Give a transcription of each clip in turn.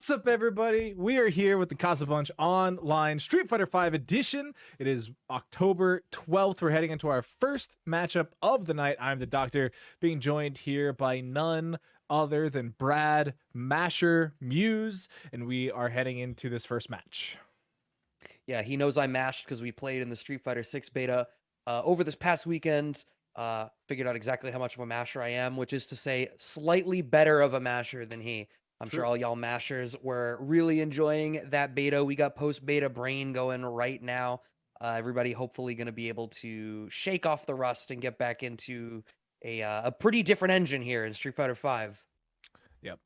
What's up, everybody? We are here with the Casa Bunch online Street Fighter V edition. It is October 12th. We're heading into our first matchup of the night. I'm the Doctor, being joined here by none other than Brad Masher Muse, and we are heading into this first match. Yeah, he knows I mashed because we played in the Street Fighter 6 beta over this past weekend. Figured out exactly how much of a masher I am, which is to say slightly better of a masher than he. I'm sure all y'all mashers were really enjoying that beta. We got post-beta brain going right now. Everybody hopefully going to be able to shake off the rust and get back into a pretty different engine here in Street Fighter 5. Yep.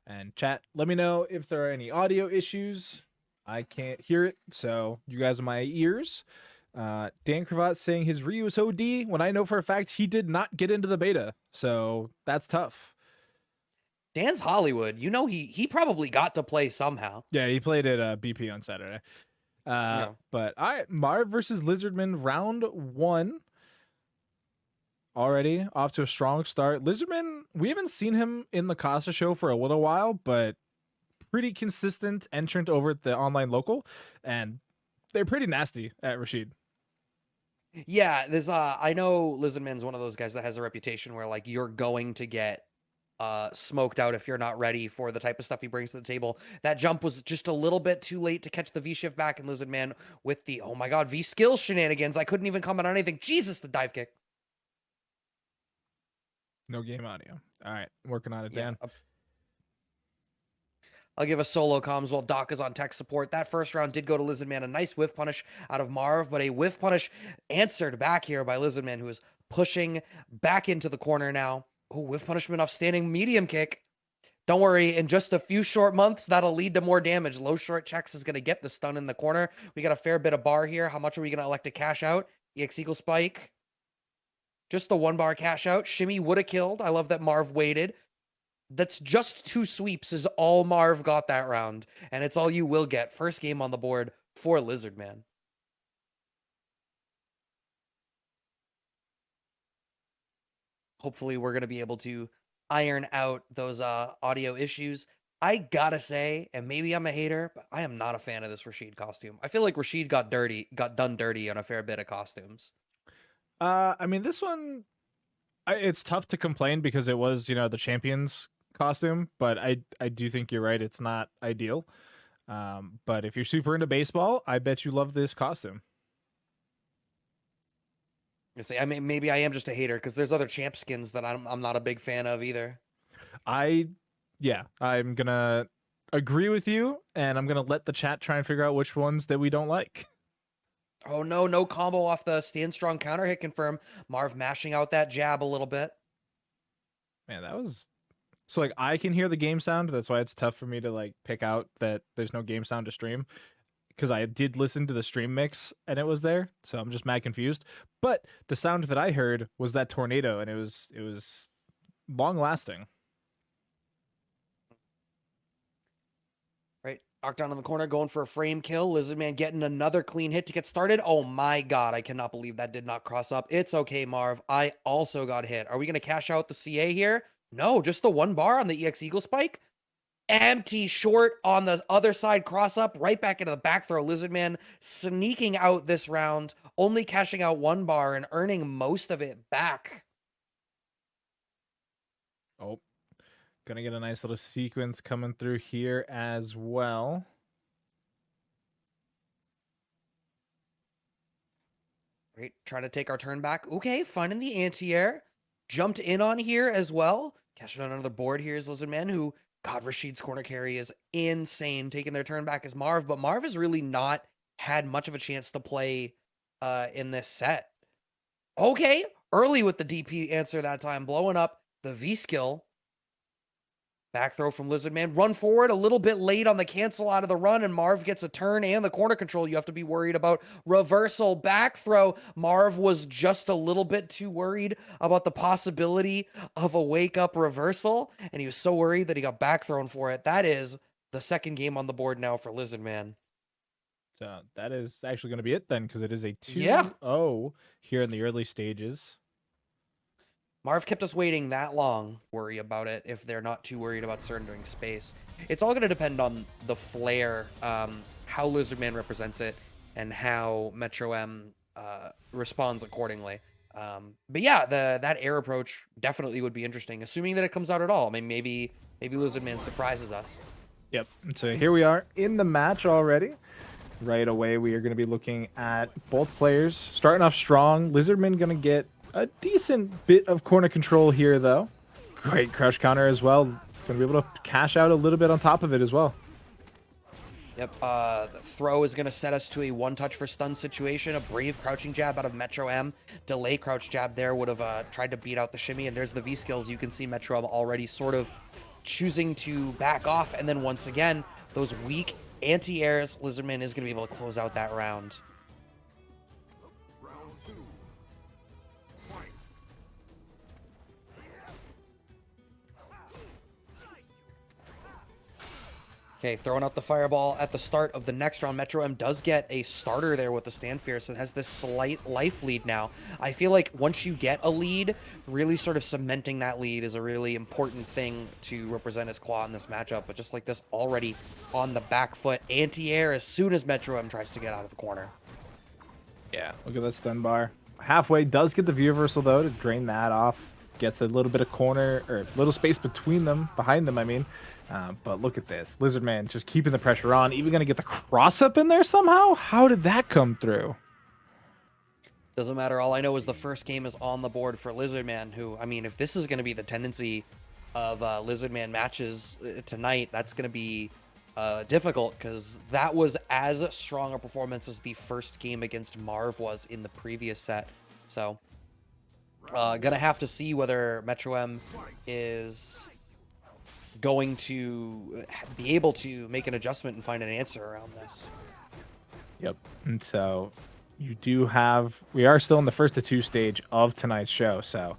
And chat, let me know if there are any audio issues. I can't hear it, so you guys are my ears. Dan Cravat saying his Ryu is OD when I know for a fact he did not get into the beta, so that's tough. Dan's Hollywood. You know he probably got to play somehow. Yeah, he played at BP on Saturday. Yeah. But all right, Marv versus Lizardman, round one. Already off to a strong start. Lizardman, we haven't seen him in the Casa show for a little while, but pretty consistent entrant over at the online local, and they're pretty nasty at Rashid. Yeah, there's I know Lizardman's one of those guys that has a reputation where like you're going to get smoked out if you're not ready for the type of stuff he brings to the table. That jump was just a little bit too late to catch the V shift back, and Lizardman with the oh my god V skill shenanigans. I couldn't even comment on anything. Jesus, the dive kick. No game audio. All right, working on it, Dan. I'll give a solo comms while Doc is on tech support. That first round did go to Lizardman. A nice whiff punish out of Marv, but a whiff punish answered back here by Lizardman, who is pushing back into the corner now. Oh, whiff punishment off standing medium kick. Don't worry, in just a few short months, that'll lead to more damage. Low short checks is going to get the stun in the corner. We got a fair bit of bar here. How much are we going to elect to cash out? EX equal spike. Just the 1 bar cash out. Shimmy would have killed. I love that Marv waited. That's just 2 sweeps is all Marv got that round, and it's all you will get. First game on the board for Lizardman. Hopefully we're going to be able to iron out those audio issues. I gotta say, and maybe I'm a hater, but I am not a fan of this Rashid costume. I feel like Rashid got done dirty on a fair bit of costumes. I mean, this one, it's tough to complain because it was, the champions costume, but I do think you're right. It's not ideal. But if you're super into baseball, I bet you love this costume. I mean, maybe I am just a hater because there's other champ skins that I'm not a big fan of either. I'm gonna agree with you, and I'm gonna let the chat try and figure out which ones that we don't like. Oh no, no combo off the stand strong counter hit confirm. Marv mashing out that jab a little bit. Man, that was so like I can hear the game sound. That's why it's tough for me to like pick out that there's no game sound to stream, because I did listen to the stream mix and it was there. So I'm just mad confused. But the sound that I heard was that tornado, and it was long lasting. Right, knockdown in the corner, going for a frame kill. Lizardman getting another clean hit to get started. Oh my god, I cannot believe that did not cross up. It's okay, Marv. I also got hit. Are we going to cash out the CA here? No, just the 1 bar on the EX Eagle Spike. Empty short on the other side cross up, right back into the back throw. Lizardman sneaking out this round, only cashing out 1 bar and earning most of it back. Oh, gonna get a nice little sequence coming through here as well. Great, trying to take our turn back. Okay, finding the anti-air. Jumped in on here as well. Cashing on another board here is Lizardman, who, God, Rashid's corner carry is insane. Taking their turn back as Marv, but Marv has really not had much of a chance to play in this set. Okay, early with the DP answer that time, blowing up the V skill. Back throw from Lizardman. Run forward a little bit late on the cancel out of the run, and Marv gets a turn and the corner control. You have to be worried about reversal. Back throw. Marv was just a little bit too worried about the possibility of a wake-up reversal, and he was so worried that he got back thrown for it. That is the second game on the board now for Lizardman. So that is actually going to be it then, because it is a 2-0 Yeah. here in the early stages. Marv kept us waiting that long. Worry about it if they're not too worried about surrendering space. It's all going to depend on the flare, how Lizardman represents it, and how Metro M responds accordingly. But yeah, that air approach definitely would be interesting, assuming that it comes out at all. I mean, maybe Lizardman surprises us. Yep. So here we are in the match already. Right away, we are going to be looking at both players starting off strong. Lizardman going to get a decent bit of corner control here, though. Great crush counter as well. Going to be able to cash out a little bit on top of it as well. Yep, the throw is going to set us to a one-touch for stun situation. A brave crouching jab out of Metro M. Delay crouch jab there would have tried to beat out the shimmy, and there's the V-skills. You can see Metro M already sort of choosing to back off, and then once again, those weak anti-airs, Lizardman is going to be able to close out that round. Okay, throwing out the fireball at the start of the next round. Metro M does get a starter there with the stand fierce and has this slight life lead now. I feel like once you get a lead, really sort of cementing that lead is a really important thing to represent his claw in this matchup. But just like this, already on the back foot, anti-air as soon as Metro M tries to get out of the corner. Yeah, look at that stun bar. Halfway does get the view reversal, though, to drain that off. Gets a little bit of corner, or little space between them, behind them, I mean. But look at this. Lizardman just keeping the pressure on. Even going to get the cross up in there somehow? How did that come through? Doesn't matter. All I know is the first game is on the board for Lizardman, who, I mean, if this is going to be the tendency of Lizardman matches tonight, that's going to be difficult, because that was as strong a performance as the first game against Marv was in the previous set. So, gonna have to see whether Metro M is going to be able to make an adjustment and find an answer around this. Yep. And so we are still in the first to two stage of tonight's show, so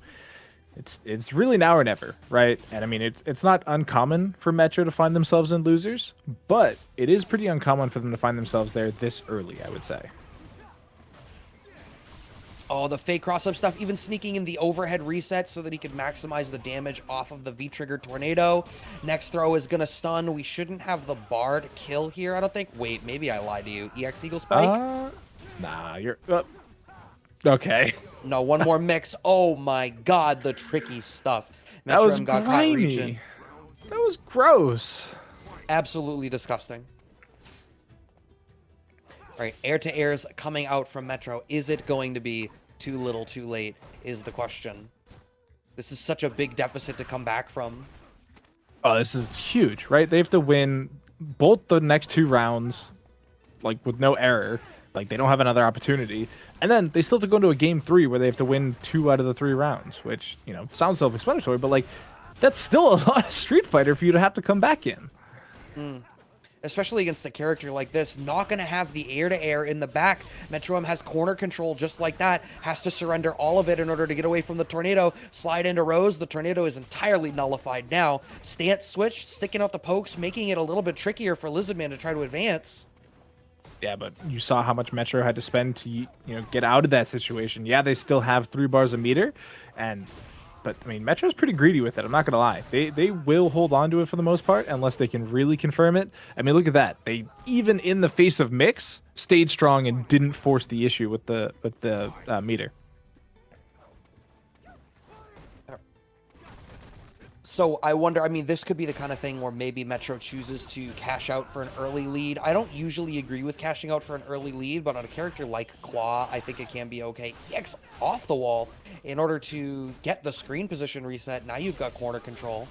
it's really now or never, right? And I mean, it's not uncommon for Metro to find themselves in losers, but it is pretty uncommon for them to find themselves there this early, I would say. Oh, the fake cross-up stuff, even sneaking in the overhead reset so that he could maximize the damage off of the V-trigger tornado. Next throw is going to stun. We shouldn't have the bar to kill here, I don't think. Wait, maybe I lied to you. EX Eagle Spike? Nah, you're... okay. No, one more mix. Oh my god, the tricky stuff. That was got grimy. That was gross. Absolutely disgusting. All right, air-to-airs coming out from Metro. Is it going to be too little, too late, is the question. This is such a big deficit to come back from. Oh, this is huge, right? They have to win both the next two rounds, like, with no error. Like, they don't have another opportunity. And then they still have to go into a game 3 where they have to win 2 out of the 3 rounds, which, you know, sounds self-explanatory, but, like, that's still a lot of Street Fighter for you to have to come back in. Especially against a character like this, not going to have the air-to-air in the back. Metro M has corner control just like that, has to surrender all of it in order to get away from the tornado, slide into Rose. The tornado is entirely nullified now. Stance switch, sticking out the pokes, making it a little bit trickier for Lizardman to try to advance. Yeah, but you saw how much Metro had to spend to, get out of that situation. Yeah, they still have 3 bars a meter, but I mean, Metro's pretty greedy with it. I'm not gonna lie. They will hold on to it for the most part unless they can really confirm it. I mean, look at that. They, even in the face of mix, stayed strong and didn't force the issue with the meter. So I wonder, I mean, this could be the kind of thing where maybe Metro chooses to cash out for an early lead. I don't usually agree with cashing out for an early lead, but on a character like Claw, I think it can be okay. EX off the wall in order to get the screen position reset. Now you've got corner control.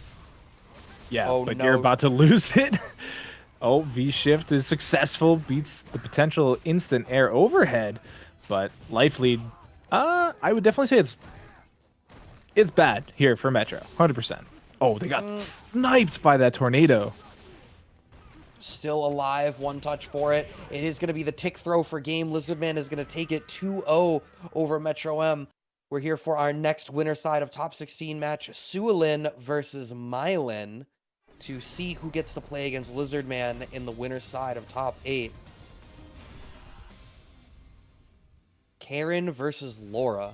Yeah, but no. You're about to lose it. Oh, V-shift is successful, beats the potential instant air overhead, but life lead, I would definitely say it's bad here for Metro, 100%. Oh, they got sniped by that tornado. Still alive, one touch for it. It is going to be the tick throw for game. Lizardman is going to take it 2-0 over Metro M. We're here for our next winner side of top 16 match, Suilin versus Mailyn, to see who gets to play against Lizardman in the winner side of top 8. Karin versus Laura.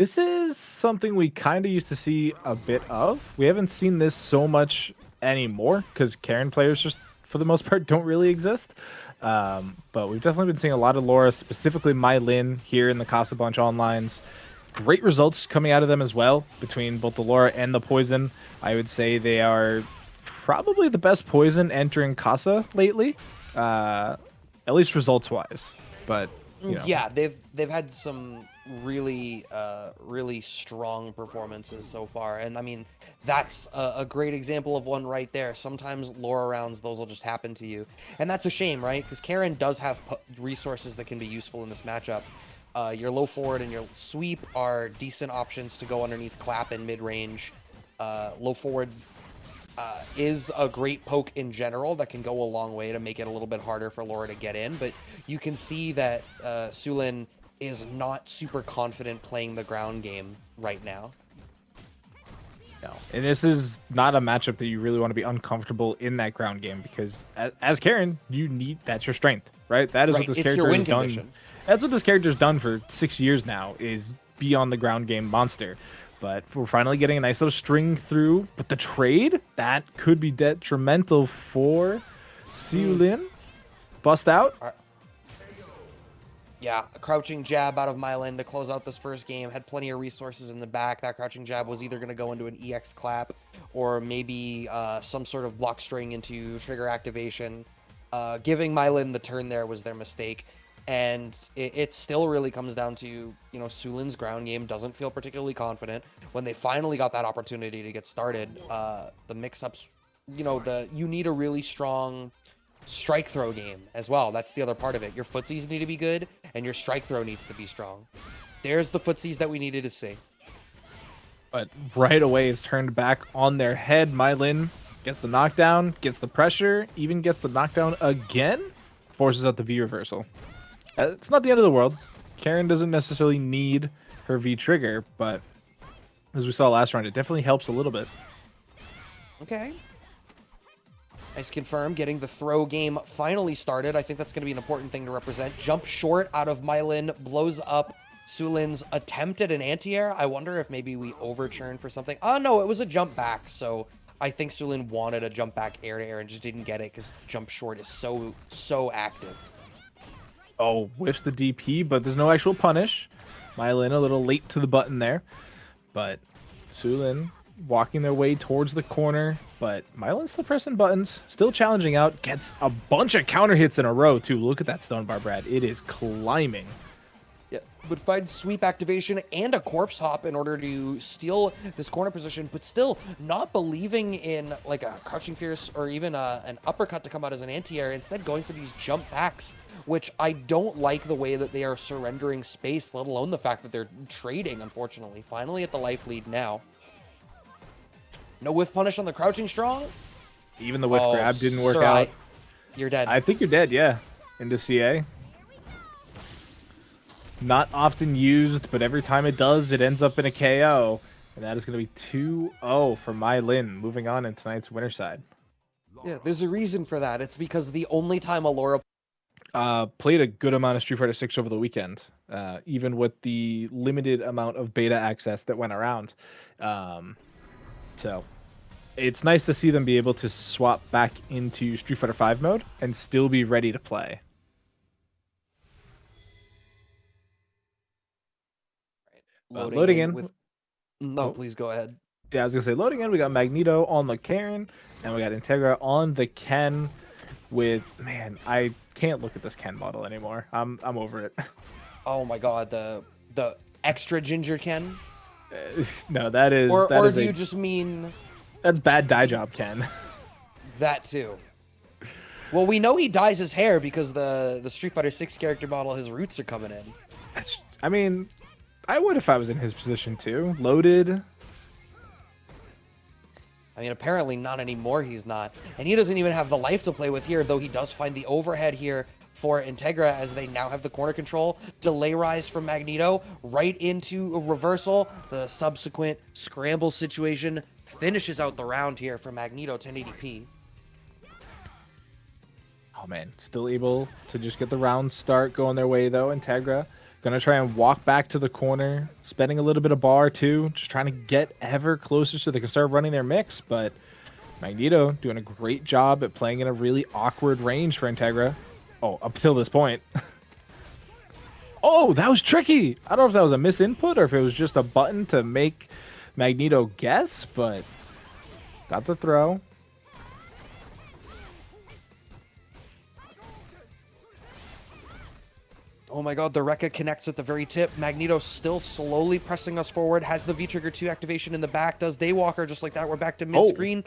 This is something we kind of used to see a bit of. We haven't seen this so much anymore because Karin players just, for the most part, don't really exist. But we've definitely been seeing a lot of Laura, specifically Mailyn, here in the Casa Bunch onlines. Great results coming out of them as well, between both the Laura and the Poison. I would say they are probably the best Poison entering Casa lately, at least results-wise. But, you know. Yeah, they've had some really really strong performances so far, and I mean that's a great example of one right there. Sometimes Laura rounds, those will just happen to you, and that's a shame, right? Because Karin does have resources that can be useful in this matchup. Your low forward and your sweep are decent options to go underneath clap and mid range. Low forward is a great poke in general that can go a long way to make it a little bit harder for Laura to get in, but you can see that Sulin is not super confident playing the ground game right now. No. And this is not a matchup that you really want to be uncomfortable in that ground game because as Karin, that's your strength, right? That is Right, what this it's character your win has done. condition. That's what this character's done for 6 years now, is be on the ground game monster. But we're finally getting a nice little string through. But the trade, that could be detrimental for Sulin. Bust out. Yeah, a crouching jab out of Mailyn to close out this first game. Had plenty of resources in the back. That crouching jab was either going to go into an EX clap or maybe some sort of block string into trigger activation. Giving Mailyn the turn there was their mistake. And it still really comes down to, you know, Sulin's ground game doesn't feel particularly confident. When they finally got that opportunity to get started, the mix-ups, you know, you need a really strong strike throw game as well. That's the other part of it. Your footsies need to be good, and your strike throw needs to be strong. There's the footsies that we needed to see. But right away, it's turned back on their head. Mailyn gets the knockdown, gets the pressure, even gets the knockdown again, forces out the V reversal. It's not the end of the world. Karin doesn't necessarily need her V trigger, but as we saw last round, it definitely helps a little bit. Okay. Nice confirm. Getting the throw game finally started. I think that's going to be an important thing to represent. Jump short out of Mailyn, blows up Sulin's attempt at an anti-air. I wonder if maybe we overturn for something. Oh, no, it was a jump back. So I think Sulin wanted a jump back air to air and just didn't get it because jump short is so active. Oh, whiffs the DP, but there's no actual punish. Mailyn a little late to the button there. But Sulin walking their way towards the corner. But Mailyn's still pressing buttons, still challenging out. Gets a bunch of counter hits in a row, too. Look at that stun bar, Brad. It is climbing. Yeah, would find sweep activation and a corpse hop in order to steal this corner position, but still not believing in like a crouching fierce or even an uppercut to come out as an anti-air, instead going for these jump backs, which I don't like the way that they are surrendering space, let alone the fact that they're trading, unfortunately. Finally at the life lead now. No whiff punish on the crouching strong. Even the whiff grab didn't work out. You're dead. I think you're dead, yeah. Into CA. Not often used, but every time it does, it ends up in a KO. And that is going to be 2-0 for Mailyn, moving on in tonight's winner side. Yeah, there's a reason for that. It's because the only time Allura played a good amount of Street Fighter 6 over the weekend, even with the limited amount of beta access that went around. So it's nice to see them be able to swap back into Street Fighter 5 mode and still be ready to play. Loading in. with... No, please go ahead. Yeah, I was going to say loading in. We got Magneto on the Karin, and we got Integra on the Ken with, man, I can't look at this Ken model anymore. I'm over it. Oh my god, the extra ginger Ken? No, that is... Or that is do you just mean... That's bad dye job, Ken. That too. Well, we know he dyes his hair because the Street Fighter 6 character model, his roots are coming in. I mean, I would if I was in his position too. Loaded. I mean, apparently not anymore, he's not. And he doesn't even have the life to play with here, though he does find the overhead here for Integra as they now have the corner control. Delay rise from Magneto right into a reversal. The subsequent scramble situation finishes out the round here for Magneto 1080p. Oh man, still able to just get the round start going their way though. Integra Gonna try and walk back to the corner, spending a little bit of bar too, just trying to get ever closer so they can start running their mix. But Magneto doing a great job at playing in a really awkward range for Integra. Oh, up till this point. Oh, that was tricky. I don't know if that was a misinput or if it was just a button to make Magneto guess, but got the throw. Oh my god, the Rekka connects at the very tip. Magneto still slowly pressing us forward. Has the V-Trigger 2 activation in the back. Does Daywalker just like that. We're back to mid-screen.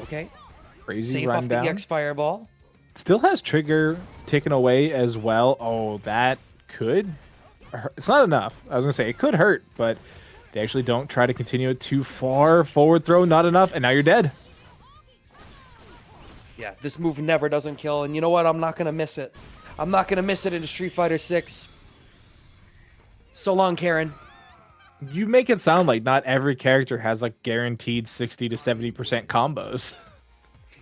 Okay. Crazy Safe run off down. the EX Fireball. Still has trigger taken away as well. Oh, that could hurt. It's not enough. I was going to say it could hurt, but they actually don't try to continue it too far. Forward throw, not enough, and now you're dead. Yeah, this move never doesn't kill, and you know what? I'm not going to miss it. I'm not going to miss it into Street Fighter 6. So long, Karin. You make it sound like not every character has like guaranteed 60 to 70% combos.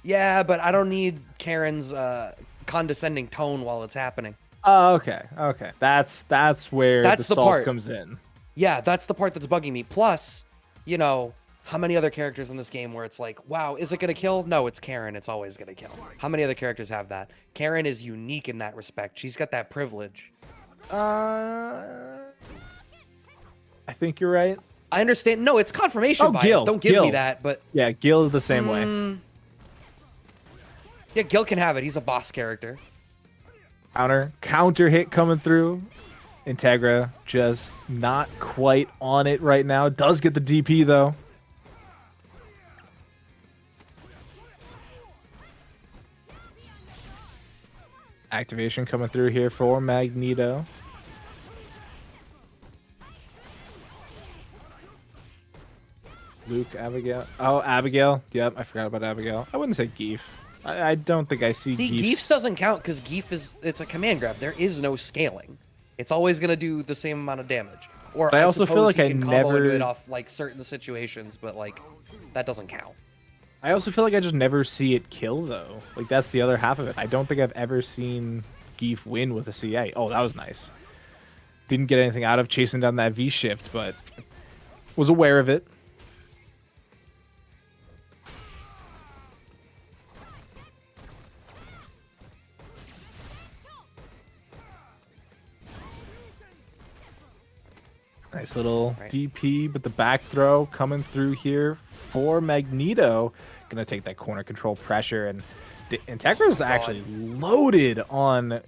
Yeah, but I don't need Karin's condescending tone while it's happening. Oh, okay. Okay. That's where That's the the salt part. comes in. Yeah, that's the part that's bugging me. Plus, you know, how many other characters in this game where it's like, wow, is it going to kill? No, it's Karin. It's always going to kill. How many other characters have that? Karin is unique in that respect. She's got that privilege. I think you're right. I understand. No, it's confirmation bias. Gil. Don't give Gil. me that, but... Yeah, Gil is the same way. Yeah, Gil can have it. He's a boss character. Counter hit coming through. Integra just not quite on it right now. Does get the DP though. Activation coming through here for Magneto. Luke, Abigail. Oh, Abigail. Yep, I forgot about Abigail. I wouldn't say Geef. I don't think I see Geef's doesn't count because Geef it's a command grab. There is no scaling. It's always gonna do the same amount of damage. Or but I also feel like you I can combo never into it off like certain situations, but like that doesn't count. I also feel like I just never see it kill though. Like that's the other half of it. I don't think I've ever seen Geef win with a CA. Oh, that was nice. Didn't get anything out of chasing down that V shift, but was aware of it. Nice little DP, but the back throw coming through here for Magneto. Gonna take that corner control pressure, and Integra's actually loaded on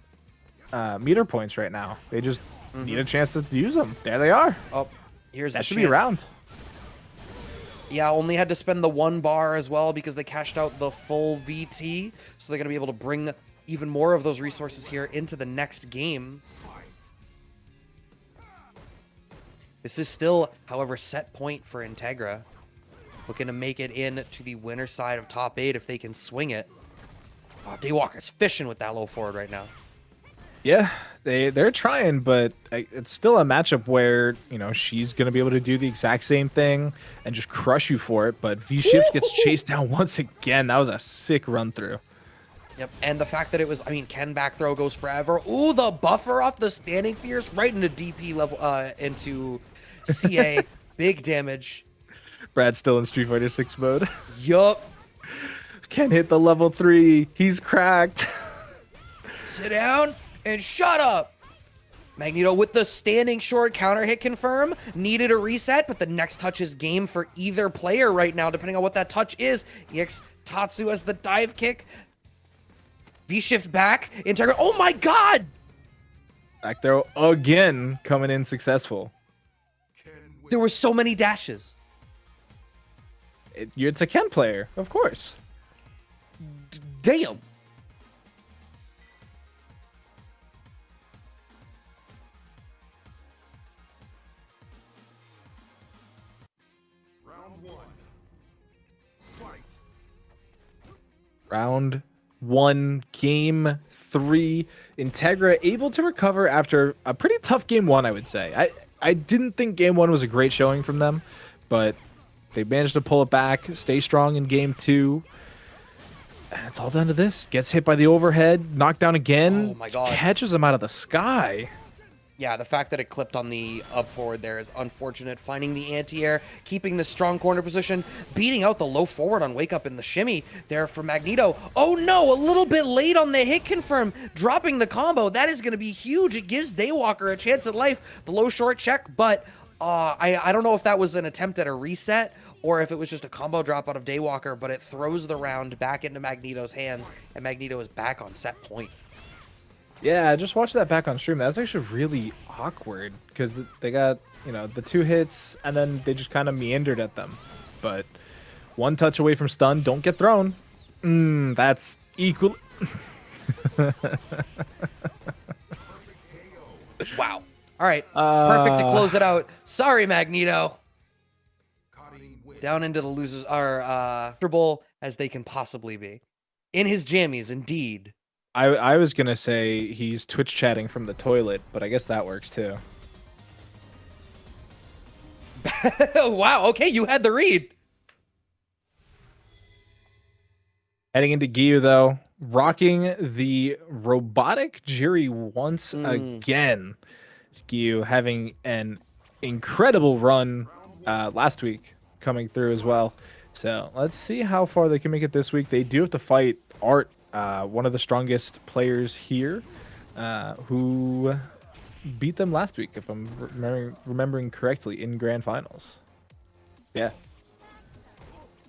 meter points right now. They just need a chance to use them. There they are. Oh, here's that should be around. Yeah, only had to spend the 1 bar as well because they cashed out the full VT, so they're gonna be able to bring even more of those resources here into the next game. This is still, however, set point for Integra. Looking to make it in to the winner side of top 8 if they can swing it. Oh, Daywalker's fishing with that low forward right now. Yeah, they're trying, but it's still a matchup where, you know, she's going to be able to do the exact same thing and just crush you for it. But V-Shift gets chased down once again. That was a sick run through. Yep, and the fact that it was, I mean, Ken back throw goes forever. Ooh, the buffer off the standing fierce right into DP level, into CA. Big damage. Brad's still in Street Fighter 6 mode. Yup. Can't hit the level 3. He's cracked. Sit down and shut up. Magneto with the standing short counter hit confirm. Needed a reset, but the next touch is game for either player right now, depending on what that touch is. EX Tatsu has the dive kick. V-shift back. Integra. Oh my god! Back throw again, coming in successful. There were so many dashes. It's a Ken player, of course. Damn. Round 1, game 3. Integra able to recover after a pretty tough game 1, I would say. I didn't think game 1 was a great showing from them, but they managed to pull it back, stay strong in game 2. And it's all down to this. Gets hit by the overhead, knocked down again. Oh my god. Catches him out of the sky. Yeah, the fact that it clipped on the up forward there is unfortunate. Finding the anti-air, keeping the strong corner position, beating out the low forward on wake up in the shimmy there for Magneto. Oh no, a little bit late on the hit confirm, dropping the combo. That is going to be huge. It gives Daywalker a chance at life. The low short check, but I don't know if that was an attempt at a reset or if it was just a combo drop out of Daywalker, but it throws the round back into Magneto's hands, and Magneto is back on set point. Yeah, I just watched that back on stream. That was actually really awkward because they got, you know, the 2 hits and then they just kind of meandered at them. But 1 touch away from stun, don't get thrown. That's equal. Wow. All right. Perfect to close it out. Sorry, Magneto. Down into the losers are comfortable as they can possibly be. In his jammies, indeed. I was going to say he's Twitch chatting from the toilet, but I guess that works too. Wow, okay, you had the read. Heading into Giyu, though, rocking the robotic Juri once again. Giyu having an incredible run last week coming through as well. So let's see how far they can make it this week. They do have to fight Art, one of the strongest players here, who beat them last week, if I'm remembering correctly, in grand finals. Yeah,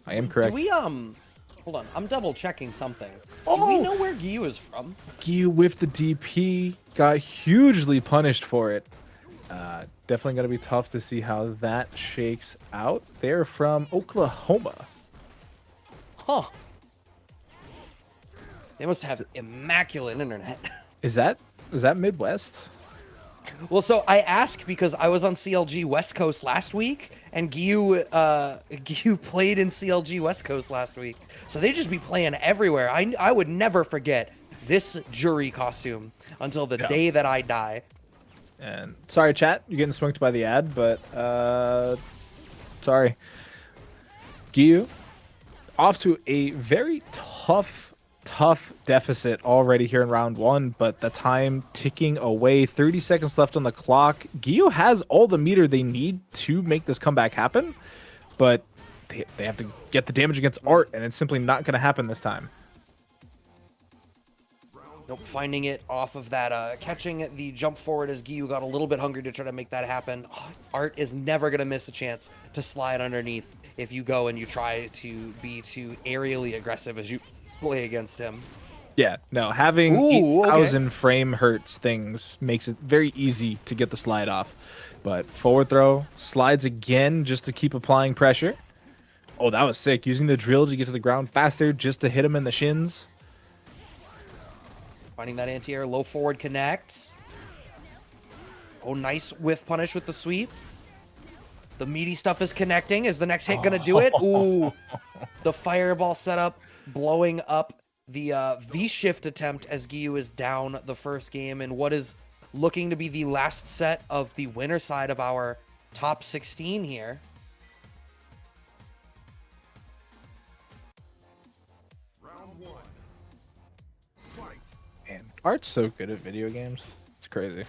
I am correct. Do we hold on, I'm double checking something. Do we know where Giyu is from? Giyu with the DP got hugely punished for it. Definitely going to be tough to see how that shakes out. They're from Oklahoma. Huh. They must have immaculate internet. Is that Midwest? Well, so I ask because I was on CLG West Coast last week, and Giyu played in CLG West Coast last week. So they just be playing everywhere. I would never forget this Juri costume until the day that I die. And sorry, chat, you're getting smoked by the ad, but sorry. Giyu off to a very tough deficit already here in round 1, but the time ticking away. 30 seconds left on the clock. Giyu has all the meter they need to make this comeback happen, but they have to get the damage against Art, and it's simply not going to happen this time. Nope, finding it off of that, catching the jump forward as Giyu got a little bit hungry to try to make that happen. Oh, Art is never going to miss a chance to slide underneath if you go and you try to be too aerially aggressive as you play against him. Yeah, no, having 8,000 frame hertz things makes it very easy to get the slide off. But forward throw, slides again just to keep applying pressure. Oh, that was sick. Using the drill to get to the ground faster just to hit him in the shins. Finding that anti-air, low forward connects. Oh, nice whiff punish with the sweep. The meaty stuff is connecting. Is the next hit going to do it? Ooh, the fireball setup blowing up the V-shift attempt as Giyu is down the first game in what is looking to be the last set of the winner side of our top 16 here. Man, Art's so good at video games. It's crazy.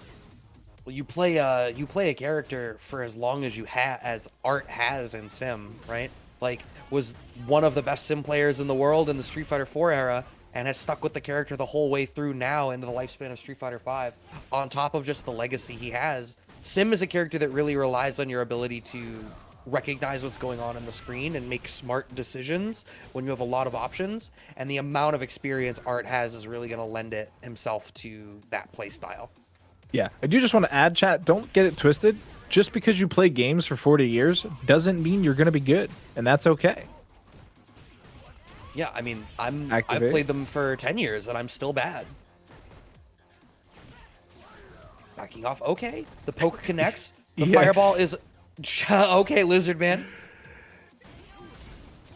Well, you play a character for as long as as Art has in Sim, right? Like, was one of the best Sim players in the world in the Street Fighter 4 era, and has stuck with the character the whole way through now into the lifespan of Street Fighter 5. On top of just the legacy he has, Sim is a character that really relies on your ability to recognize what's going on the screen and make smart decisions when you have a lot of options. And the amount of experience Art has is really going to lend it himself to that play style. Yeah, I do just want to add, chat, don't get it twisted. Just because you play games for 40 years doesn't mean you're going to be good, and that's okay. Yeah, I mean, I've played them for 10 years, and I'm still bad. Backing off. Okay, the poke connects. The fireball is... Okay, Lizard Man.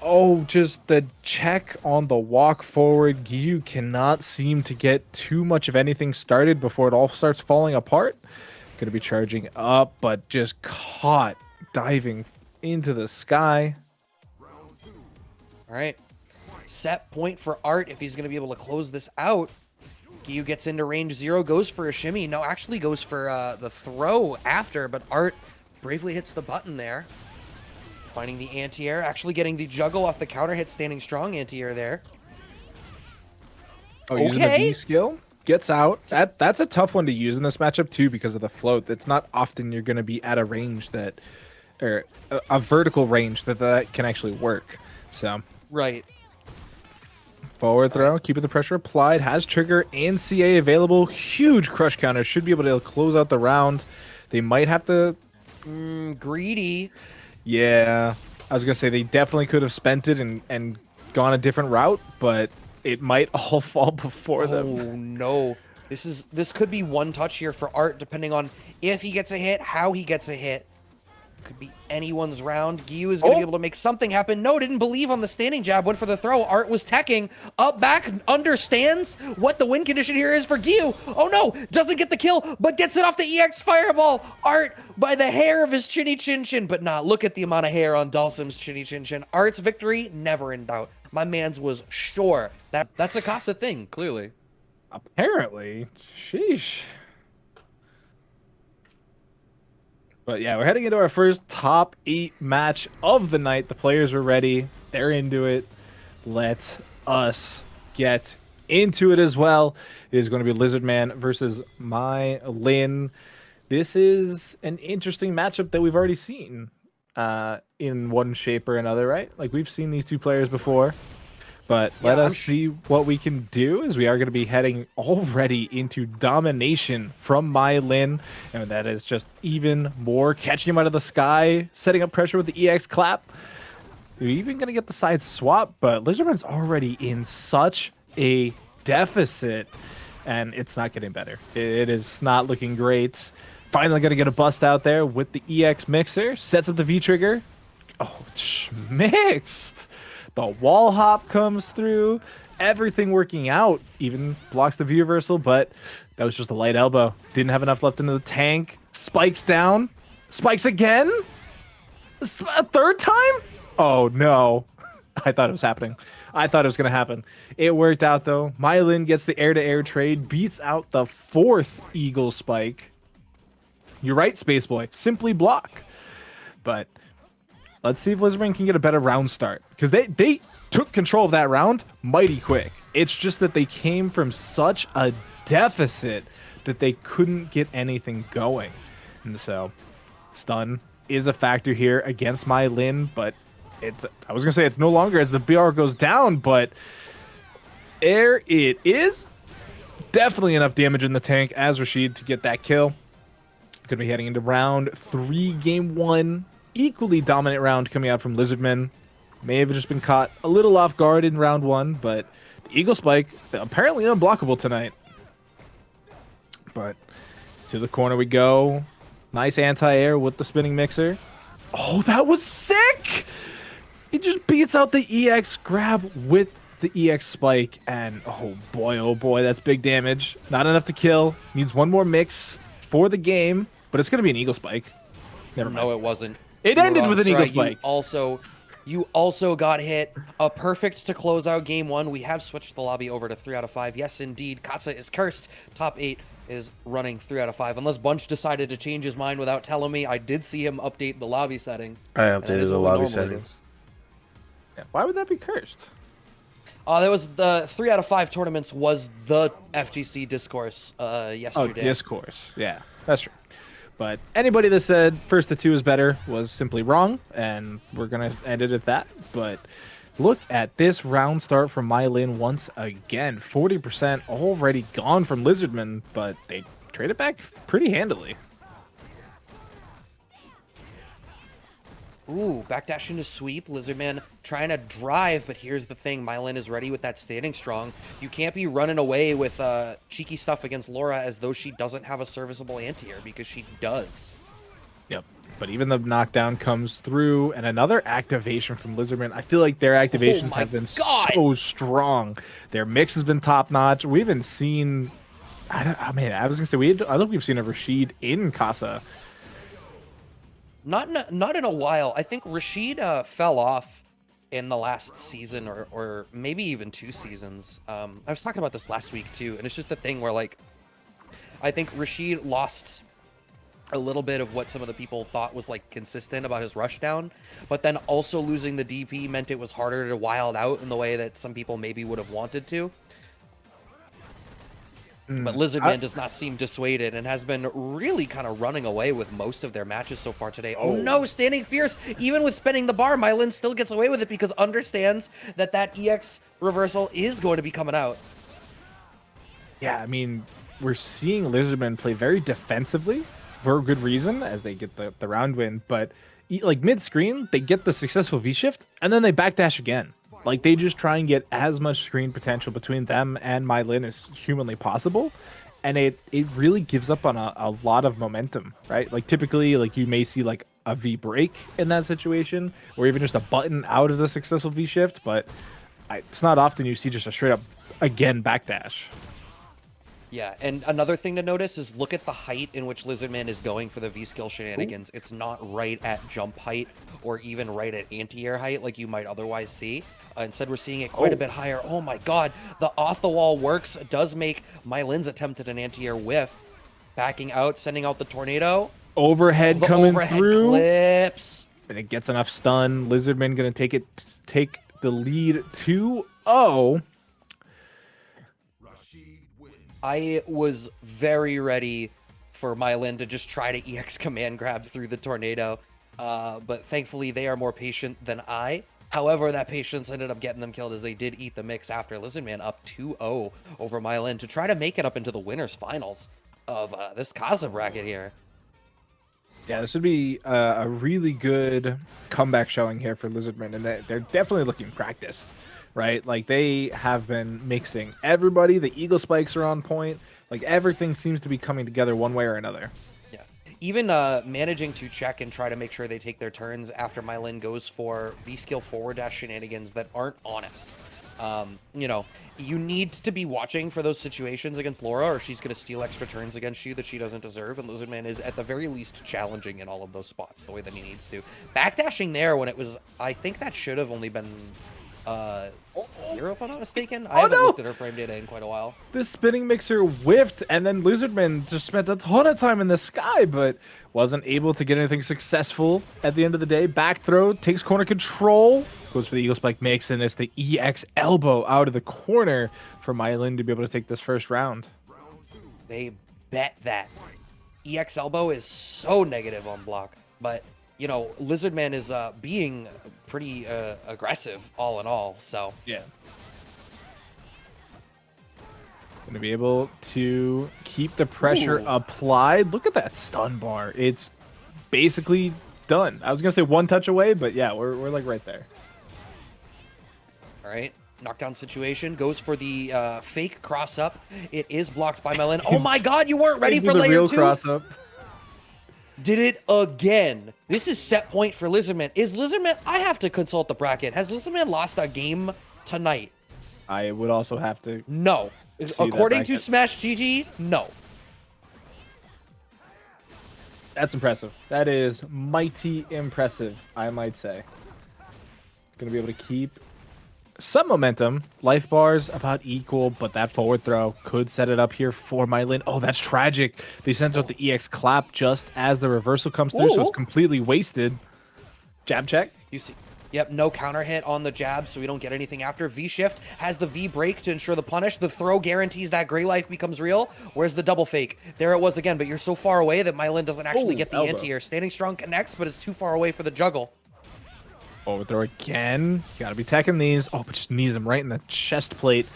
Oh, just the check on the walk forward. Giyu cannot seem to get too much of anything started before it all starts falling apart. Going to be charging up, but just caught diving into the sky. All right. set point for Art if he's going to be able to close this out. Giyu gets into range 0, goes for a shimmy. No, actually goes for the throw after, but Art bravely hits the button there. Finding the anti-air, actually getting the juggle off the counter hit, standing strong anti-air there. Oh, using the B skill? Gets out. That's a tough one to use in this matchup too because of the float. It's not often you're going to be at a range that, or a vertical range that can actually work. So right. Forward throw, keeping the pressure applied, has trigger and CA available. Huge crush counter, should be able to close out the round. They might have to... greedy. Yeah, I was going to say they definitely could have spent it and gone a different route, but it might all fall before them. Oh, no. This could be one touch here for Art, depending on if he gets a hit, how he gets a hit. Could be anyone's round. Giyu is going to be able to make something happen. No, didn't believe on the standing jab. Went for the throw. Art was teching. Up back. Understands what the win condition here is for Giyu. Oh, no. Doesn't get the kill, but gets it off the EX fireball. Art by the hair of his chinny chin chin. But nah, look at the amount of hair on Dhalsim's chinny chin chin. Art's victory, never in doubt. My man's was sure. That's a Casa thing, clearly. Apparently. Sheesh. But yeah, we're heading into our first top 8 match of the night. The players are ready. They're into it. Let us get into it as well. It is going to be Lizardman versus Mailyn. This is an interesting matchup that we've already seen in one shape or another, right? Like, we've seen these two players before. But let us see what we can do, as we are going to be heading already into domination from Mailyn. And that is just even more catching him out of the sky, setting up pressure with the EX clap. You're even going to get the side swap, but Lizardman's already in such a deficit, and it's not getting better. It is not looking great. Finally going to get a bust out there with the EX mixer. Sets up the V-trigger. Oh, mixed. The wall hop comes through, everything working out, even blocks the view reversal, but that was just a light elbow. Didn't have enough left into the tank. Spikes down. Spikes again? A third time? Oh, no. I thought it was happening. I thought it was going to happen. It worked out, though. Mailyn gets the air-to-air trade, beats out the 4th Eagle spike. You're right, SpaceBoy. Simply block. But... let's see if Lizardman can get a better round start. Because they took control of that round mighty quick. It's just that they came from such a deficit that they couldn't get anything going. And so, stun is a factor here against Mailyn, but it's, I was going to say it's no longer as the BR goes down, but there it is. Definitely enough damage in the tank as Rashid to get that kill. Going to be heading into round 3, game 1. Equally dominant round coming out from Lizardman. May have just been caught a little off guard in round 1, but the Eagle Spike apparently unblockable tonight. But to the corner we go. Nice anti-air with the spinning mixer. Oh, that was sick! He just beats out the EX grab with the EX spike, and oh boy, that's big damage. Not enough to kill. Needs one more mix for the game, but it's going to be an Eagle Spike. Never mind. No, it wasn't. It ended with an Eagle Spike. You also got hit. A perfect to close out game 1. We have switched the lobby over to 3 out of 5. Yes, indeed. Casa is cursed. Top 8 is running 3 out of 5. Unless Bunch decided to change his mind without telling me. I did see him update the lobby settings. I updated the lobby settings. Yeah, why would that be cursed? That was the 3 out of 5 tournaments was the FGC discourse yesterday. Oh, discourse. Yeah, that's true. But anybody that said first to 2 is better was simply wrong, and we're going to end it at that. But look at this round start from Mailyn once again. 40% already gone from Lizardman, but they traded back pretty handily. Ooh, backdash into sweep. Lizardman trying to drive, but here's the thing. Mailyn is ready with that standing strong. You can't be running away with cheeky stuff against Laura as though she doesn't have a serviceable anti-air, because she does. Yep, but even the knockdown comes through, and another activation from Lizardman. I feel like their activations have been so strong. Their mix has been top-notch. We haven't seen... I was going to say, I don't think we've seen a Rashid in Casa. Not in a while. I think Rashid fell off in the last season or maybe even 2 seasons. I was talking about this last week too, and it's just the thing where like I think Rashid lost a little bit of what some of the people thought was like consistent about his rush down, but then also losing the DP meant it was harder to wild out in the way that some people maybe would have wanted to. But Lizardman does not seem dissuaded and has been really kind of running away with most of their matches so far today. Oh no, standing fierce. Even with spinning the bar, Mailyn still gets away with it because understands that that EX reversal is going to be coming out. Yeah, I mean, we're seeing Lizardman play very defensively for a good reason as they get the round win, but like mid-screen, they get the successful V-shift and then they backdash again. Like, they just try and get as much screen potential between them and Mailyn as humanly possible. And it really gives up on a lot of momentum, right? Like, typically, like, you may see, like, a V-break in that situation, or even just a button out of the successful V-shift, but it's not often you see just a straight-up, again, backdash. Yeah, and another thing to notice is look at the height in which Lizardman is going for the V-skill shenanigans. Ooh. It's not right at jump height or even right at anti-air height like you might otherwise see. Instead, we're seeing it quite a bit higher. Oh my god, the off-the-wall works does make Mailyn's attempt at an anti-air whiff. Backing out, sending out the tornado. Overhead coming through. Clips. And it gets enough stun. Lizardman going to take the lead 2-0. I was very ready for Mailyn to just try to EX command grab through the tornado, but thankfully they are more patient than I. However, that patience ended up getting them killed as they did eat the mix after Lizardman up 2-0 over Mailyn to try to make it up into the winners finals of this Casa bracket here. Yeah, this would be a really good comeback showing here for Lizardman, and they're definitely looking practiced. Right, like they have been mixing everybody. The eagle spikes are on point. Like everything seems to be coming together one way or another. Yeah, even managing to check and try to make sure they take their turns after Mailyn goes for V-skill forward dash shenanigans that aren't honest. You know, you need to be watching for those situations against Laura, or she's going to steal extra turns against you that she doesn't deserve. And Lizardman is at the very least challenging in all of those spots the way that he needs to. Backdashing there when it was, I think that should have only been 0 if I'm not mistaken. I haven't looked at her frame data in quite a while. The spinning mixer whiffed, and then Lizardman just spent a ton of time in the sky, but wasn't able to get anything successful at the end of the day. Back throw, takes corner control, goes for the eagle spike mix, and it's the EX elbow out of the corner for Mailyn to be able to take this first round. They bet that. EX elbow is so negative on block, but you know, Lizardman is being pretty aggressive all in all, so. Yeah. Gonna be able to keep the pressure applied. Look at that stun bar. It's basically done. I was gonna say one touch away, but yeah, we're like right there. All right. Knockdown situation, goes for the fake cross up. It is blocked by Mailyn. Oh my god, you weren't ready for layer 2? Cross up. Did it again. This is set point for Lizardman. Is Lizardman, I have to consult the bracket. Has Lizardman lost a game tonight? I would also have to. No. According to Smash GG, no. That's impressive. That is mighty impressive, I might say. Gonna be able to keep some momentum. Life bars about equal, but that forward throw could set it up here for Mailyn. Oh, that's tragic. They sent out the EX clap just as the reversal comes through, so it's completely wasted. Jab check. You see, yep, no counter hit on the jab, so we don't get anything after. V-shift has the V-break to ensure the punish. The throw guarantees that gray life becomes real. Where's the double fake? There it was again, but you're so far away that Mailyn doesn't actually get the anti-air. Standing strong connects, but it's too far away for the juggle. Overthrow again. Gotta be teching these. Oh, but just knees him right in the chest plate.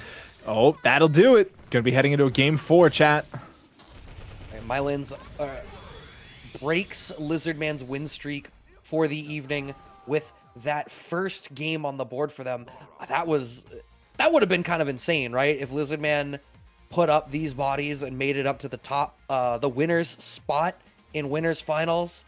Oh, that'll do it. Gonna be heading into a game 4, chat. And Mailyn's breaks Lizardman's win streak for the evening with that first game on the board for them. That would have been kind of insane, right? If Lizardman put up these bodies and made it up to the top, the winner's spot in winners finals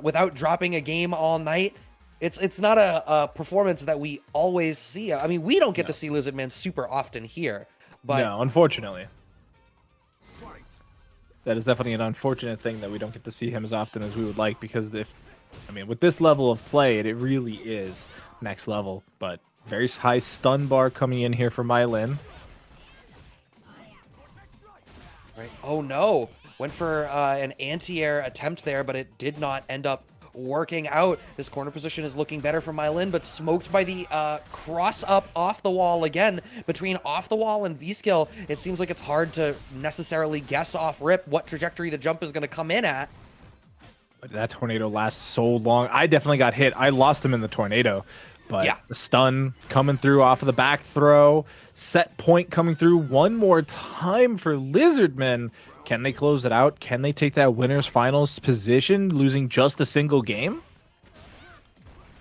without dropping a game all night. It's not a performance that we always see. I mean, we don't get to see Lizardman super often here, but no, unfortunately. That is definitely an unfortunate thing that we don't get to see him as often as we would like, because with this level of play, it really is next level. But very high stun bar coming in here for Mailyn. Right. Oh no! Went for an anti-air attempt there, but it did not end up working out. This corner position is looking better for Mailyn, but smoked by the cross up off the wall again. Between off the wall and V-skill, it seems like it's hard to necessarily guess off rip what trajectory the jump is going to come in at. But that tornado lasts so long. I definitely got hit. I lost him in the tornado. But yeah, the stun coming through off of the back throw. Set point coming through one more time for Lizardmen. Can they close it out? Can they take that winner's finals position, losing just a single game?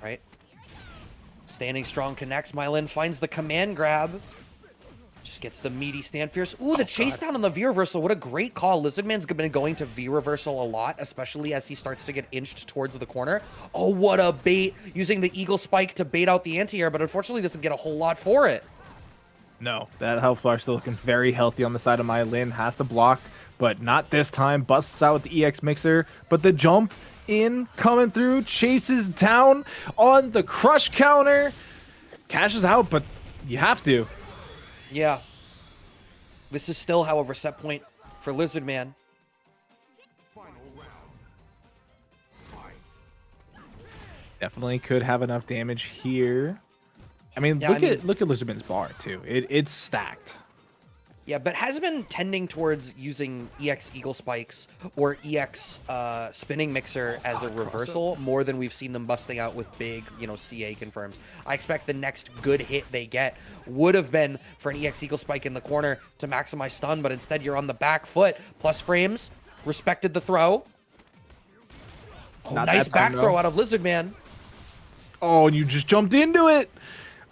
Right. Standing strong connects. Mailyn finds the command grab. Just gets the meaty stand fierce. Ooh, the chase down on the V reversal. What a great call. Lizardman's been going to V reversal a lot, especially as he starts to get inched towards the corner. Oh, what a bait. Using the eagle spike to bait out the anti-air, but unfortunately doesn't get a whole lot for it. No, that health bar still looking very healthy on the side of Mailyn. Has to block, but not this time. Busts out with the EX mixer, but the jump in coming through, chases down on the crush counter. Cashes out, but you have to. Yeah. This is still, however, set point for Lizardman. Definitely could have enough damage here. I mean, Yeah, look at Lizardman's bar too. It's stacked. Yeah, but has been tending towards using EX Eagle Spikes or EX Spinning Mixer as a reversal more than we've seen them busting out with big, CA confirms. I expect the next good hit they get would have been for an EX Eagle Spike in the corner to maximize stun, but instead you're on the back foot. Plus frames, respected the throw. Oh, nice back throw out of Lizardman. Oh, and you just jumped into it.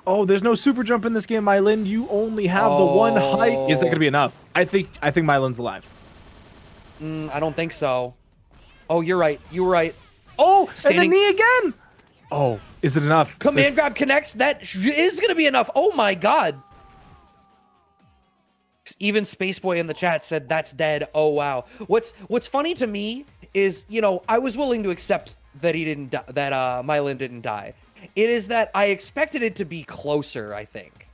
Oh, there's no super jump in this game, Mailyn. You only have the one height. Is that gonna be enough? I think Mailyn's alive. I don't think so. Oh, you're right. You were right. Oh, and the knee again. Oh, is it enough? Command grab connects. That is gonna be enough. Oh my god. Even SpaceBoy in the chat said that's dead. Oh wow. What's funny to me is, I was willing to accept that Mailyn didn't die. It is that I expected it to be closer, I think.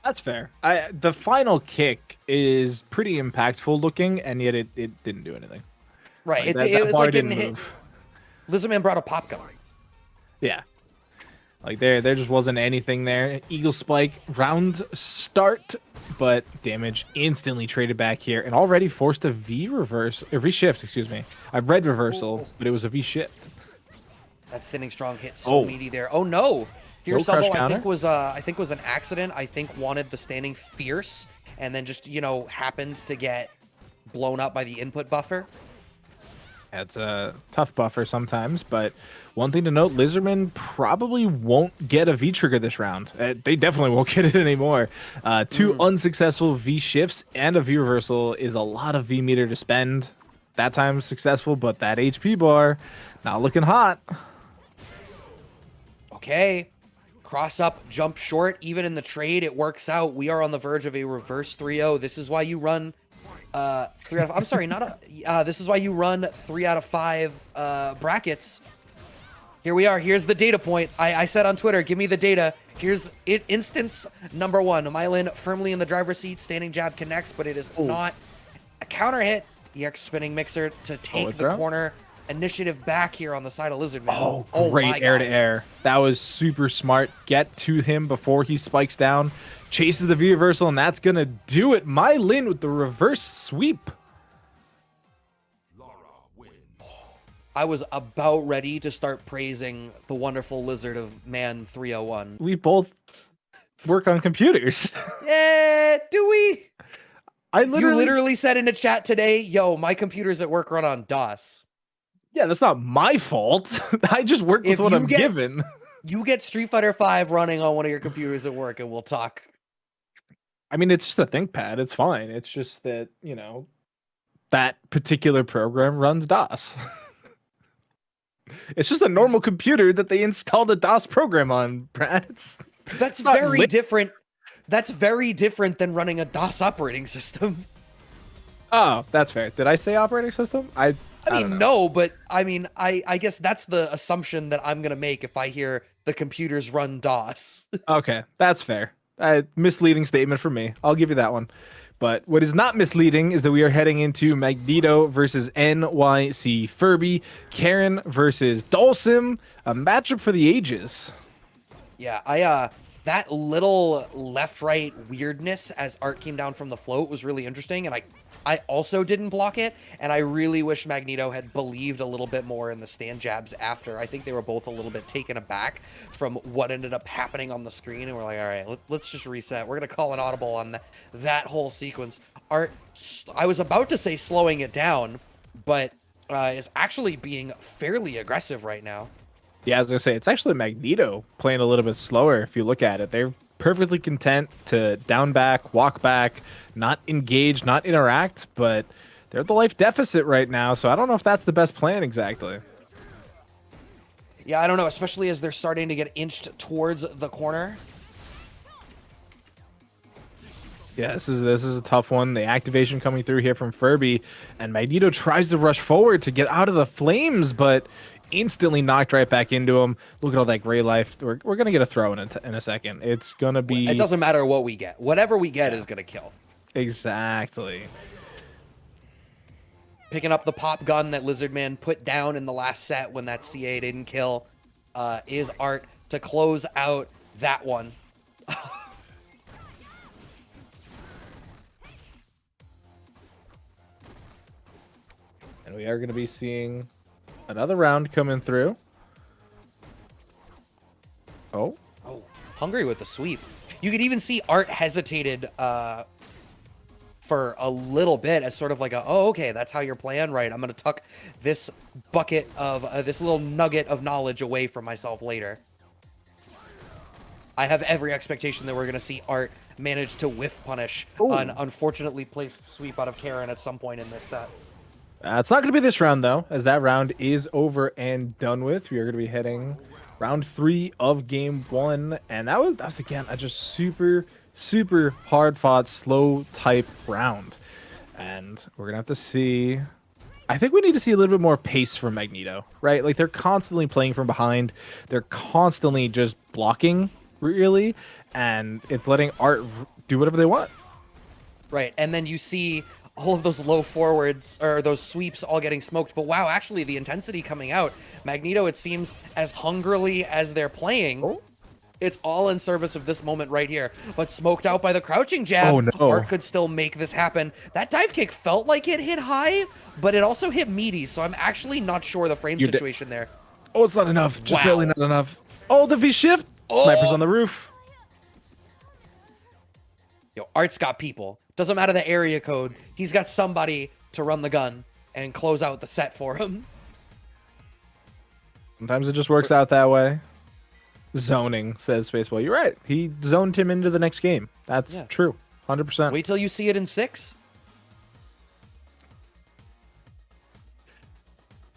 That's fair. The final kick is pretty impactful looking, and yet it didn't do anything. Right. Like, it was like didn't hit. move. Lizardman brought a pop gun. Yeah. Like there just wasn't anything there. Eagle spike, round start, but damage instantly traded back here, and already forced a V shift, excuse me. I read reversal, but it was a V shift. That standing strong hit so meaty there. Oh no! Fierce elbow I think was an accident. I think wanted the standing fierce and then just, happened to get blown up by the input buffer. It's a tough buffer sometimes, but one thing to note, Lizardman probably won't get a V trigger this round. They definitely won't get it anymore. Two unsuccessful V shifts and a V reversal is a lot of V meter to spend. That time successful, but that HP bar not looking hot. Okay. Cross up, jump short. Even in the trade, it works out. We are on the verge of a reverse 3-0. This is why you run 3 out of... I'm sorry, not a... this is why you run 3 out of 5 brackets. Here we are. Here's the data point. I said on Twitter, give me the data. Here's it. Instance number 1. Mailyn firmly in the driver's seat. Standing jab connects, but it is not a counter hit. EX spinning mixer to take the corner. Initiative back here on the side of Lizardman. Oh, great air to air. That was super smart. Get to him before he spikes down. Chases the V reversal, and that's going to do it. Mailyn with the reverse sweep. I was about ready to start praising the wonderful Lizard of Man 301. We both work on computers. Yeah, do we? You literally said in the chat today, yo, my computer's at work run on DOS. Yeah, that's not my fault. I just work with what I'm given. You get Street Fighter V running on one of your computers at work and we'll talk. I mean, it's just a ThinkPad. It's fine. It's just that, that particular program runs DOS. It's just a normal computer that they installed a DOS program on, Brad. That's very different. That's very different than running a DOS operating system. Oh, that's fair. Did I say operating system? I mean, no, but I mean, I guess that's the assumption that I'm going to make if I hear the computers run DOS. Okay, that's fair. Misleading statement for me. I'll give you that one. But what is not misleading is that we are heading into Magneto versus NYCFurby, Karin versus Dhalsim, a matchup for the ages. Yeah, that little left-right weirdness as Art came down from the float was really interesting, and I also didn't block it, and I really wish Magneto had believed a little bit more in the stand jabs after. I think they were both a little bit taken aback from what ended up happening on the screen, and we're like, all right, let's just reset. We're going to call an audible on that whole sequence. Art, I was about to say slowing it down, but is actually being fairly aggressive right now. Yeah, I was going to say, it's actually Magneto playing a little bit slower if you look at it. They're perfectly content to down back, walk back, not engage, not interact, but they're at the life deficit right now, so I don't know if that's the best plan exactly. Yeah, I don't know, especially as they're starting to get inched towards the corner. Yeah, this is a tough one. The activation coming through here from Furby, and Magneto tries to rush forward to get out of the flames, but instantly knocked right back into him. Look at all that gray life. We're gonna get a throw in a second. It's gonna be. It doesn't matter what we get. Whatever we get is gonna kill. Exactly. Picking up the pop gun that Lizardman put down in the last set when that CA didn't kill is Art to close out that one. And we are going to be seeing another round coming through. Oh, hungry with the sweep. You could even see Art hesitated for a little bit as sort of like oh, okay, that's how you're playing, right? I'm going to tuck this bucket of, this little nugget of knowledge away from myself later. I have every expectation that we're going to see Art manage to whiff punish an unfortunately placed sweep out of Karin at some point in this set. It's not going to be this round, though, as that round is over and done with. We are going to be heading round 3 of game 1. And that was again, a just super hard-fought, slow type round. And we're going to have to see... I think we need to see a little bit more pace from Magneto, right? Like, they're constantly playing from behind. They're constantly just blocking, really. And it's letting Art do whatever they want. Right, and then you see all of those low forwards, or those sweeps all getting smoked. But wow, actually, the intensity coming out. Magneto, it seems, as hungrily as they're playing, it's all in service of this moment right here. But smoked out by the crouching jab, Oh, no. Art could still make this happen. That dive kick felt like it hit high, but it also hit meaty, so I'm actually not sure the frame situation there. Oh, it's not enough. Just barely not enough. Oh, the V-shift. Snipers on the roof. Yo, Art's got people. Doesn't matter the area code. He's got somebody to run the gun and close out the set for him. Sometimes it just works out that way. Zoning, says SpaceBoy. You're right. He zoned him into the next game. That's true. 100%. Wait till you see it in 6.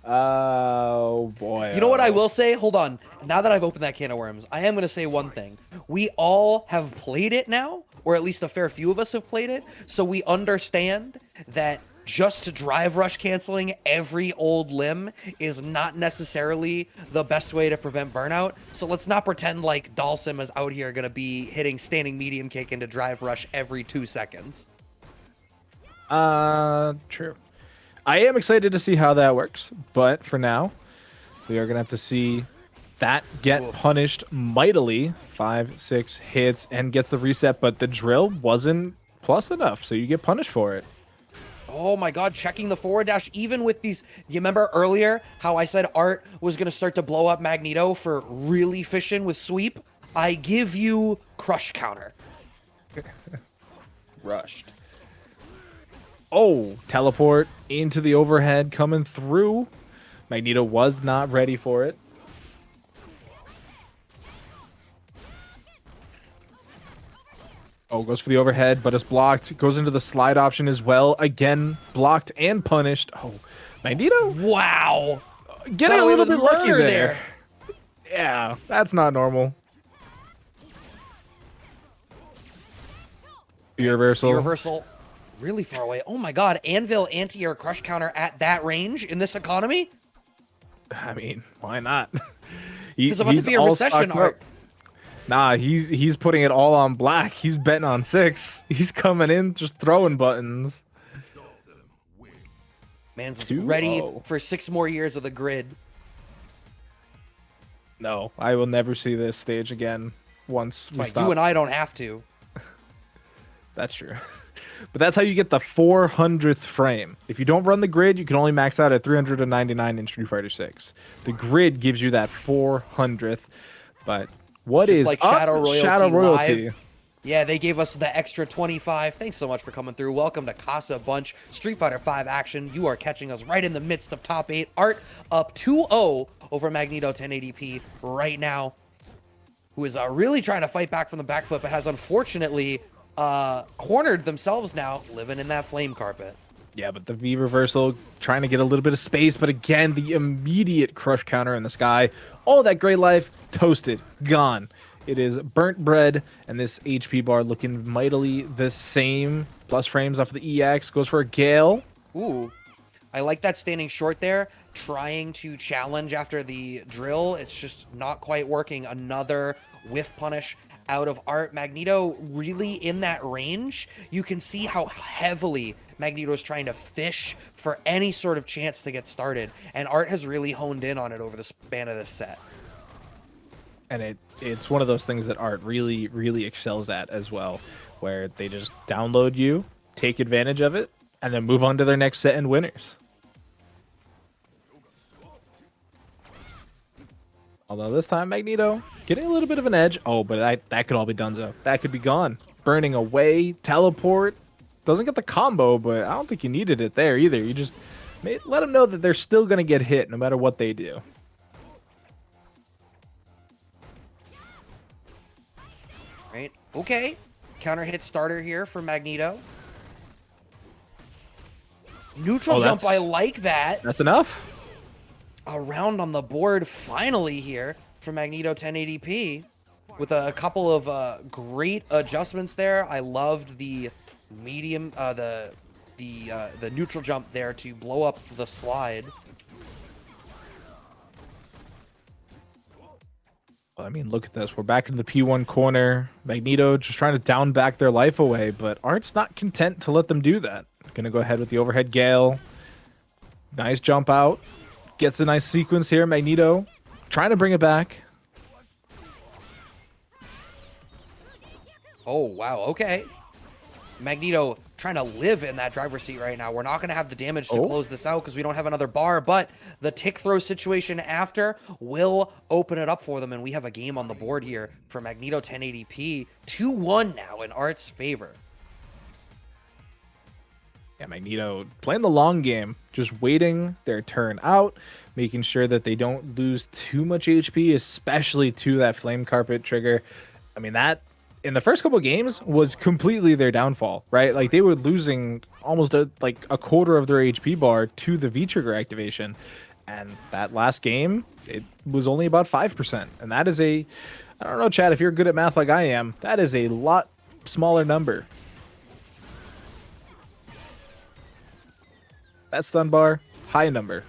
Oh, boy. You know what I will say? Hold on. Now that I've opened that can of worms, I am going to say one thing. We all have played it now, or at least a fair few of us have played it, so we understand that just drive rush canceling every old limb is not necessarily the best way to prevent burnout. So let's not pretend like Dhalsim is out here going to be hitting standing medium kick into drive rush every 2 seconds. True. I am excited to see how that works, but for now, we are going to have to see that get punished mightily. 5-6 hits and gets the reset, but the drill wasn't plus enough, so you get punished for it. Oh my god, checking the forward dash, even with these... You remember earlier how I said Art was going to start to blow up Magneto for really fishing with sweep? I give you crush counter. Rushed. Oh, teleport into the overhead coming through. Magneto was not ready for it. Oh, goes for the overhead, but it's blocked. Goes into the slide option as well. Again, blocked and punished. Oh, Magneto. Wow. Getting a little bit lucky there. Yeah, that's not normal. Reversal. Reversal. Really far away. Oh my god, Anvil anti-air crush counter at that range in this economy? I mean, why not? There's about to be a all recession, stocked Art. up. Nah, he's putting it all on black. He's betting on 6. He's coming in just throwing buttons. Man's 2-0. ready for 6 more years of the grid. No, I will never see this stage again once we stop. You and I don't have to. That's true. But that's how you get the 400th frame. If you don't run the grid, you can only max out at 399 in Street Fighter 6. The grid gives you that 400th. But what Just is like up? Shadow Royalty Live? Yeah, they gave us the extra 25. Thanks so much for coming through. Welcome to Casa Bunch Street Fighter 5 action. You are catching us right in the midst of top 8. Art up 2-0 over Magneto 1080p right now, who is really trying to fight back from the back foot, but has unfortunately cornered themselves now, living in that flame carpet. Yeah, but the V reversal trying to get a little bit of space, but again, the immediate crush counter in the sky. All that great life, toasted, gone. It is burnt bread, and this HP bar looking mightily the same. Plus frames off the EX, goes for a Gale. Ooh, I like that standing short there, trying to challenge after the drill. It's just not quite working. Another whiff punish out of Art. Magneto really in that range. You can see how heavily Magneto is trying to fish for any sort of chance to get started, and Art has really honed in on it over the span of this set. And it's one of those things that Art really, really excels at as well, where they just download you, take advantage of it, and then move on to their next set and winners. Although this time, Magneto getting a little bit of an edge. Oh, but that could all be done, so that could be gone. Burning away, teleport. Doesn't get the combo, but I don't think you needed it there either. You just let them know that they're still going to get hit no matter what they do. Right? Okay. Counter hit starter here for Magneto. Neutral jump, I like that. That's enough. A round on the board finally here for Magneto 1080p with a couple of great adjustments there. I loved the medium, the neutral jump there to blow up the slide. I mean, look at this. We're back in the P1 corner. Magneto just trying to down back their life away, but Art's not content to let them do that. Gonna go ahead with the overhead Gale. Nice jump out. Gets a nice sequence here. Magneto trying to bring it back. Oh, wow. Okay. Magneto trying to live in that driver's seat right now. We're not going to have the damage to close this out because we don't have another bar, but the tick throw situation after will open it up for them, and we have a game on the board here for Magneto 1080p. 2-1 now in Art's favor. Yeah, Magneto playing the long game, just waiting their turn out, making sure that they don't lose too much HP, especially to that flame carpet trigger. I mean, that in the first couple of games was completely their downfall, right? Like they were losing almost a quarter of their HP bar to the V trigger activation. And that last game, it was only about 5%. And that is I don't know, Chad, if you're good at math like I am, that is a lot smaller number. That stun bar, high number.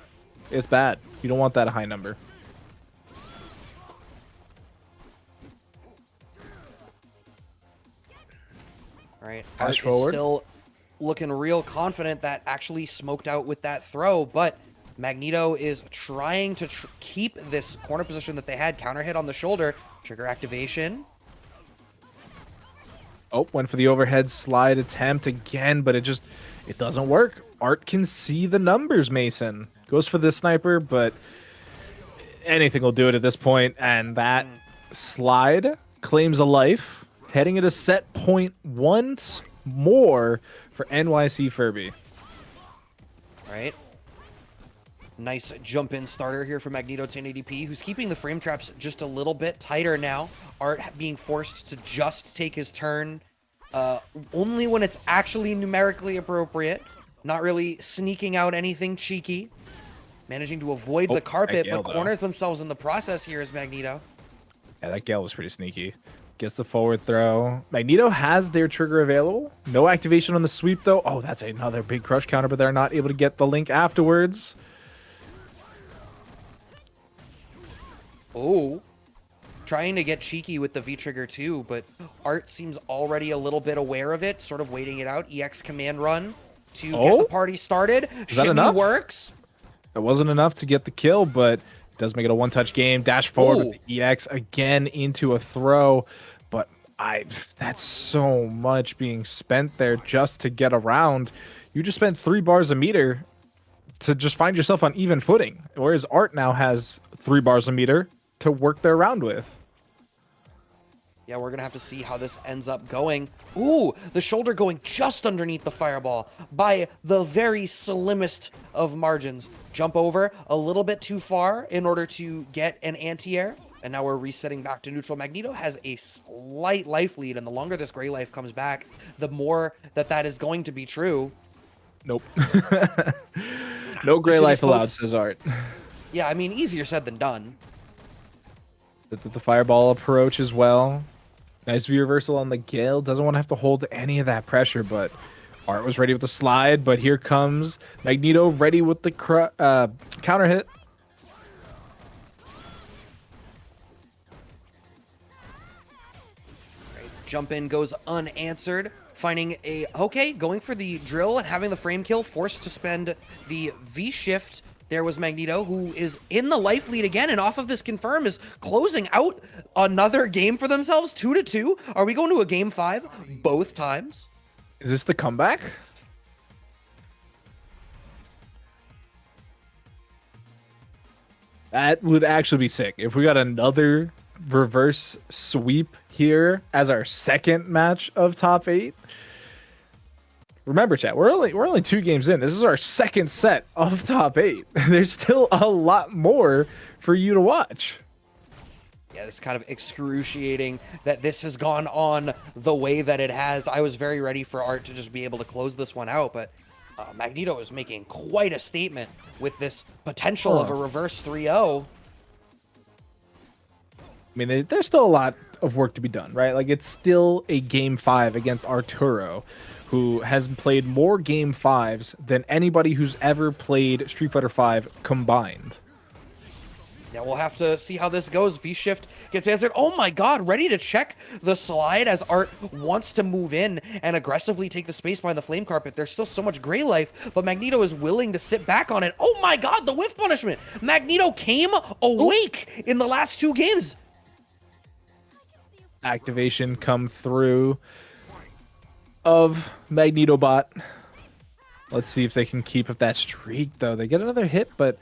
It's bad. You don't want that high number. All right, Art is still looking real confident that actually smoked out with that throw, but Magneto is trying to keep this corner position that they had. Counter hit on the shoulder, trigger activation. Oh, went for the overhead slide attempt again, but it doesn't work. Art can see the numbers, Mason. Goes for the sniper, but anything will do it at this point, and that slide claims a life, heading into set point once more for NYCFurby. All right. Nice jump in starter here for Magneto 1080p, who's keeping the frame traps just a little bit tighter now. Art being forced to just take his turn only when it's actually numerically appropriate. Not really sneaking out anything cheeky. Managing to avoid the carpet, but corners themselves in the process here is Magneto. Yeah, that Gale was pretty sneaky. Gets the forward throw. Magneto has their trigger available. No activation on the sweep, though. Oh, that's another big crush counter, but they're not able to get the link afterwards. Oh, trying to get cheeky with the V-trigger too, but Art seems already a little bit aware of it, sort of waiting it out. EX command run to get the party started. Is that Shimmy enough? works. It wasn't enough to get the kill, but it does make it a one-touch game. Dash forward with the EX again into a throw, but that's so much being spent there just to get around. You just spent 3 bars a meter to just find yourself on even footing, whereas Art now has 3 bars a meter to work their round with. Yeah, we're going to have to see how this ends up going. Ooh, the shoulder going just underneath the fireball by the very slimmest of margins. Jump over a little bit too far in order to get an anti-air. And now we're resetting back to neutral. Magneto has a slight life lead, and the longer this gray life comes back, the more that is going to be true. Nope. No gray life allowed, says Art. Yeah, I mean, easier said than done. The fireball approach as well. Nice V reversal on the Gale. Doesn't want to have to hold any of that pressure, but Art was ready with the slide. But here comes Magneto ready with the counter hit. Jump in goes unanswered. Finding a... Okay, going for the drill and having the frame kill. Forced to spend the V-shift. There was Magneto, who is in the life lead again, and off of this confirm is closing out another game for themselves, 2-2. Are we going to a game 5 both times? Is this the comeback? That would actually be sick if we got another reverse sweep here as our second match of top 8. Remember, chat, we're only 2 games in. This is our second set of top 8. There's still a lot more for you to watch. Yeah, it's kind of excruciating that this has gone on the way that it has. I was very ready for Art to just be able to close this one out, but Magneto is making quite a statement with this potential of a reverse 3-0. I mean, there's still a lot of work to be done, right? Like, it's still a game 5 against Arturo, who has played more game 5s than anybody who's ever played Street Fighter V combined. Yeah, we'll have to see how this goes. V-shift gets answered. Oh my god, ready to check the slide as Art wants to move in and aggressively take the space behind the flame carpet. There's still so much gray life, but Magneto is willing to sit back on it. Oh my god, the whiff punishment! Magneto came awake in the last 2 games. Activation come through of Magneto bot. Let's see if they can keep up that streak, though. They get another hit, but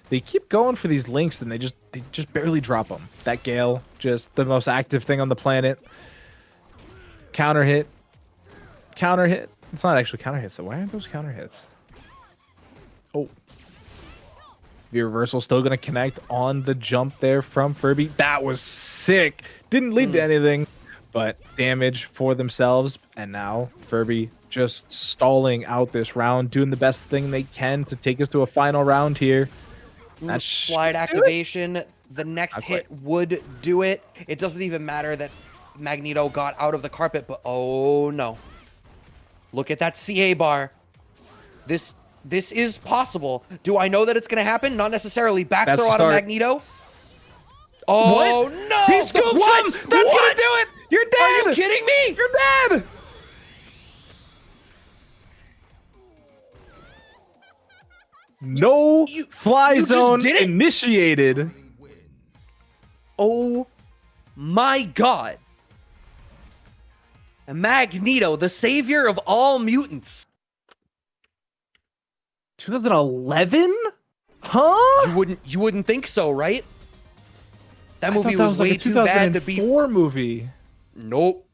they keep going for these links, and they just barely drop them. That Gale, just the most active thing on the planet. Counter hit. Counter hit. It's not actually counter hits, so why aren't those counter hits? Oh. The reversal still going to connect on the jump there from Furby. That was sick. Didn't lead to anything, but damage for themselves. And now Furby just stalling out this round, doing the best thing they can to take us to a final round here. That slide activation, the next hit would do it. It doesn't even matter that Magneto got out of the carpet, but oh no. Look at that CA bar. This is possible. Do I know that it's going to happen? Not necessarily. Back throw out of Magneto. Oh, what? no! He scoops him! That's going to do it! You're dead! Are you kidding me? You're dead! No fly zone initiated. Oh my god. Magneto, the savior of all mutants. 2011? Huh? You wouldn't think so, right? That movie was way like too bad to be 2004 movie. Nope.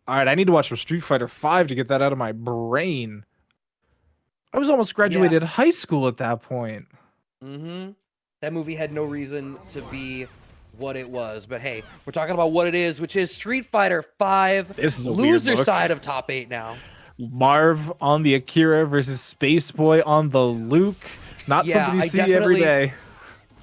All right, I need to watch some Street Fighter V to get that out of my brain. I was almost graduated high school at that point. Mm-hmm. That movie had no reason to be what it was. But hey, we're talking about what it is, which is Street Fighter V. This is a loser weird look. Side of top 8 now. Marv on the Akira versus SpaceBoy on the Luke. Not something you see every day.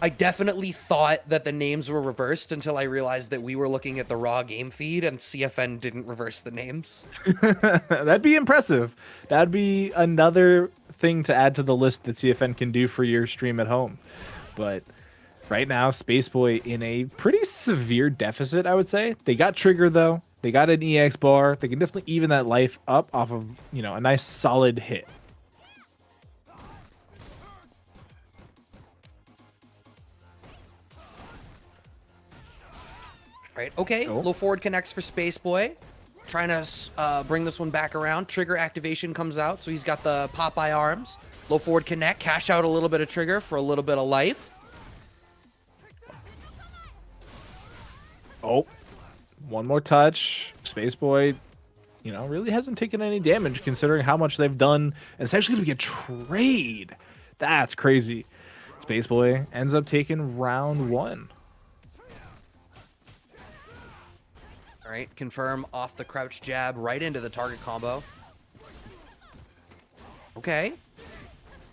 I definitely thought that the names were reversed until I realized that we were looking at the raw game feed and CFN didn't reverse the names. That'd be impressive. That'd be another thing to add to the list that CFN can do for your stream at home. But right now, SpaceBoy in a pretty severe deficit, I would say. They got Trigger, though. They got an EX bar. They can definitely even that life up off of, a nice solid hit. Right. Okay. Oh. Low forward connects for SpaceBoy. Trying to bring this one back around. Trigger activation comes out, so he's got the Popeye arms. Low forward connect. Cash out a little bit of Trigger for a little bit of life. Oh, one more touch. SpaceBoy, really hasn't taken any damage considering how much they've done. And it's actually going to be a trade. That's crazy. SpaceBoy ends up taking round 1. All right, confirm off the crouch jab right into the target combo. Okay.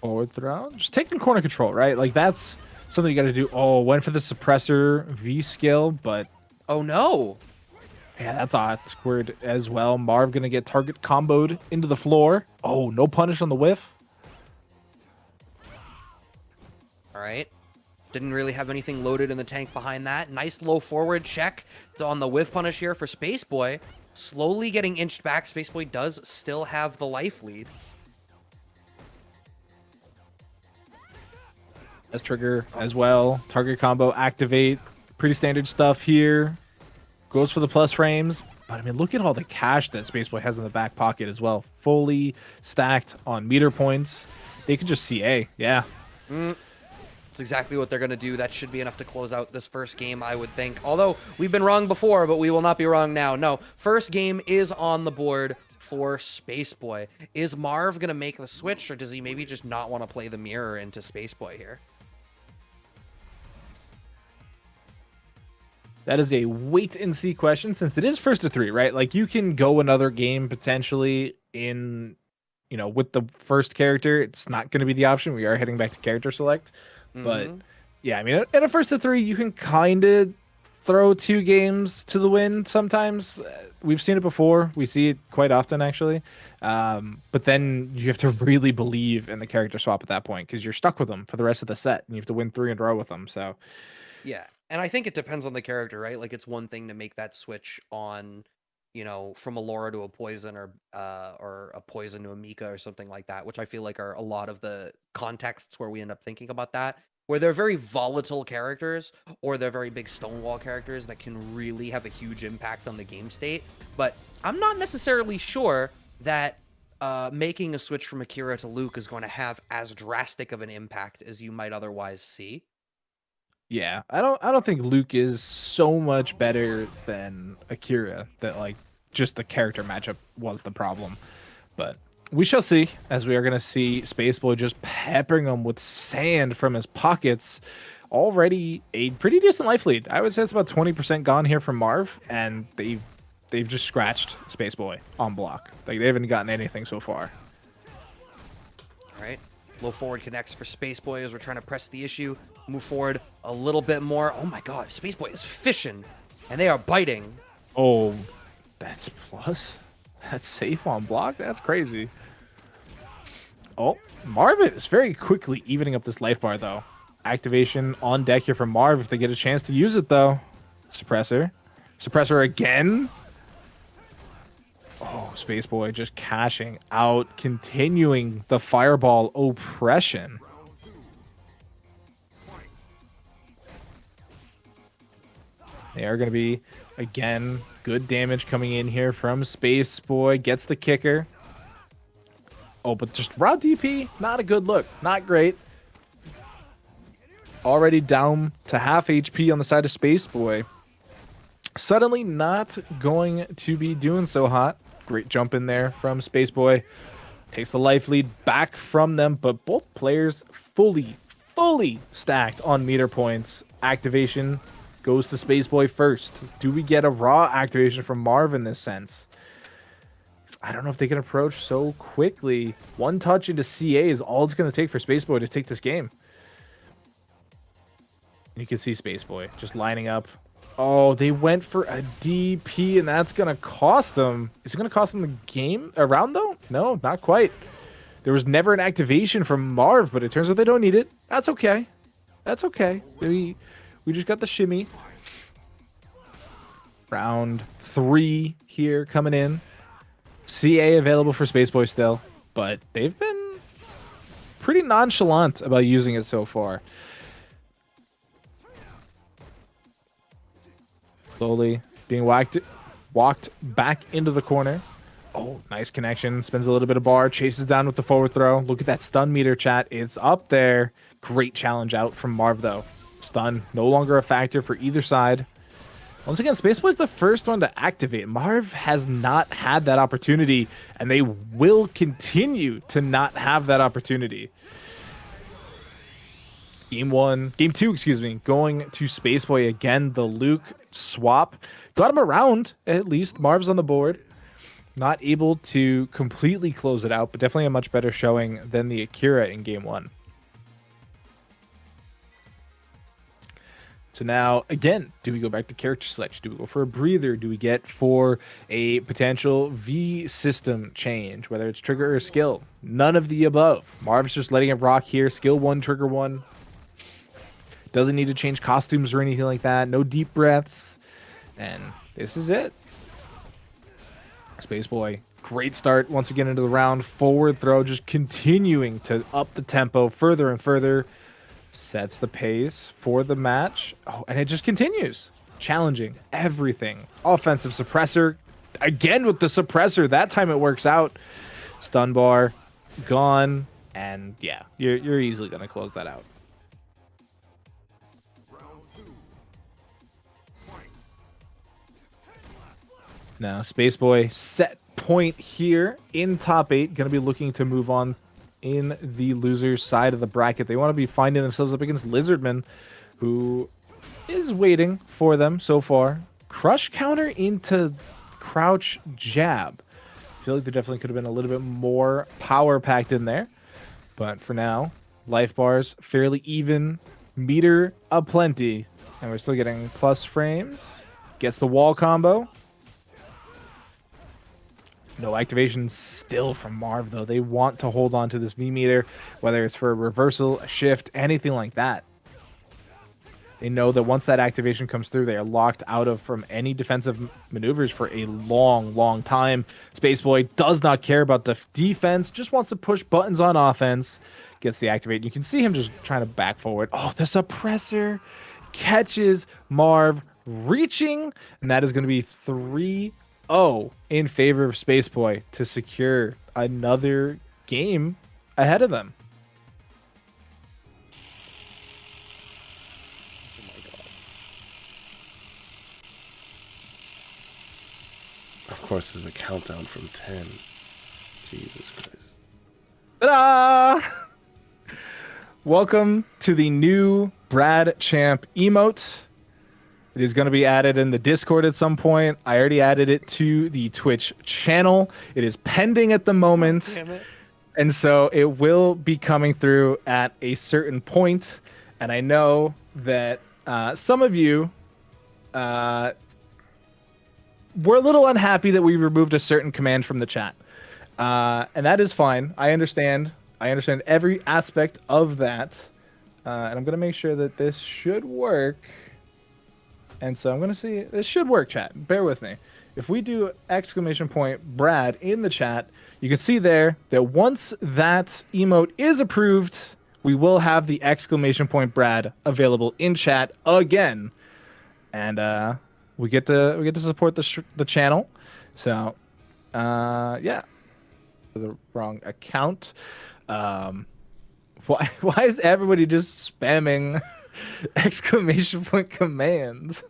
Forward throw. Just taking corner control, right? Like, that's something you got to do. Oh, went for the suppressor V skill, but... Oh, no. Yeah, that's awkward as well. Marv going to get target comboed into the floor. Oh, no punish on the whiff. All right. Didn't really have anything loaded in the tank behind that. Nice low forward check on the whiff punish here for SpaceBoy. Slowly getting inched back. SpaceBoy does still have the life lead. As trigger as well. Target combo activate. Pretty standard stuff here. Goes for the plus frames. But I mean, look at all the cash that SpaceBoy has in the back pocket as well. Fully stacked on meter points. They could just CA. Yeah. That's exactly what they're going to do. That should be enough to close out this first game, I would think. Although, we've been wrong before, but we will not be wrong now. No, first game is on the board for SpaceBoy. Is Marv going to make the switch, or does he maybe just not want to play the mirror into SpaceBoy here? That is a wait and see question since it is first to 3, right? Like, you can go another game potentially in, with the first character. It's not going to be the option. We are heading back to character select. But yeah, I mean, at a first to 3, you can kind of throw 2 games to the wind sometimes. We've seen it before. We see it quite often, actually. But then you have to really believe in the character swap at that point because you're stuck with them for the rest of the set and you have to win 3 in a row with them. So yeah, and I think it depends on the character, right? Like, it's one thing to make that switch on, from a Laura to a Poison or a Poison to a Mika or something like that, which I feel like are a lot of the contexts where we end up thinking about that, where they're very volatile characters or they're very big Stonewall characters that can really have a huge impact on the game state. But I'm not necessarily sure that making a switch from Akira to Luke is going to have as drastic of an impact as you might otherwise see. yeah, I don't think Luke is so much better than Akira that like just the character matchup was the problem. But we shall see, as we are going to see SpaceBoy just peppering him with sand from his pockets. Already a pretty decent life lead. I would say it's about 20% gone here from Marv, and they've just scratched SpaceBoy on block. Like, they haven't gotten anything so far. All right. Low forward connects for SpaceBoy as we're trying to press the issue. Move forward a little bit more. Oh my god, SpaceBoy is fishing, and they are biting. Oh, that's plus. That's safe on block? That's crazy. Oh, Marv is very quickly evening up this life bar, though. Activation on deck here from Marv if they get a chance to use it, though. Suppressor. Suppressor again. Oh, SpaceBoy just cashing out, continuing the fireball oppression. They are going to be, again, good damage coming in here from SpaceBoy. Gets the kicker. Oh, but just raw DP, not a good look. Not great. Already down to half HP on the side of SpaceBoy. Suddenly not going to be doing so hot. Great jump in there from SpaceBoy. Takes the life lead back from them, but both players fully stacked on meter points. Activation goes to SpaceBoy first. Do we get a raw activation from Marv in this sense? I don't know if they can approach so quickly. One touch into CA is all it's going to take for SpaceBoy to take this game. You can see SpaceBoy just lining up. Oh, they went for a DP, and that's going to cost them. Is it going to cost them the game around, though? No, not quite. There was never an activation from Marv, but it turns out they don't need it. That's okay. That's okay. We just got the shimmy. Round 3 here coming in. CA available for SpaceBoy still, but they've been pretty nonchalant about using it so far. Slowly being walked back into the corner. Oh, nice connection. Spins a little bit of bar. Chases down with the forward throw. Look at that stun meter, chat. It's up there. Great challenge out from Marv, though. Stun no longer a factor for either side. Once again, SpaceBoy's the first one to activate. Marv has not had that opportunity, and they will continue to not have that opportunity. Game 2, excuse me, going to SpaceBoy again. The Luke swap got him around, at least. Marv's on the board. Not able to completely close it out, but definitely a much better showing than the Akira in Game 1. So now, again, do we go back to character selection? Do we go for a breather? Do we get for a potential V system change, whether it's trigger or skill? None of the above. Marv's just letting it rock here. Skill 1, trigger 1. Doesn't need to change costumes or anything like that. No deep breaths. And this is it. SpaceBoy, great start once again into the round. Forward throw, just continuing to up the tempo further and further. Sets the pace for the match. Oh, and it just continues. Challenging everything. Offensive suppressor. Again with the suppressor. That time it works out. Stun bar. Gone. And yeah, you're easily going to close that out. Now, SpaceBoy set point here in top 8. Going to be looking to move on in the loser's side of the bracket. They want to be finding themselves up against Lizardman, who is waiting for them so far. Crush counter into crouch jab. I feel like there definitely could have been a little bit more power packed in there. But for now, life bars fairly even. Meter aplenty. And we're still getting plus frames. Gets the wall combo. No activation still from Marv, though. They want to hold on to this V-meter, whether it's for a reversal, a shift, anything like that. They know that once that activation comes through, they are locked out of from any defensive maneuvers for a long, long time. SpaceBoy does not care about the defense, just wants to push buttons on offense. Gets the activate. You can see him just trying to back forward. Oh, the suppressor catches Marv reaching, and that is going to be 3-0 in favor of SpaceBoy to secure another game ahead of them. Of course, there's a countdown from 10. Jesus Christ. Ta-da! Welcome to the new Brad Champ emote. It is going to be added in the Discord at some point. I already added it to the Twitch channel. It is pending at the moment. Damn it. And so it will be coming through at a certain point. And I know that some of you were a little unhappy that we removed a certain command from the chat. And that is fine. I understand. I understand every aspect of that. And I'm going to make sure that this should work. And so I'm going to see, this should work, chat. Bear with me. If we do exclamation point Brad in the chat, you can see there that once that emote is approved, we will have the exclamation point Brad available in chat again. And we get to support the channel. So, yeah. The wrong account. Why is everybody just spamming exclamation point commands?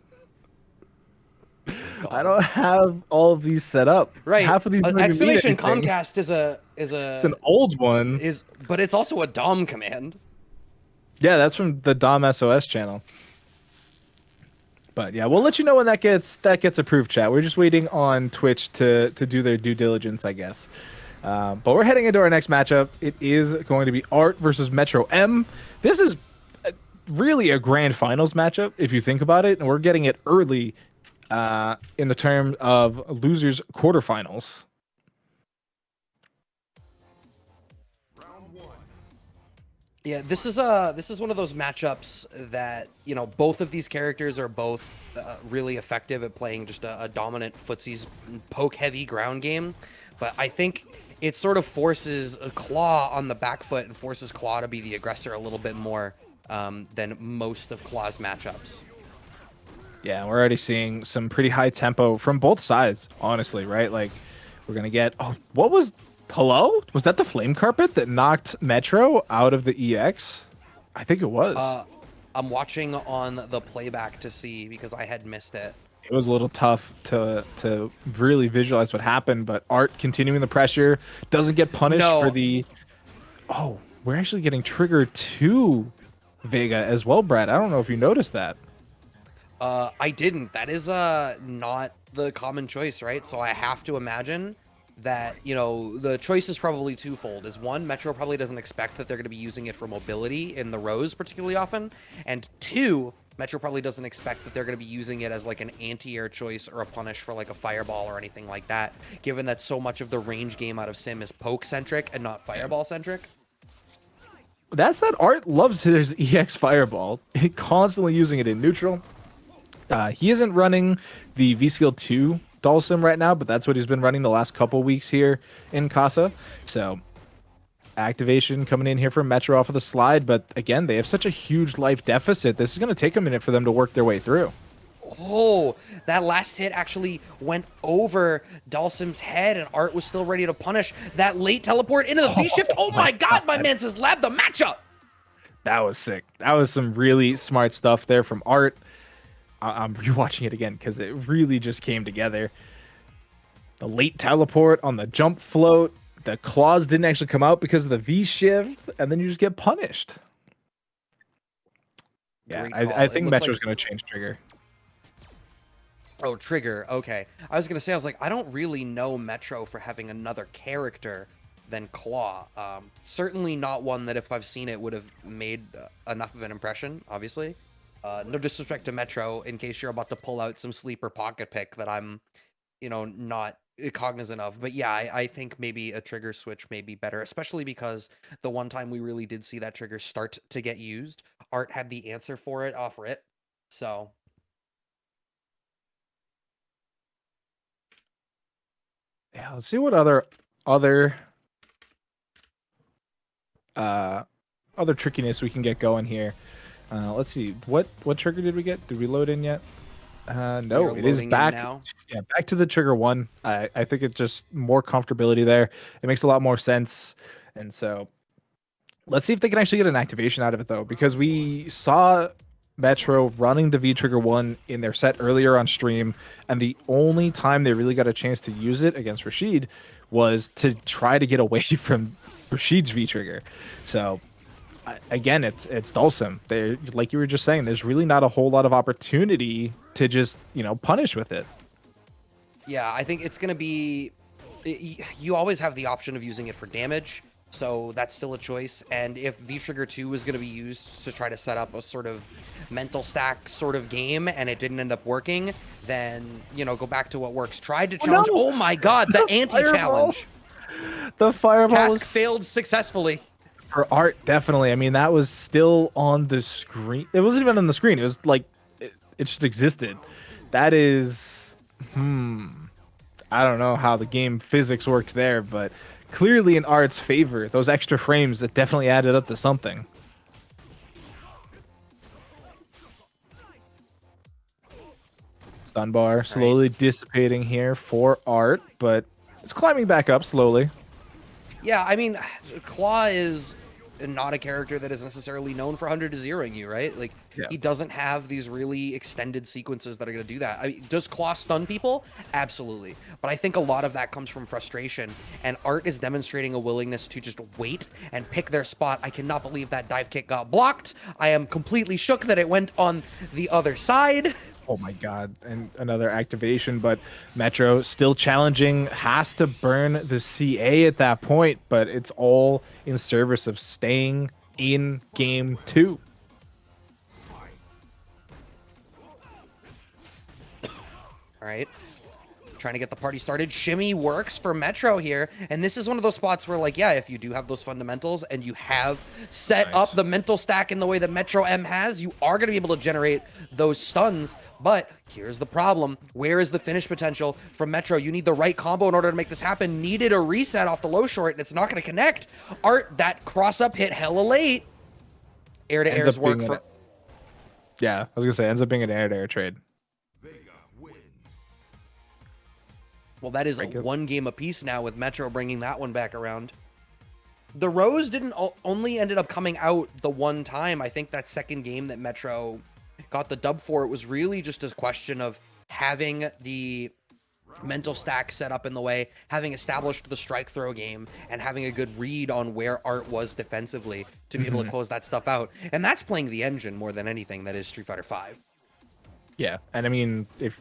I don't have all of these set up. Right. Half of these don't even mean exclamation anything. Comcast is It's an old one. but it's also a DOM command. Yeah, that's from the Dom SOS channel. But yeah, we'll let you know when that gets approved, chat. We're just waiting on Twitch to do their due diligence, I guess. But we're heading into our next matchup. It is going to be Art versus Metro M. This is really a grand finals matchup, if you think about it. And we're getting it early in the term of losers Yeah, this is one of those matchups that, you know, both of these characters are both really effective at playing just a dominant footsies poke heavy ground game, but I think it sort of forces a Claw on the back foot and forces Claw to be the aggressor a little bit more than most of Claw's matchups. Yeah, we're already seeing some pretty high tempo from both sides, honestly, right? Like, we're going to get... Oh, what was... Hello? Was that the flame carpet that knocked Metro out of the EX? I think it was. I'm watching on the playback to see because I had missed it. It was a little tough to really visualize what happened, but Art continuing the pressure, doesn't get punished for No, the... Oh, we're actually getting triggered to Vega as well, Brad. I don't know if you noticed that. I didn't. That is not the common choice, right? So I have to imagine that, you know, the choice is probably twofold. Is one, Metro probably doesn't expect that they're going to be using it for mobility in the rows particularly often, and two, Metro probably doesn't expect that they're going to be using it as like an anti-air choice or a punish for like a fireball or anything like that, given that so much of the range game out of Sim is poke-centric and not fireball-centric. That said, Art loves his EX Fireball, constantly using it in neutral. He isn't running the V-Skill 2 Dhalsim right now, but that's what he's been running the last couple weeks here in Casa. So, activation coming in here from Metro off of the slide, but again, they have such a huge life deficit. This is going to take a minute for them to work their way through. Oh, that last hit actually went over Dhalsim's head, and Art was still ready to punish that late teleport into the V-shift. Oh my god, my man says lab the matchup! That was sick. That was some really smart stuff there from Art. I'm rewatching it again because it really just came together. The late teleport on the jump float. The claws didn't actually come out because of the V shift, and then you just get punished. Yeah, I think Metro's going to change trigger. Oh, trigger. Okay. I was going to say, I was like, I don't really know Metro for having another character than Claw. Certainly not one that if I've seen it would have made enough of an impression, obviously. No disrespect to Metro in case you're about to pull out some sleeper pocket pick that I'm, you know, not cognizant of. But yeah, I think maybe a trigger switch may be better, especially because the one time we really did see that trigger start to get used, Art had the answer for it off rip. So... Yeah, let's see what other trickiness we can get going here. Let's see. What trigger did we get? Did we load in yet? No, it is back now. Yeah, back to the trigger one. I think it's just more comfortability there. It makes a lot more sense. And so let's see if they can actually get an activation out of it though, because we saw Metro running the V Trigger 1 in their set earlier on stream, and the only time they really got a chance to use it against Rashid was to try to get away from Rashid's V Trigger. So again, it's Dhalsim. They, like you were just saying, there's really not a whole lot of opportunity to just, you know, punish with it. Yeah, I think it's going to be... You always have the option of using it for damage, so that's still a choice. And if V-Trigger 2 is going to be used to try to set up a sort of mental stack sort of game and it didn't end up working, then, you know, go back to what works. Tried to challenge... Oh my god, the anti-challenge! The fireball task failed successfully. For Art, definitely. I mean, that was still on the screen. It wasn't even on the screen. It was like, it just existed. That is, I don't know how the game physics worked there, but clearly in Art's favor, those extra frames that definitely added up to something. Stun bar slowly dissipating here for Art, but it's climbing back up slowly. Yeah, I mean, Claw is not a character that is necessarily known for 100 to zeroing you, right? Like, he doesn't have these really extended sequences that are going to do that. I mean, does Claw stun people? Absolutely. But I think a lot of that comes from frustration, and Art is demonstrating a willingness to just wait and pick their spot. I cannot believe that dive kick got blocked. I am completely shook that it went on the other side. Oh my god, and another activation, but Metro still challenging, has to burn the CA at that point, but it's all in service of staying in game 2. All right. trying to get the party started. Shimmy works for Metro here, and this is one of those spots where, like, yeah, if you do have those fundamentals and you have set up the mental stack in the way that Metro M has, you are going to be able to generate those stuns. But here's the problem. Where is the finish potential from Metro? You need the right combo in order to make this happen. Needed a reset off the low short, and it's not going to connect. Art, that cross-up hit hella late. Air-to-airs work for... Yeah, I was going to say, ends up being an air-to-air trade. Well, that is one game apiece now with Metro bringing that one back around. The Rose didn't only ended up coming out the one time. I think that second game that Metro got the dub for, it was really just a question of having the mental stack set up in the way, having established the strike throw game, and having a good read on where Art was defensively to be able to close that stuff out. And that's playing the engine more than anything that is Street Fighter V. Yeah, and I mean, if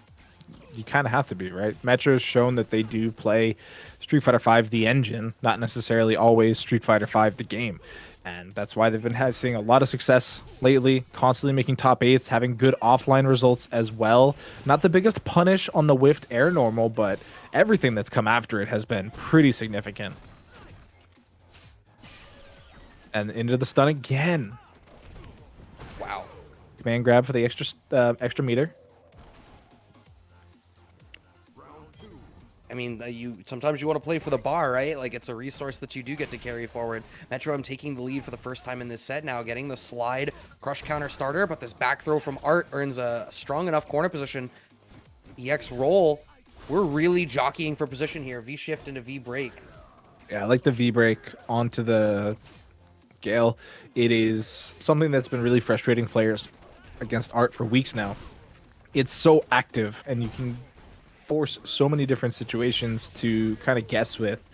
you kind of have to be, right? Metro's shown that they do play Street Fighter V the engine, not necessarily always Street Fighter V the game. And that's why they've been seeing a lot of success lately, constantly making top 8s, having good offline results as well. Not the biggest punish on the whiffed air normal, but everything that's come after it has been pretty significant. And into the stun again. Wow. Command grab for the extra meter. I mean, sometimes you want to play for the bar, right? Like, it's a resource that you do get to carry forward. Metro M taking the lead for the first time in this set now, getting the slide crush counter starter, but this back throw from Art earns a strong enough corner position. EX roll. We're really jockeying for position here. V shift into V break. Yeah, I like the V break onto the Gale. It is something that's been really frustrating players against Art for weeks now. It's so active, and you can force so many different situations to kind of guess with,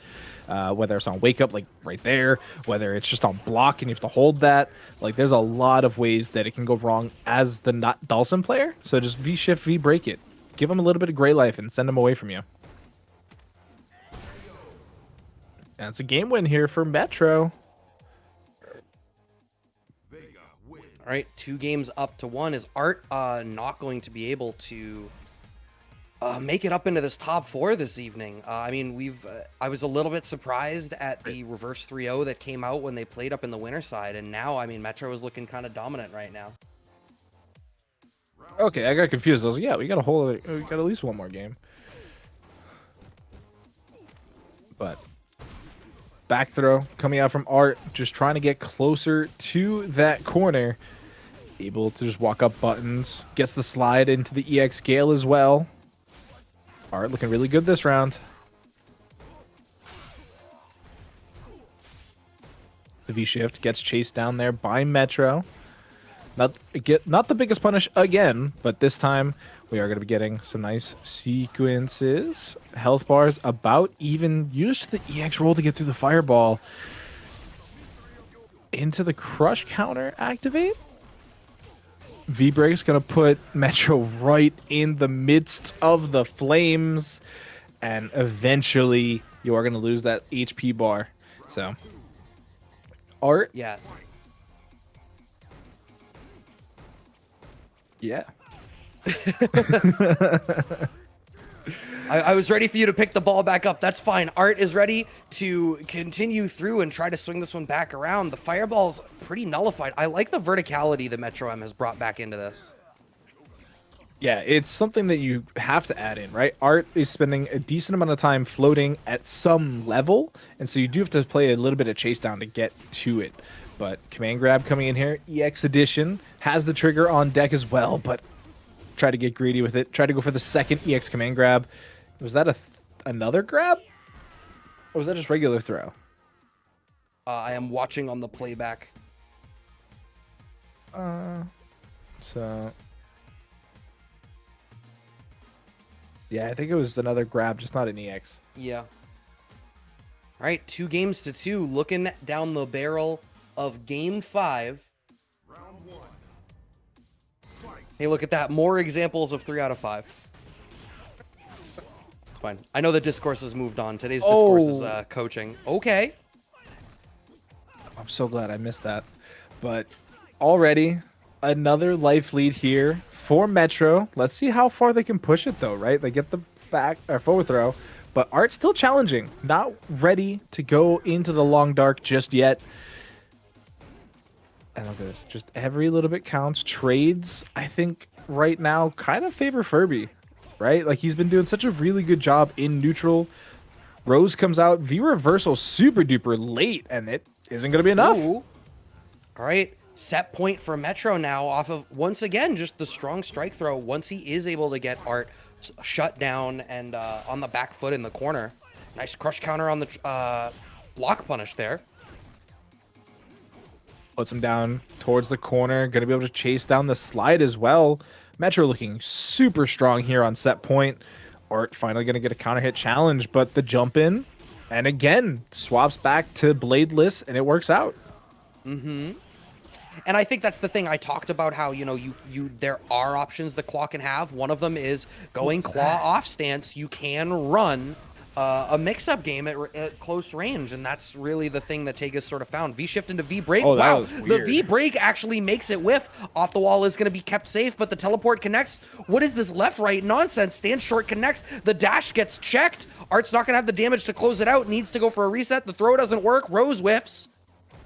whether it's on wake up, like right there, whether it's just on block and you have to hold that. Like, there's a lot of ways that it can go wrong as the not Dhalsim player. So just V shift, V break it. Give them a little bit of gray life and send them away from you. And it's a game win here for Metro. All right, 2 games up to 1. Is Art not going to be able to make it up into this top 4 this evening? I mean, I was a little bit surprised at the reverse 3-0 that came out when they played up in the winter side, and now, I mean, Metro is looking kind of dominant right now. Okay, I got confused. I was like, yeah, we got at least one more game. But back throw coming out from Art, just trying to get closer to that corner. Able to just walk up buttons. Gets the slide into the EX Gale as well. Art looking really good this round. The V-shift gets chased down there by Metro. Not the biggest punish again, but this time we are going to be getting some nice sequences. Health bars about even. Used the EX roll to get through the fireball. Into the crush counter activate. V-break's going to put Metro right in the midst of the flames. And eventually you are going to lose that HP bar. So, Art. Yeah. Yeah. I was ready for you to pick the ball back up. That's fine. Art is ready to continue through and try to swing this one back around. The fireball's pretty nullified. I like the verticality that Metro M has brought back into this. Yeah, it's something that you have to add in, right? Art is spending a decent amount of time floating at some level, and so you do have to play a little bit of chase down to get to it. But command grab coming in here. EX edition has the trigger on deck as well, but try to get greedy with it. Try to go for the second EX command grab. Was that another grab? Or was that just regular throw? I am watching on the playback. So... yeah, I think it was another grab, just not an EX. Yeah. All right, 2 games to 2. Looking down the barrel of Game 5. Hey, look at that. More examples of 3 out of 5. It's fine. I know the discourse has moved on. Today's discourse is coaching. Okay. I'm so glad I missed that. But already another life lead here for Metro. Let's see how far they can push it, though, right? They get the back or forward throw, but Art's still challenging, not ready to go into the long dark just yet. And look at this, just every little bit counts. Trades, I think right now kind of favor Furby, right? Like he's been doing such a really good job in neutral. Rose comes out, V reversal super duper late, and it isn't going to be enough. Ooh. All right, set point for Metro now off of, once again, just the strong strike throw. Once he is able to get Art shut down and on the back foot in the corner. Nice crush counter on the block punish there. Puts him down towards the corner, going to be able to chase down the slide as well. Metro looking super strong here on set point. Art finally going to get a counter hit challenge, but the jump in, and again, swaps back to bladeless, and it works out. Mm-hmm. And I think that's the thing I talked about, how, you know, there are options the Claw can have. One of them is going Claw off stance. You can run a mix-up game at close range, and that's really the thing that Tega's sort of found. V-shift into V-break. Oh, wow, that was the weird. V-break actually makes it whiff. Off the wall is going to be kept safe, but the teleport connects. What is this left-right nonsense? Stand short connects. The dash gets checked. Art's not going to have the damage to close it out. Needs to go for a reset. The throw doesn't work. Rose whiffs.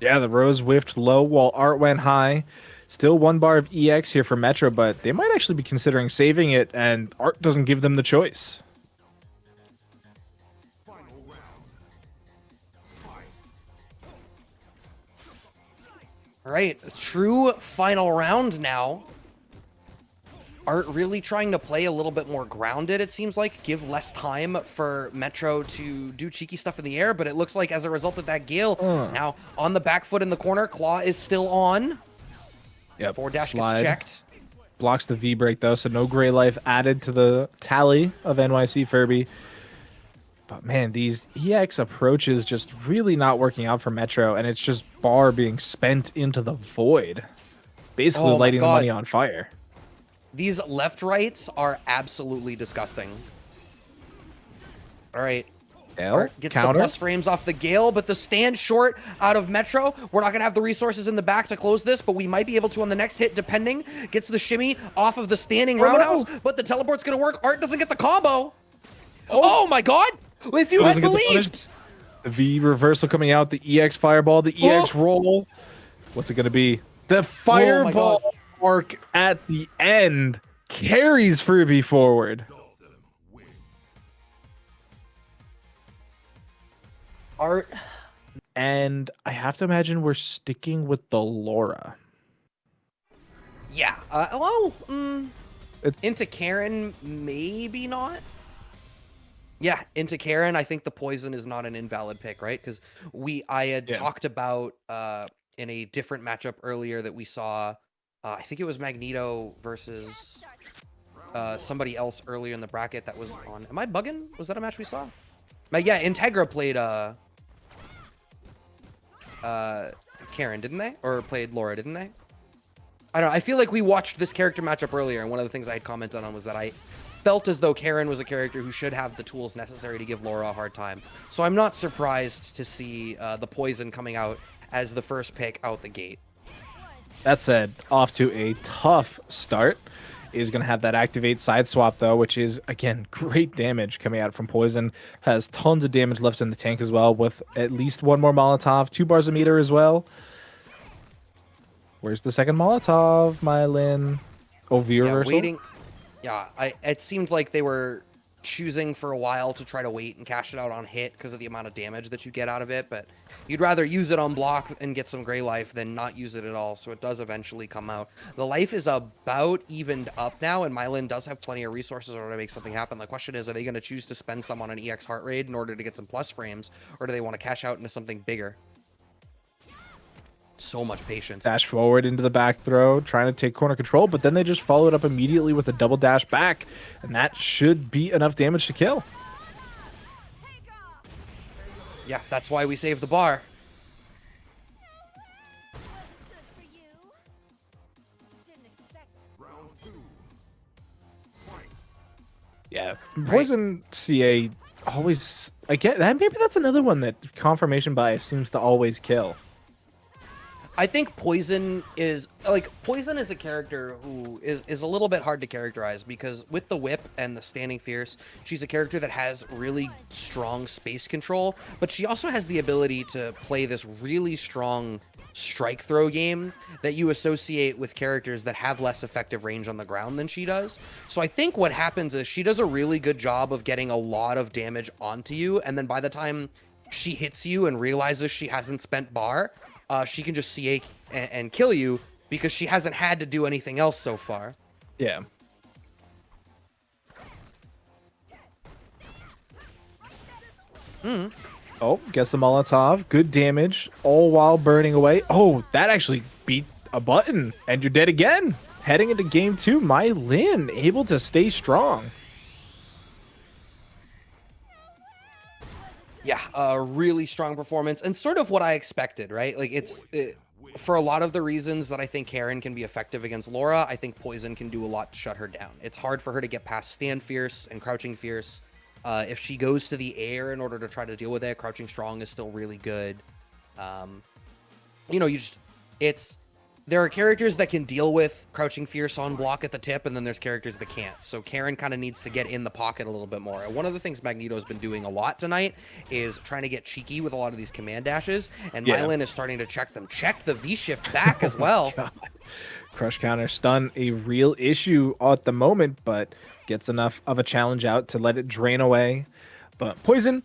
Yeah, the Rose whiffed low while Art went high. Still 1 bar of EX here for Metro, but they might actually be considering saving it, and Art doesn't give them the choice. All right, true final round now. Art really trying to play a little bit more grounded, it seems like. Give less time for Metro to do cheeky stuff in the air, but it looks like as a result of that Gale, now on the back foot in the corner, Claw is still on. Yep, Forward dash slide. gets checked. Blocks the V-break, though, so no gray life added to the tally of NYCFurby. But, man, these EX approaches just really not working out for Metro, and it's just bar being spent into the void. Basically Oh my lighting the God. money on fire. These left-rights are absolutely disgusting. All right. Art gets the plus frames off the Gale, but the stand short out of Metro. We're not going to have the resources in the back to close this, but we might be able to on the next hit, depending. Gets the shimmy off of the standing roundhouse, but the teleport's going to work. Art doesn't get the combo. Oh my God. If you had believed. The V reversal coming out, the EX fireball, the EX roll. What's it going to be? The fireball arc at the end carries Furby forward. Art. And I have to imagine we're sticking with the Laura. Yeah. Into Karin, maybe not. Yeah, into Karin, I think the poison is not an invalid pick, right? Because I had talked about in a different matchup earlier that we saw, I think it was Magneto versus somebody else earlier in the bracket that was on. Am I bugging? Was that a match we saw? Yeah, Integra played Karin, didn't they? Or played Laura, didn't they? I don't know. I feel like we watched this character matchup earlier, and one of the things I had commented on was that I felt as though Karin was a character who should have the tools necessary to give Laura a hard time. So I'm not surprised to see the poison coming out as the first pick out the gate. That said, off to a tough start. Is going to have that activate side swap, though, which is, again, great damage coming out from Poison. Has tons of damage left in the tank as well, with at least 1 more Molotov, 2 bars of meter as well. Where's the second Molotov, Mailyn? Oh, V reversal? Waiting. Yeah, it seemed like they were choosing for a while to try to wait and cash it out on hit because of the amount of damage that you get out of it, but you'd rather use it on block and get some gray life than not use it at all, so it does eventually come out. The life is about evened up now, and Mailyn does have plenty of resources in order to make something happen. The question is, are they going to choose to spend some on an EX heart rate in order to get some plus frames, or do they want to cash out into something bigger? So much patience. Dash forward into the back throw, trying to take corner control, but then they just follow it up immediately with a double dash back, and that should be enough damage to kill. Yeah, that's why we saved the bar. Yeah, Poison CA always, I get that. Maybe that's another one that confirmation bias seems to always kill. I think Poison is a character who is a little bit hard to characterize because with the whip and the standing fierce, she's a character that has really strong space control, but she also has the ability to play this really strong strike throw game that you associate with characters that have less effective range on the ground than she does. So I think what happens is she does a really good job of getting a lot of damage onto you, and then by the time she hits you and realizes she hasn't spent bar, she can just CA and kill you because she hasn't had to do anything else so far. Yeah. Oh, gets the Molotov. Good damage, all while burning away. Oh, that actually beat a button, and you're dead again. Heading into game 2, Mailyn able to stay strong. Yeah, a really strong performance and sort of what I expected, right? Like for a lot of the reasons that I think Karin can be effective against Laura, I think Poison can do a lot to shut her down. It's hard for her to get past Stand Fierce and Crouching Fierce. If she goes to the air in order to try to deal with it, Crouching Strong is still really good. There are characters that can deal with Crouching Fierce on block at the tip, and then there's characters that can't. So Karin kind of needs to get in the pocket a little bit more. And one of the things Magneto's been doing a lot tonight is trying to get cheeky with a lot of these command dashes, and Mailyn is starting to check them. Check the V-shift back as well. God. Crush counter stun, a real issue at the moment, but gets enough of a challenge out to let it drain away. But Poison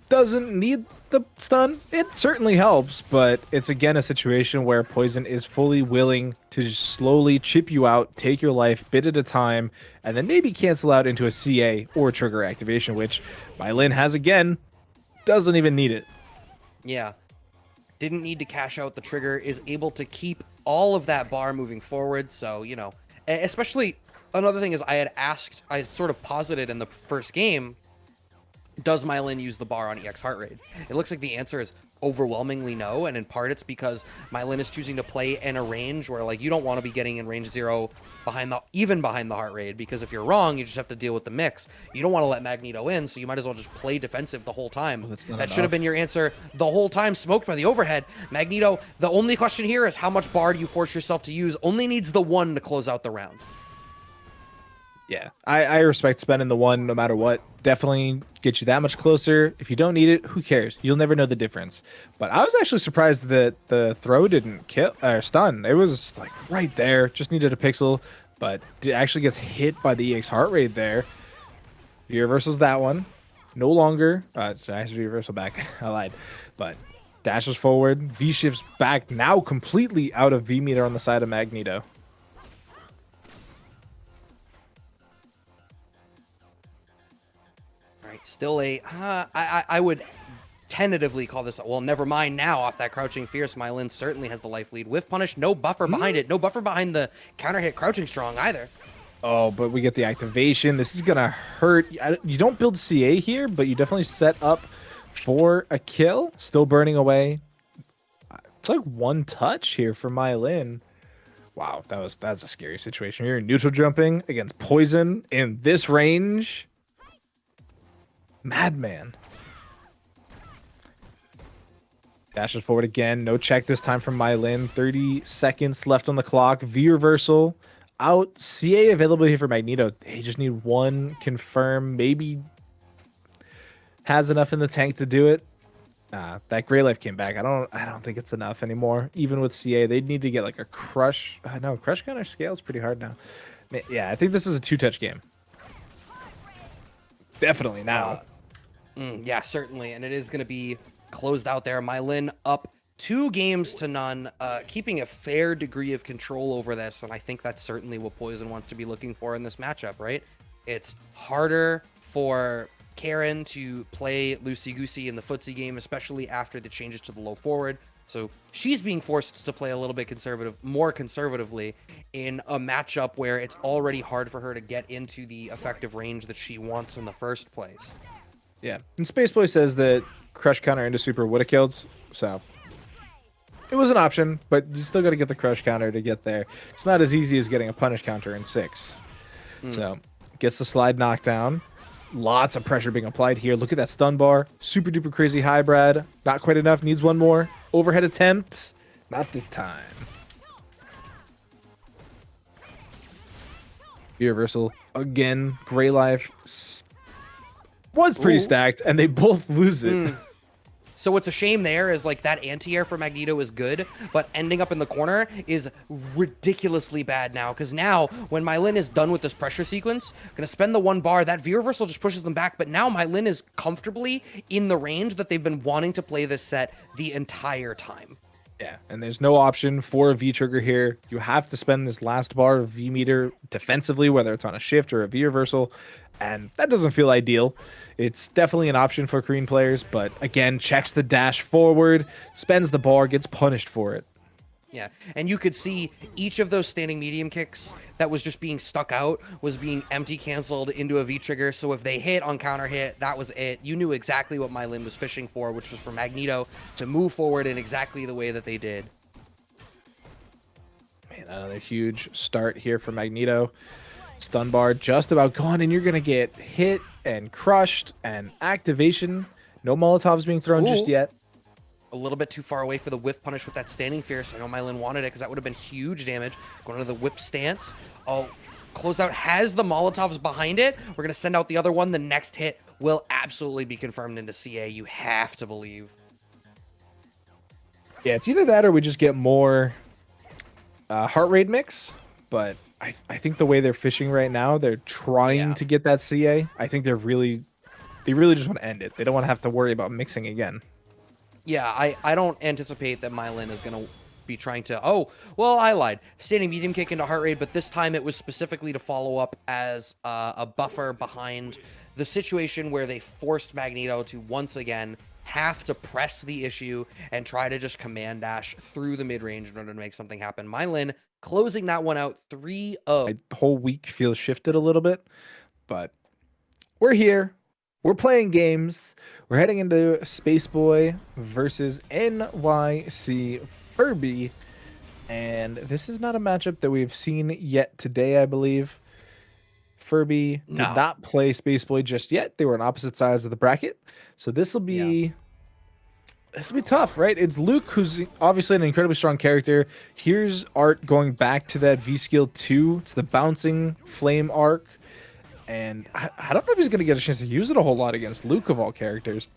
doesn't need the stun. It certainly helps, but it's again a situation where Poison is fully willing to just slowly chip you out, take your life bit at a time, and then maybe cancel out into a CA or trigger activation, which Mailyn has again, doesn't even need it. Yeah. Didn't need to cash out the trigger, is able to keep all of that bar moving forward. So, you know, especially another thing is I sort of posited in the first game, does Mailyn use the bar on EX heart rate? It looks like the answer is overwhelmingly no, and in part it's because Mailyn is choosing to play in a range where like you don't want to be getting in range 0 behind the heart rate, because if you're wrong, you just have to deal with the mix. You don't want to let Magneto in, so you might as well just play defensive the whole time. Well, that should have been your answer the whole time, smoked by the overhead. Magneto, the only question here is how much bar do you force yourself to use? Only needs the 1 to close out the round. Yeah, I respect spending the 1 no matter what. Definitely get you that much closer. If you don't need it, who cares? You'll never know the difference. But I was actually surprised that the throw didn't kill or stun. It was like right there. Just needed a pixel, but it actually gets hit by the EX heart rate there. V reversals that one. No longer. I have to reversal back. I lied. But dashes forward. V shifts back. Now completely out of V meter on the side of Magneto. Still I would tentatively call this, well, never mind now, off that Crouching Fierce. Mailyn certainly has the life lead with punish. No buffer behind it. No buffer behind the counter hit Crouching Strong either. Oh, but we get the activation. This is going to hurt. You don't build CA here, but you definitely set up for a kill. Still burning away. It's like 1 touch here for Mailyn. Wow, that's a scary situation. You're neutral jumping against Poison in this range. Madman. Dashes forward again. No check this time from Mailyn. 30 seconds left on the clock. V reversal out. CA available here for Magneto. They just need 1 confirm. Maybe has enough in the tank to do it. That gray life came back. I don't think it's enough anymore. Even with CA, they'd need to get like a crush. No, crush counter scales pretty hard now. Yeah, I think this is a 2-touch game. Definitely now. Yeah, certainly. And it is going to be closed out there. Mailyn up 2 games to none, keeping a fair degree of control over this. And I think that's certainly what Poison wants to be looking for in this matchup, right? It's harder for Karin to play loosey-goosey in the footsie game, especially after the changes to the low forward. So she's being forced to play a little bit more conservatively in a matchup where it's already hard for her to get into the effective range that she wants in the first place. Yeah, and SpaceBoy says that crush counter into super would have killed, so it was an option, but you still got to get the crush counter to get there. It's not as easy as getting a punish counter in 6. So gets the slide knockdown. Lots of pressure being applied here. Look at that stun bar. Super duper crazy hybrid. Not quite enough. Needs 1 more. Overhead attempt. Not this time. Universal again. Gray Life was pretty Ooh. stacked, and they both lose it. So what's a shame there is like that anti-air for Magneto is good, but ending up in the corner is ridiculously bad now. Because now when Mailyn is done with this pressure sequence, gonna spend the 1 bar, that V reversal just pushes them back. But now Mailyn is comfortably in the range that they've been wanting to play this set the entire time. Yeah, and there's no option for a V trigger here. You have to spend this last bar of V meter defensively, whether it's on a shift or a V reversal, and that doesn't feel ideal. It's definitely an option for Karin players, but again, checks the dash forward, spends the bar, gets punished for it. Yeah, and you could see each of those standing medium kicks that was just being stuck out was being empty canceled into a V trigger. So if they hit on counter hit, that was it. You knew exactly what Mailyn was fishing for, which was for Magneto to move forward in exactly the way that they did. Man, another huge start here for Magneto. Stun bar just about gone, and you're going to get hit and crushed and activation. No Molotovs being thrown just yet. A little bit too far away for the whiff punish with that standing fierce. I know Mailyn wanted it because that would have been huge damage. Going to the whip stance. Oh, closeout has the Molotovs behind it. We're going to send out the other one. The next hit will absolutely be confirmed into CA. You have to believe. Yeah, it's either that or we just get more heart rate mix. But I think the way they're fishing right now, they're trying to get that CA. I think they really just want to end it. They don't want to have to worry about mixing again. Yeah, I don't anticipate that Mailyn is going to be trying to... Oh, well, I lied. Standing medium kick into heart rate, but this time it was specifically to follow up as a buffer behind the situation where they forced Magneto to once again have to press the issue and try to just command dash through the mid-range in order to make something happen. Mailyn closing that one out 3-0. The whole week feels shifted a little bit, but we're here. We're playing games. We're heading into SpaceBoy versus NYCFurby. And this is not a matchup that we've seen yet today, I believe. Furby did not play SpaceBoy just yet. They were on opposite sides of the bracket. So this will be tough, right? It's Luke, who's obviously an incredibly strong character. Here's Art going back to that V skill 2. It's the bouncing flame arc. And I don't know if he's going to get a chance to use it a whole lot against Luke of all characters.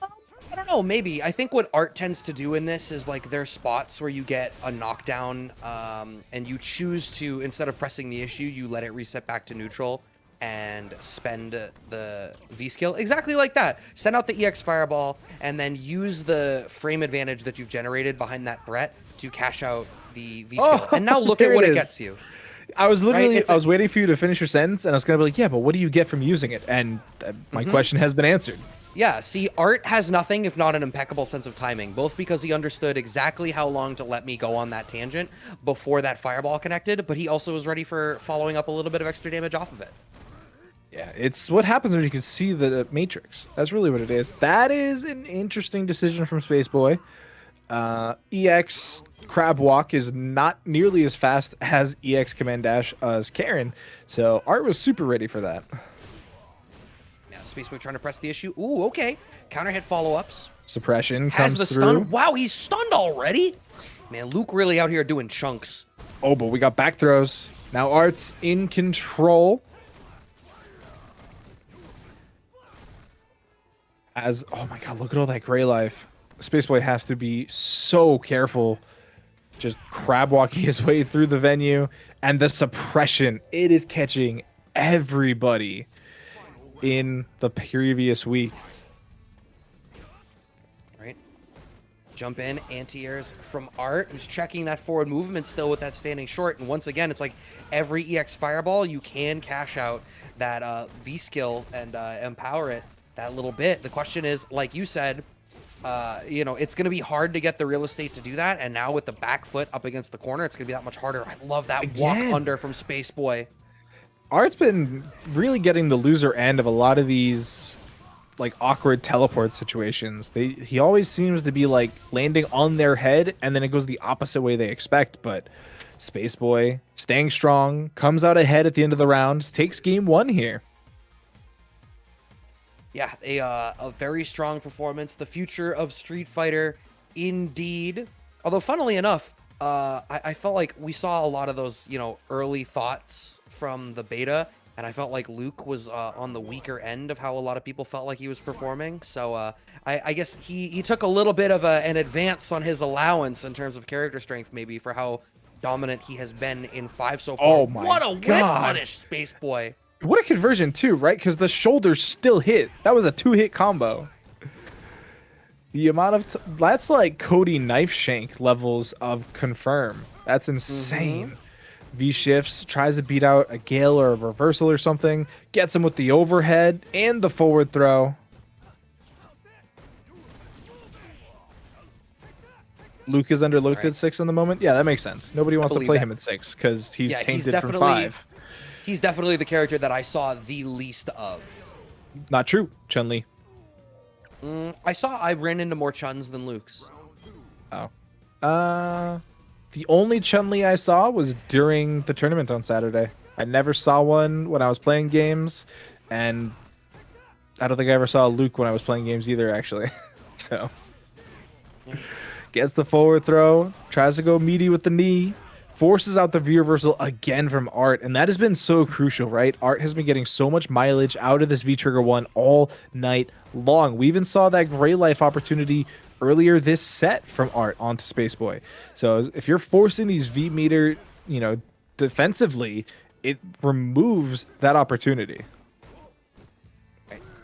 I don't know, maybe. I think what Art tends to do in this is like there's spots where you get a knockdown and you choose to, instead of pressing the issue, you let it reset back to neutral and spend the V skill. Exactly like that. Send out the EX Fireball and then use the frame advantage that you've generated behind that threat to cash out the V skill. And now look at what it gets you. I was literally, I was waiting for you to finish your sentence, and I was going to be like, yeah, but what do you get from using it? And my question has been answered. Yeah, see, Art has nothing if not an impeccable sense of timing, both because he understood exactly how long to let me go on that tangent before that fireball connected, but he also was ready for following up a little bit of extra damage off of it. Yeah, it's what happens when you can see the matrix. That's really what it is. That is an interesting decision from SpaceBoy. EX Crab Walk is not nearly as fast as EX Command Dash as Karin, so Art was super ready for that. Yeah, SpaceBoy trying to press the issue. Ooh, okay. Counter hit follow-ups. Suppression Has comes the through. stun. Wow, he's stunned already? Man, Luke really out here doing chunks. Oh, but we got back throws. Now Art's in control. Oh my god, look at all that gray life. SpaceBoy has to be so careful just crab walking his way through the venue. And the suppression, it is catching everybody in the previous weeks. Right. Jump in, anti-airs from Art, who's checking that forward movement still with that standing short. And once again, it's like every EX Fireball, you can cash out that V skill and empower it that little bit. The question is, like you said, you know, it's going to be hard to get the real estate to do that. And now with the back foot up against the corner, it's going to be that much harder. I love that walk under from SpaceBoy. Art's been really getting the loser end of a lot of these like awkward teleport situations. He always seems to be like landing on their head and then it goes the opposite way they expect. But SpaceBoy staying strong, comes out ahead at the end of the round, takes game 1 here. Yeah, a very strong performance. The future of Street Fighter, indeed. Although, funnily enough, I felt like we saw a lot of those, early thoughts from the beta, and I felt like Luke was on the weaker end of how a lot of people felt like he was performing. So I guess he took a little bit of an advance on his allowance in terms of character strength, maybe, for how dominant he has been in 5 so far. Oh my what a whip God. punish, SpaceBoy. What a conversion too, right? Because the shoulders still hit. That was a 2-hit combo. The amount of that's like Cody knife shank levels of confirm. That's insane. V shifts, tries to beat out a Gale or a reversal or something, gets him with the overhead and the forward throw. Luke is underlooked at 6 in the moment. Yeah, that makes sense. Nobody wants to play him at 6 because he's tainted from 5. He's definitely the character that I saw the least of. Not true, Chun-Li. I ran into more Chuns than Luke's. Oh. The only Chun-Li I saw was during the tournament on Saturday. I never saw one when I was playing games, and I don't think I ever saw Luke when I was playing games either, actually. So, gets the forward throw, tries to go meaty with the knee, forces out the V reversal again from Art, and that has been so crucial, right? Art has been getting so much mileage out of this V trigger 1 all night long. We even saw that Gray Life opportunity earlier this set from Art onto SpaceBoy. So if you're forcing these V meter, defensively, it removes that opportunity.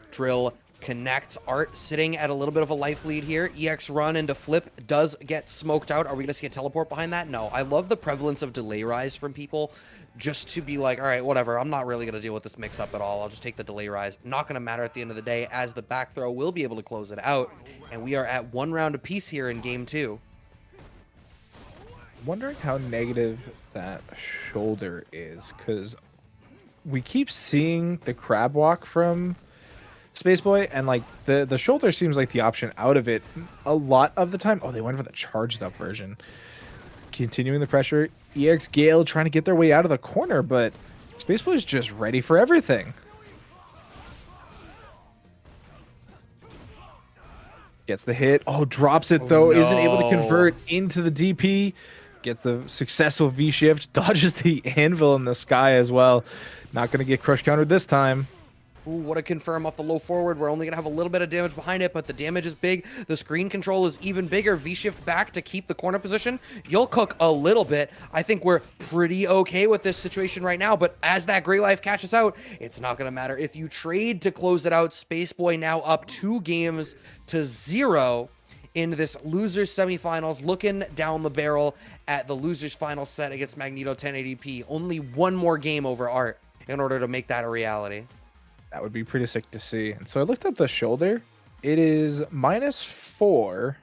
Drill connects. Art sitting at a little bit of a life lead here. EX run into flip does get smoked out. Are we going to see a teleport behind that? No. I love the prevalence of delay rise from people just to be like, all right, whatever. I'm not really going to deal with this mix up at all. I'll just take the delay rise. Not going to matter at the end of the day, as the back throw will be able to close it out. And we are at 1 round apiece here in game 2. Wondering how negative that shoulder is, because we keep seeing the crab walk from SpaceBoy, and like the shoulder seems like the option out of it a lot of the time. Oh, they went for the charged up version. Continuing the pressure. EX Gale trying to get their way out of the corner, but SpaceBoy is just ready for everything. Gets the hit. Oh, drops it though. No. Isn't able to convert into the DP. Gets the successful V shift. Dodges the anvil in the sky as well. Not going to get crush countered this time. Ooh, what a confirm off the low forward. We're only going to have a little bit of damage behind it, but the damage is big. The screen control is even bigger. V-shift back to keep the corner position. You'll cook a little bit. I think we're pretty okay with this situation right now, but as that Gray Life catches out, it's not going to matter. If you trade to close it out, SpaceBoy now up 2-0 in this losers semifinals, looking down the barrel at the losers final set against Magneto 1080p. Only one more game over Art in order to make that a reality. That would be pretty sick to see. And so I looked up the shoulder. It is -4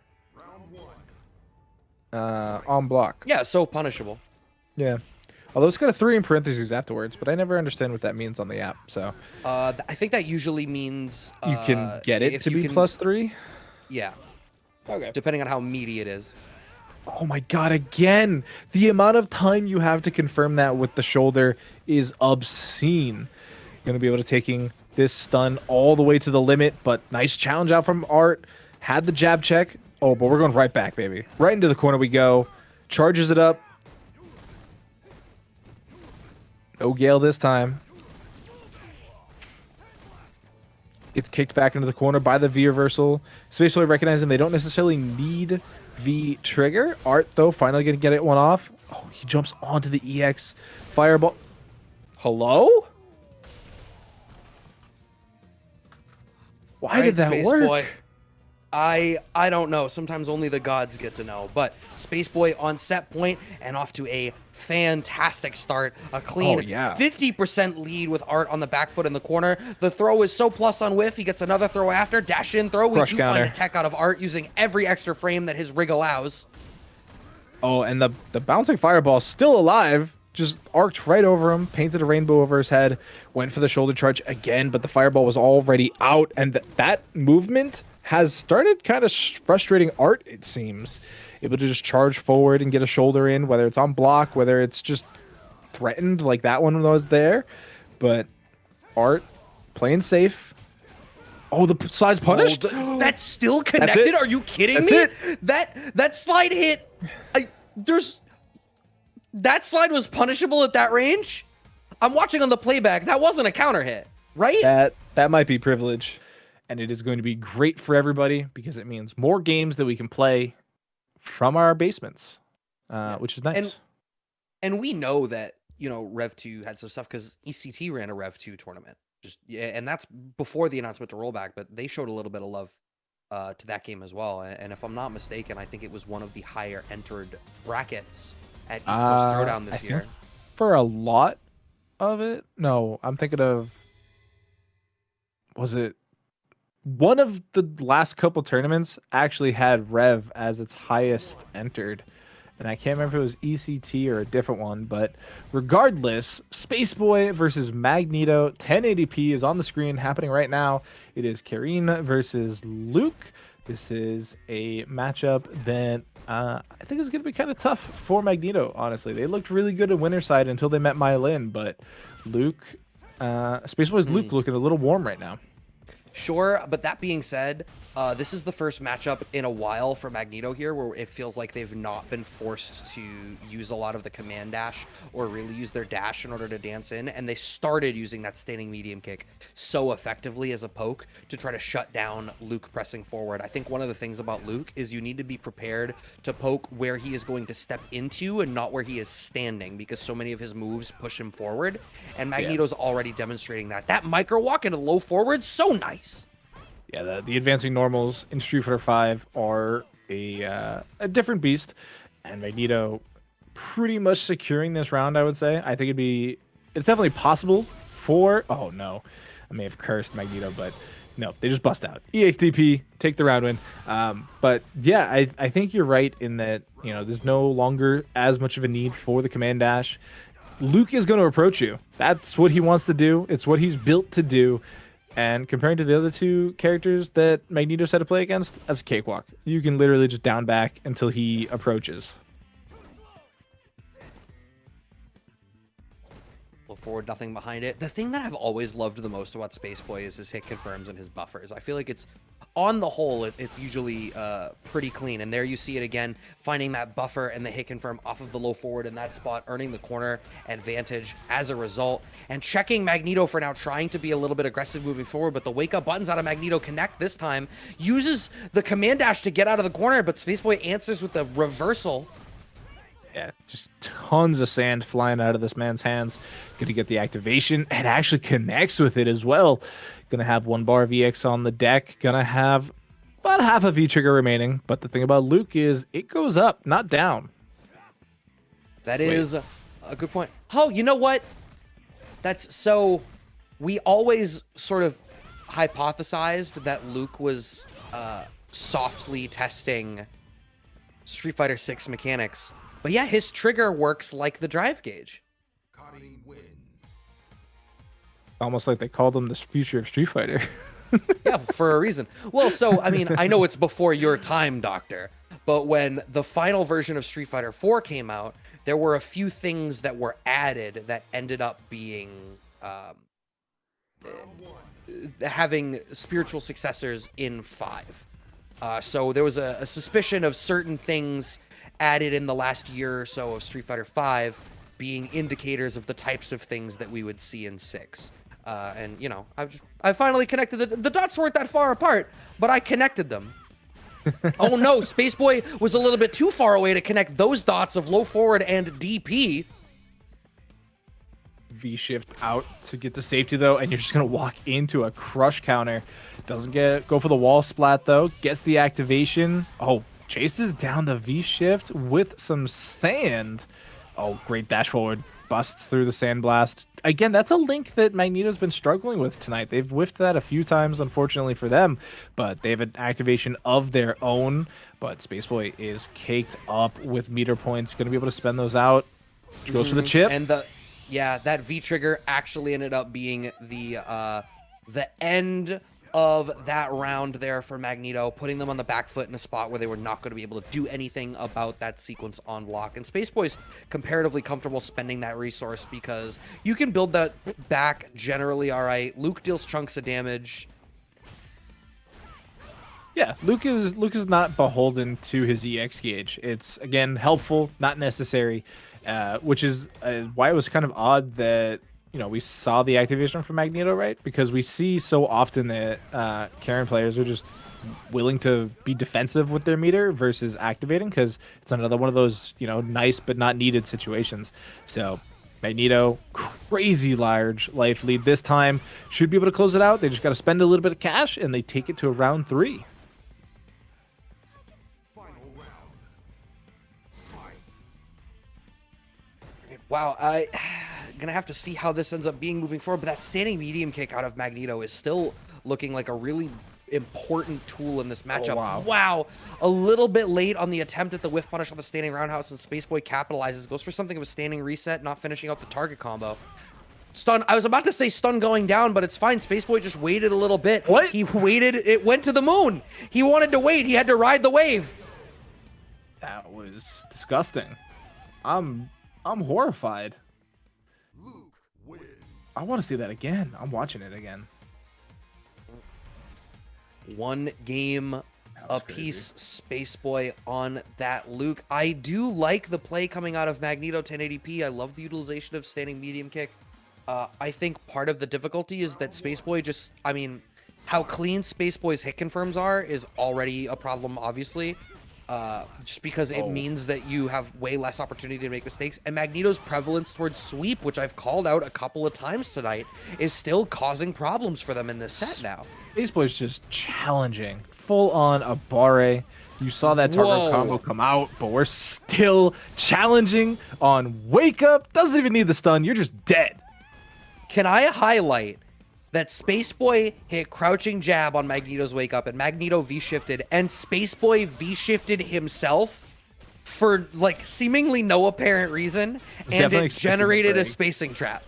on block. Yeah, so punishable. Yeah. Although it's got a 3 in parentheses afterwards, but I never understand what that means on the app. So I think that usually means you can get it to be +3. Yeah. Okay. Depending on how meaty it is. Oh my god, again! The amount of time you have to confirm that with the shoulder is obscene. Going to be able to taking this stun all the way to the limit, but nice challenge out from Art. Had the jab check. Oh, but we're going right back, baby. Right into the corner we go. Charges it up. No Gale this time. Gets kicked back into the corner by the V reversal. SpaceBoy recognizing they don't necessarily need V trigger. Art, though, finally going to get it one off. Oh, he jumps onto the EX fireball. Hello? Why did that work? Boy. I don't know. Sometimes only the gods get to know. But SpaceBoy on set point and off to a fantastic start. A clean 50% lead with Art on the back foot in the corner. The throw is so plus on whiff. He gets another throw after. Dash in throw. We do find a tech out of Art using every extra frame that his rig allows. Oh, and the bouncing fireball still alive. Just arced right over him, painted a rainbow over his head, went for the shoulder charge again, but the fireball was already out, and that movement has started kind of frustrating Art, it seems. Able to just charge forward and get a shoulder in, whether it's on block, whether it's just threatened like that one was there. But Art playing safe. Oh, the slide's punished? Oh, that's still connected? Are you kidding me? It. That slide hit There's that slide was punishable at that range. I'm watching on the playback. That wasn't a counter hit, right? That might be privilege, and it is going to be great for everybody because it means more games that we can play from our basements, which is nice. And we know that, Rev 2 had some stuff because ECT ran a Rev 2 tournament. And that's before the announcement to rollback, but they showed a little bit of love to that game as well. And if I'm not mistaken, I think it was one of the higher entered brackets at East Coast Throwdown this year. For a lot of it? No, I'm thinking of, was it one of the last couple tournaments actually had Rev as its highest entered? And I can't remember if it was ECT or a different one, but regardless, SpaceBoy versus Magneto 1080p is on the screen happening right now. It is Karin versus Luke. This is a matchup that I think is going to be kind of tough for Magneto, honestly. They looked really good at winner side until they met Mailyn, but Luke, SpaceBoy's Luke looking a little warm right now. Sure, but that being said, this is the first matchup in a while for Magneto here where it feels like they've not been forced to use a lot of the command dash or really use their dash in order to dance in, and they started using that standing medium kick so effectively as a poke to try to shut down Luke pressing forward. I think one of the things about Luke is you need to be prepared to poke where he is going to step into and not where he is standing, because so many of his moves push him forward, and Magneto's already demonstrating that. That micro walk into low forward, so nice. Yeah, the advancing normals in Street Fighter 5 are a different beast, and Magneto pretty much securing this round, I would say. I think it's definitely possible for, oh no, I may have cursed Magneto, but no, they just bust out. EXDP, take the round win. But yeah, I think you're right in that, there's no longer as much of a need for the command dash. Luke is going to approach you. That's what he wants to do. It's what he's built to do. And comparing to the other two characters that Magneto's had to play against, that's a cakewalk. You can literally just down back until he approaches. Look forward, nothing behind it. The thing that I've always loved the most about SpaceBoy is his hit confirms and his buffers. I feel like it's, on the whole, it's usually pretty clean. And there you see it again, finding that buffer and the hit confirm off of the low forward in that spot, earning the corner advantage as a result. And checking Magneto for now trying to be a little bit aggressive moving forward, but the wake up buttons out of Magneto connect this time. Uses the command dash to get out of the corner, but SpaceBoy answers with the reversal. Yeah, just tons of sand flying out of this man's hands. Gonna get the activation and actually connects with it as well. Gonna have one bar of EX on the deck. Gonna have about half a V-trigger remaining. But the thing about Luke is it goes up, not down. That is a good point. Oh, you know what? That's so... We always sort of hypothesized that Luke was softly testing Street Fighter 6 mechanics. But yeah, his trigger works like the drive gauge. Almost like they called him the future of Street Fighter. Yeah, for a reason. Well, so, I mean, I know it's before your time, Doctor, but when the final version of Street Fighter 4 came out, there were a few things that were added that ended up being... having spiritual successors in 5. So there was a suspicion of certain things added in the last year or so of Street Fighter 5 being indicators of the types of things that we would see in 6. And, I finally connected the dots weren't that far apart, but I connected them. Oh no, SpaceBoy was a little bit too far away to connect those dots of low forward and DP. V-shift out to get to safety though, and you're just gonna walk into a crush counter. Doesn't go for the wall splat though, gets the activation. Oh, chases down the V-shift with some sand. Oh, great dash forward, busts through the sand blast. Again, that's a link that Magneto's been struggling with tonight. They've whiffed that a few times, unfortunately for them, but they have an activation of their own. But SpaceBoy is caked up with meter points, gonna be able to spend those out. Goes for the chip. And that V trigger actually ended up being the end of that round there for Magneto, putting them on the back foot in a spot where they were not going to be able to do anything about that sequence on block. And SpaceBoy's comparatively comfortable spending that resource because you can build that back generally all right. Luke deals chunks of damage. Yeah, Luke is not beholden to his EX gauge. It's again helpful, not necessary, which is why it was kind of odd that we saw the activation from Magneto, right? Because we see so often that Karin players are just willing to be defensive with their meter versus activating because it's another one of those nice but not needed situations. So Magneto, crazy large life lead this time, should be able to close it out. They just got to spend a little bit of cash and they take it to a round 3. Wow, I gonna have to see how this ends up being moving forward, but that standing medium kick out of Magneto is still looking like a really important tool in this matchup. Wow, a little bit late on the attempt at the whiff punish on the standing roundhouse, and SpaceBoy capitalizes, goes for something of a standing reset, not finishing out the target combo. Stun, I was about to say stun going down, but it's fine. SpaceBoy just waited a little bit. What? He waited, it went to the moon. He wanted to wait, he had to ride the wave. That was disgusting. I'm horrified. I want to see that again. I'm watching it again. One game apiece, SpaceBoy on that Luke. I do like the play coming out of Magneto 1080p. I love the utilization of standing medium kick. I think part of the difficulty is that SpaceBoy just, I mean, how clean SpaceBoy's hit confirms are is already a problem, obviously. Just because it means that you have way less opportunity to make mistakes. And Magneto's prevalence towards sweep, which I've called out a couple of times tonight, is still causing problems for them in this set now. SpaceBoy's just challenging. Full on a barre. You saw that target combo come out, but we're still challenging on wake up. Doesn't even need the stun. You're just dead. Can I highlight that SpaceBoy hit crouching jab on Magneto's wake up and Magneto V-shifted, and SpaceBoy V-shifted himself for like seemingly no apparent reason, and it generated a spacing trap.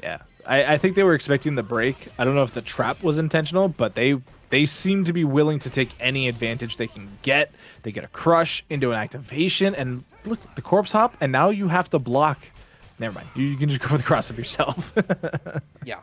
Yeah, I think they were expecting the break. I don't know if the trap was intentional, but they seem to be willing to take any advantage they can get. They get a crush into an activation, and look, the corpse hop, and now you have to block. Never mind. You can just go for the cross up yourself. Yeah.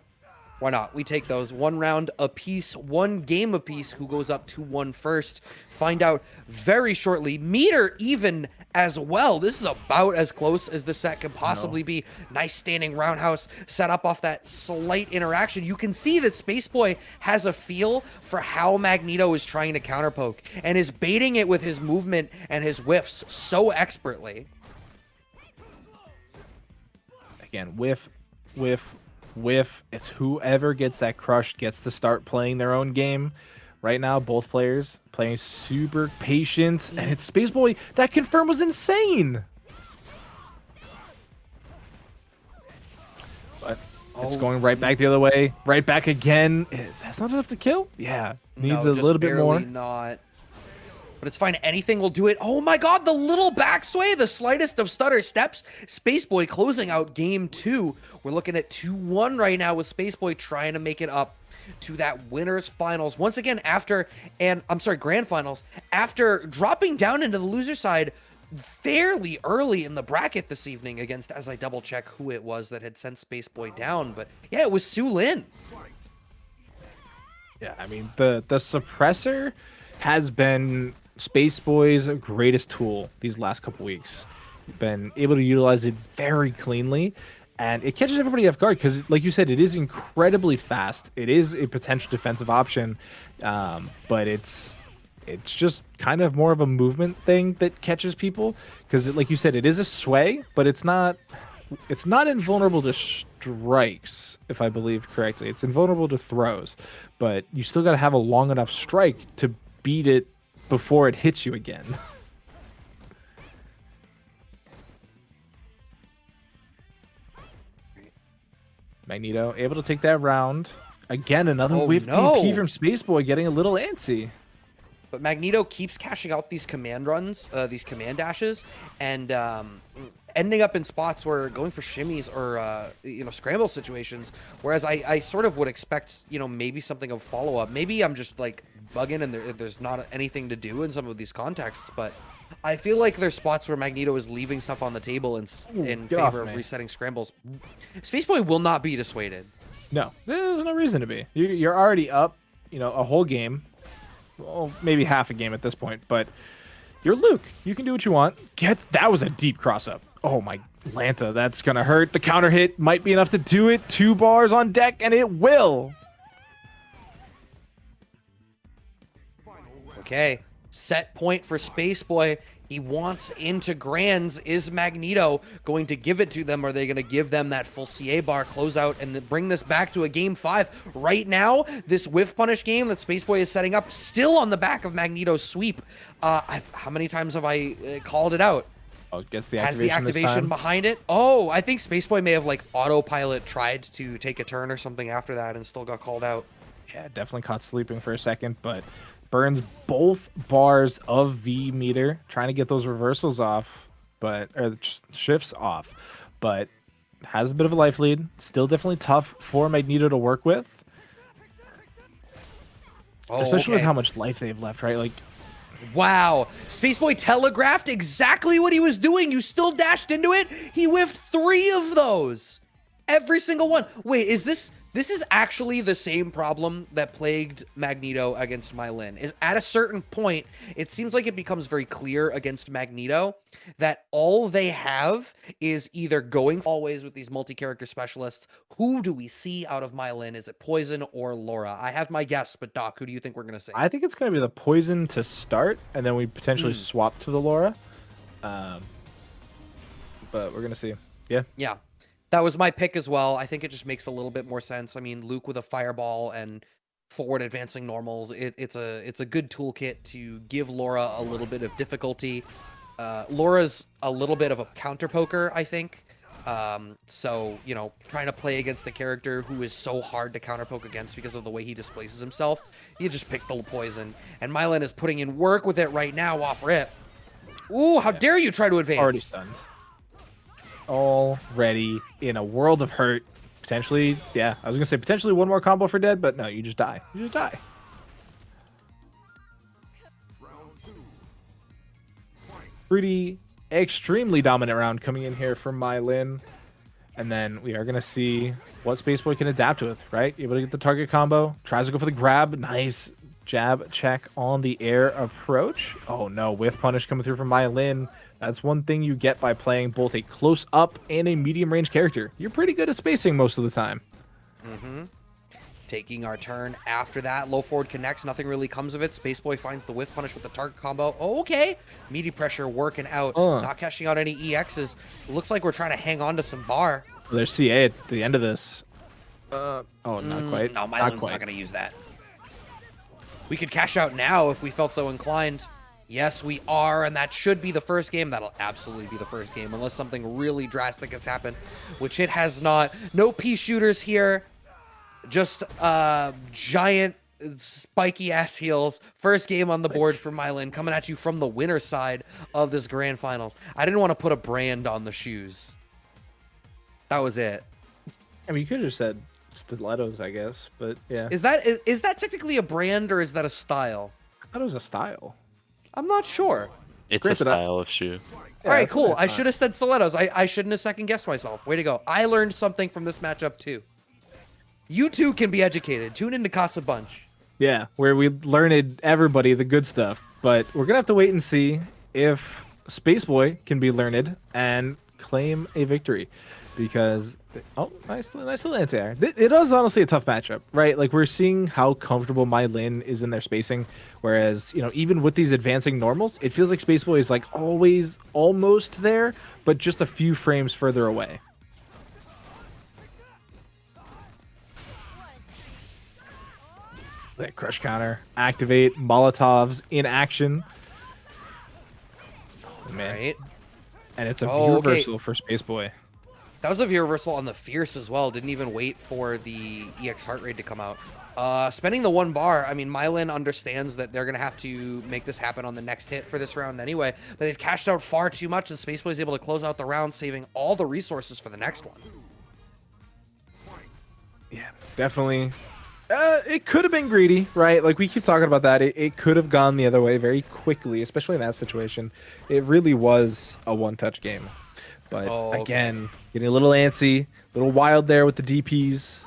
Why not? We take those 1 round apiece, 1 game apiece. Who goes up 2-1 first? Find out very shortly. Meter even as well. This is about as close as the set can possibly be. Nice standing roundhouse set up off that slight interaction. You can see that SpaceBoy has a feel for how Magneto is trying to counterpoke and is baiting it with his movement and his whiffs so expertly. Again, whiff, whiff, whiff. It's whoever gets that crushed gets to start playing their own game. Right now, both players playing super patient, and it's SpaceBoy. That confirm was insane. But it's going right back the other way, right back again. That's not enough to kill. Yeah, needs a little bit more. Not. But it's fine. Anything will do it. Oh my god, the little backsway, the slightest of stutter steps. SpaceBoy closing out game 2. We're looking at 2-1 right now with SpaceBoy trying to make it up to that winners finals. Once again, grand finals. After dropping down into the loser side fairly early in the bracket this evening against, as I double check who it was that had sent SpaceBoy down. But yeah, it was Su Lin. Yeah, I mean, the suppressor has been SpaceBoy's greatest tool these last couple weeks. Been able to utilize it very cleanly, and it catches everybody off guard because, like you said, it is incredibly fast. It is a potential defensive option, but it's just kind of more of a movement thing that catches people because, like you said, it is a sway, but it's not invulnerable to strikes, if I believe correctly. It's invulnerable to throws, but you still got to have a long enough strike to beat it before it hits you again. Magneto able to take that round. Again, another whiff DP from SpaceBoy, getting a little antsy. But Magneto keeps cashing out these command runs, these command dashes, and ending up in spots where going for shimmies or scramble situations. Whereas I sort of would expect maybe something of follow up. Maybe I'm just like bugging and there's not anything to do in some of these contexts, but I feel like there's spots where Magneto is leaving stuff on the table in favor of resetting scrambles. SpaceBoy will not be dissuaded. No, there's no reason to be. You're already up, a whole game. well, maybe half a game at this point, but you're Luke. You can do what you want. That was a deep cross up. Oh my Lanta, that's gonna hurt. The counter hit might be enough to do it. 2 bars on deck, and it will. Okay, set point for SpaceBoy. He wants into Grands. Is Magneto going to give it to them? Or are they going to give them that full CA bar closeout and bring this back to a game 5? Right now, this whiff punish game that SpaceBoy is setting up, still on the back of Magneto's sweep. How many times have I called it out? Oh, gets the Has the activation behind it? Oh, I think SpaceBoy may have like autopilot tried to take a turn or something after that and still got called out. Yeah, definitely caught sleeping for a second, but burns both bars of V meter, trying to get those reversals off, or shifts off, but has a bit of a life lead. Still definitely tough for Magneto to work with, especially with how much life they've left, right? Like, wow, SpaceBoy telegraphed exactly what he was doing. You still dashed into it. He whiffed 3 of those. Every single one. Wait, is this is actually the same problem that plagued Magneto against Mailyn? Is at a certain point, it seems like it becomes very clear against Magneto that all they have is either going always with these multi-character specialists. Who do we see out of Mailyn? Is it Poison or Laura? I have my guess, but Doc, who do you think we're going to see? I think it's going to be the Poison to start, and then we potentially swap to the Laura. But we're going to see. Yeah. Yeah. That was my pick as well. I think it just makes a little bit more sense. I mean, Luke with a fireball and forward advancing normals, it's a good toolkit to give Laura a little bit of difficulty. Laura's a little bit of a counter poker, I think. So, you know, trying to play against the character who is so hard to counter poke against because of the way he displaces himself, you just pick the Poison. And Mailyn is putting in work with it right now off rip. Ooh, how dare you try to advance? Already stunned. Already in a world of hurt. Potentially, yeah, I was gonna say potentially one more combo for dead, but no, you just die. You just die. Pretty extremely dominant round coming in here from Mailyn. And then we are gonna see what SpaceBoy can adapt with, right? Able to get the target combo, tries to go for the grab, nice jab check on the air approach. Oh no, whiff punish coming through from Mailyn. That's one thing you get by playing both a close-up and a medium-range character. You're pretty good at spacing most of the time. Taking our turn after that. Low forward connects. Nothing really comes of it. SpaceBoy finds the whiff punish with the target combo. Oh, okay. Meaty pressure working out. Not cashing out any EXs. Looks like we're trying to hang on to some bar. There's CA at the end of this. Oh, not quite. No, Mailyn's not going to use that. We could cash out now if we felt so inclined. Yes, we are, and that should be the first game. That'll absolutely be the first game, unless something really drastic has happened, which it has not. No pea shooters here. Just giant spiky ass heels. First game on the board for Mailyn, coming at you from the winner side of this grand finals. I didn't want to put a brand on the shoes. That was it. I mean, you could have just said stilettos, I guess, but yeah. Is that technically a brand or is that a style? I thought it was a style. I'm not sure. It's a style of shoe. All right, cool. I should have said stilettos. I shouldn't have second guessed myself. Way to go. I learned something from this matchup too. You too can be educated. Tune into Casa Bunch. Yeah, where we learned everybody the good stuff. But we're gonna have to wait and see if SpaceBoy can be learned and claim a victory, because nice little answer. It is honestly a tough matchup, right? Like, we're seeing how comfortable Mailyn is in their spacing, whereas, you know, even with these advancing normals, it feels like SpaceBoy is like always almost there, but just a few frames further away. That crush counter, activate, Molotovs in action. Oh, man. Right. And it's a view reversal for SpaceBoy. That was a view reversal on the Fierce as well. Didn't even wait for the EX heart rate to come out. Spending the 1 bar, I mean, Mailyn understands that they're going to have to make this happen on the next hit for this round anyway. But they've cashed out far too much, and SpaceBoy is able to close out the round, saving all the resources for the next one. Yeah, definitely. It could have been greedy, right? Like, we keep talking about that. It could have gone the other way very quickly, especially in that situation. It really was a one-touch game. But again, getting a little antsy, a little wild there with the DPs.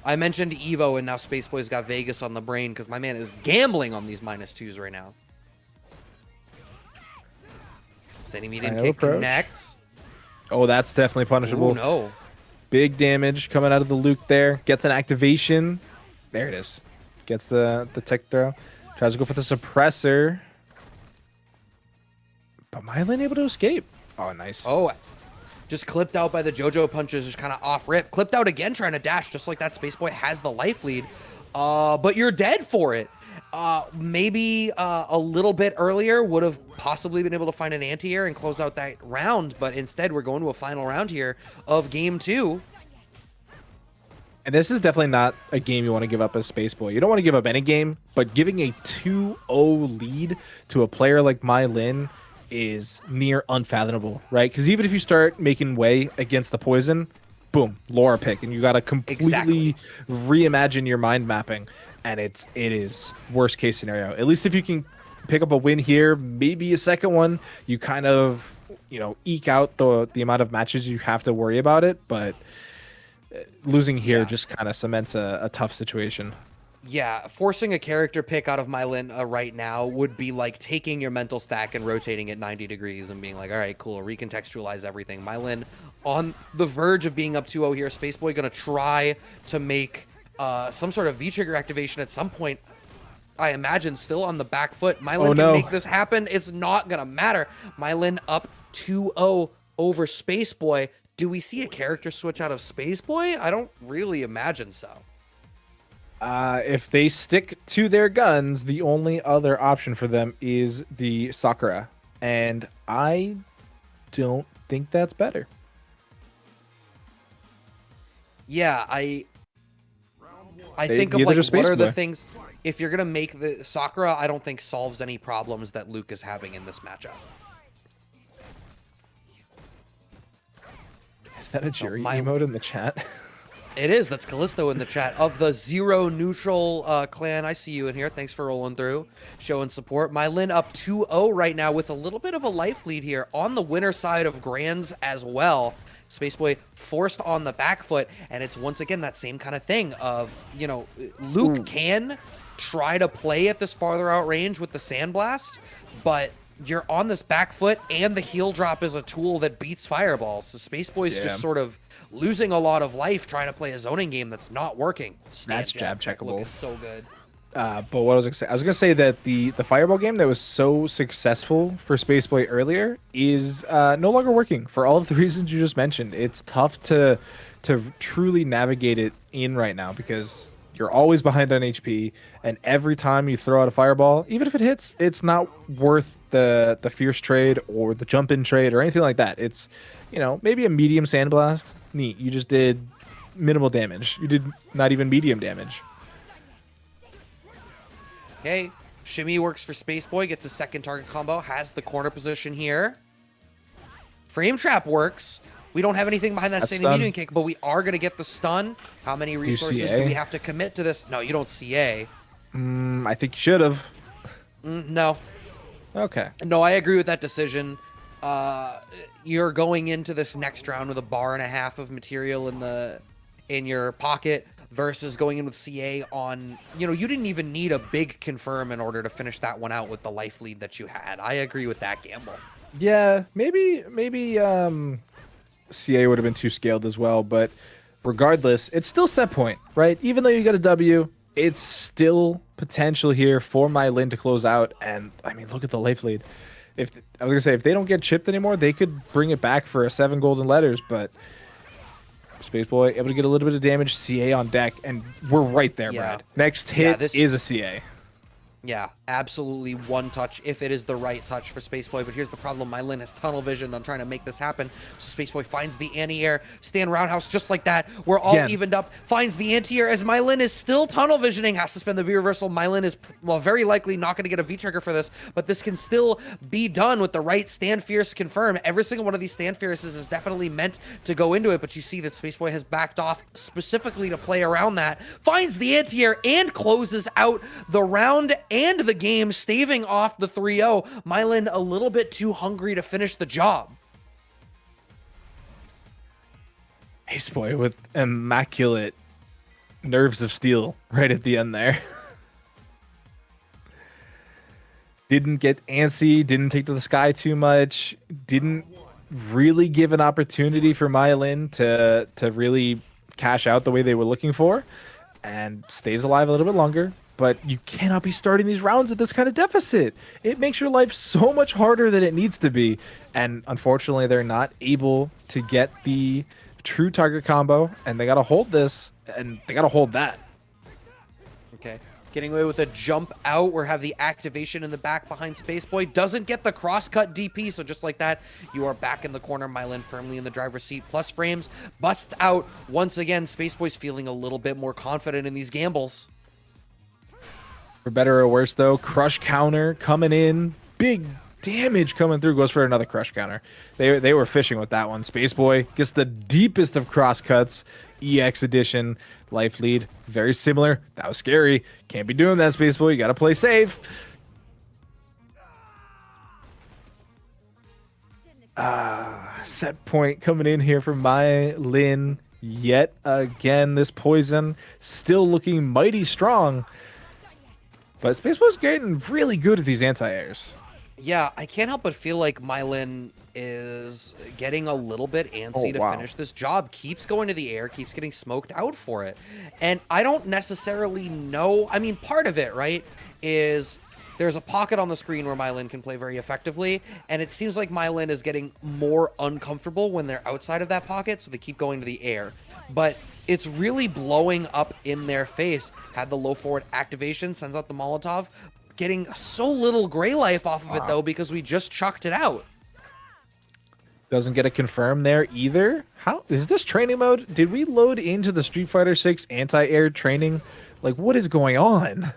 I mentioned Evo, and now SpaceBoy's got Vegas on the brain because my man is gambling on these -2s right now. Standing medium kick connects. Oh, that's definitely punishable. Oh, no. Big damage coming out of the Luke there. Gets an activation. There it is. Gets the tech throw. Tries to go for the suppressor. But Mailyn able to escape. Oh, nice. Oh, just clipped out by the JoJo punches, just kind of off rip. Clipped out again, trying to dash, just like that. SpaceBoy has the life lead. But you're dead for it. Maybe a little bit earlier would have possibly been able to find an anti-air and close out that round, but instead we're going to a final round here of game 2. And this is definitely not a game you want to give up as SpaceBoy. You don't want to give up any game, but giving a 2-0 lead to a player like Mailyn is near unfathomable, right? Because even if you start making way against the poison, boom, Laura pick, and you got to completely reimagine your mind mapping. And it is worst case scenario. At least if you can pick up a win here, maybe a second one, you kind of, eke out the amount of matches you have to worry about it. But losing here just kind of cements a tough situation. Yeah, forcing a character pick out of Mailyn right now would be like taking your mental stack and rotating it 90 degrees and being like, all right, cool, recontextualize everything. Mailyn on the verge of being up 2-0 here. SpaceBoy going to try to make some sort of V-trigger activation at some point. I imagine still on the back foot. Mailyn can make this happen. It's not going to matter. Mailyn up 2-0 over SpaceBoy. Do we see a character switch out of SpaceBoy? I don't really imagine so. If they stick to their guns, the only other option for them is the Sakura. And I don't think that's better. Yeah, I think of like what are the things, if you're gonna make the Sakura, I don't think solves any problems that Luke is having in this matchup. Is that a Juri emote in the chat? It is. That's Callisto in the chat of the Zero Neutral clan. I see you in here. Thanks for rolling through, showing support. Mailyn up 2-0 right now with a little bit of a life lead here on the winner side of Grands as well. SpaceBoy forced on the back foot, and it's once again that same kind of thing of, Luke can try to play at this farther out range with the Sandblast, but you're on this back foot, and the heal drop is a tool that beats fireballs. So SpaceBoy's just sort of losing a lot of life trying to play a zoning game that's not working. That's jab checkable. So good. But what I was gonna say, that the fireball game that was so successful for SpaceBoy earlier is no longer working for all of the reasons you just mentioned. It's tough to truly navigate it in right now because you're always behind on HP, and every time you throw out a fireball, even if it hits, it's not worth the fierce trade or the jump in trade or anything like that. It's maybe a medium sandblast. Neat, you just did minimal damage. You did not even medium damage. Okay, shimmy works for SpaceBoy, gets a second target combo, has the corner position here. Frame trap works. We don't have anything behind that standing medium kick, but we are going to get the stun. How many resources do we have to commit to this? No, you don't CA. I think you should have. No. Okay. No, I agree with that decision. You're going into this next round with a bar and a half of material in your pocket versus going in with CA on, you didn't even need a big confirm in order to finish that one out with the life lead that you had. I agree with that gamble. Yeah, maybe CA would have been too scaled as well, but regardless, it's still set point, right? Even though you got a W, it's still potential here for Mailyn to close out. And I mean, look at the life lead. If they don't get chipped anymore, they could bring it back for a 7 golden letters, but SpaceBoy able to get a little bit of damage, CA on deck, and we're right there, Brad. Next hit is a CA. Yeah, absolutely one touch if it is the right touch for SpaceBoy. But here's the problem. Mailyn has tunnel vision on trying to make this happen. So SpaceBoy finds the anti-air. Stand roundhouse just like that. We're all evened up. Finds the anti-air as Mailyn is still tunnel visioning. Has to spend the V-reversal. Mailyn is, very likely not going to get a V-trigger for this. But this can still be done with the right stand fierce confirm. Every single one of these stand fierces is definitely meant to go into it. But you see that SpaceBoy has backed off specifically to play around that. Finds the anti-air and closes out the round and the game, staving off the 3-0. Mailyn a little bit too hungry to finish the job. SpaceBoy with immaculate nerves of steel right at the end there. Didn't get antsy, didn't take to the sky too much, didn't really give an opportunity for Mailyn to really cash out the way they were looking for, and stays alive a little bit longer. But you cannot be starting these rounds at this kind of deficit. It makes your life so much harder than it needs to be. And unfortunately, they're not able to get the true target combo, and they got to hold this, and they got to hold that. Okay. Getting away with a jump out. We have the activation in the back behind SpaceBoy. Doesn't get the cross-cut DP, so just like that, you are back in the corner. Mailyn firmly in the driver's seat. Plus frames. Busts out. Once again, SpaceBoy's feeling a little bit more confident in these gambles. For better or worse, though, crush counter coming in. Big damage coming through. Goes for another crush counter. They were fishing with that one. SpaceBoy gets the deepest of cross cuts. EX edition. Life lead. Very similar. That was scary. Can't be doing that, SpaceBoy. You got to play safe. Set point coming in here for Mailyn. Yet again, this poison still looking mighty strong. But SpaceBoy's getting really good at these anti-airs. Yeah, I can't help but feel like Mailyn is getting a little bit antsy to finish this job. Keeps going to the air, keeps getting smoked out for it. And I don't necessarily know. I mean, part of it, right, is there's a pocket on the screen where Mailyn can play very effectively. And it seems like Mailyn is getting more uncomfortable when they're outside of that pocket, so they keep going to the air. But it's really blowing up in their face. Had the low forward activation, sends out the Molotov. Getting so little gray life off of it, though, because we just chucked it out. Doesn't get a confirm there either. How is this training mode? Did we load into the Street Fighter 6 anti-air training? Like, what is going on?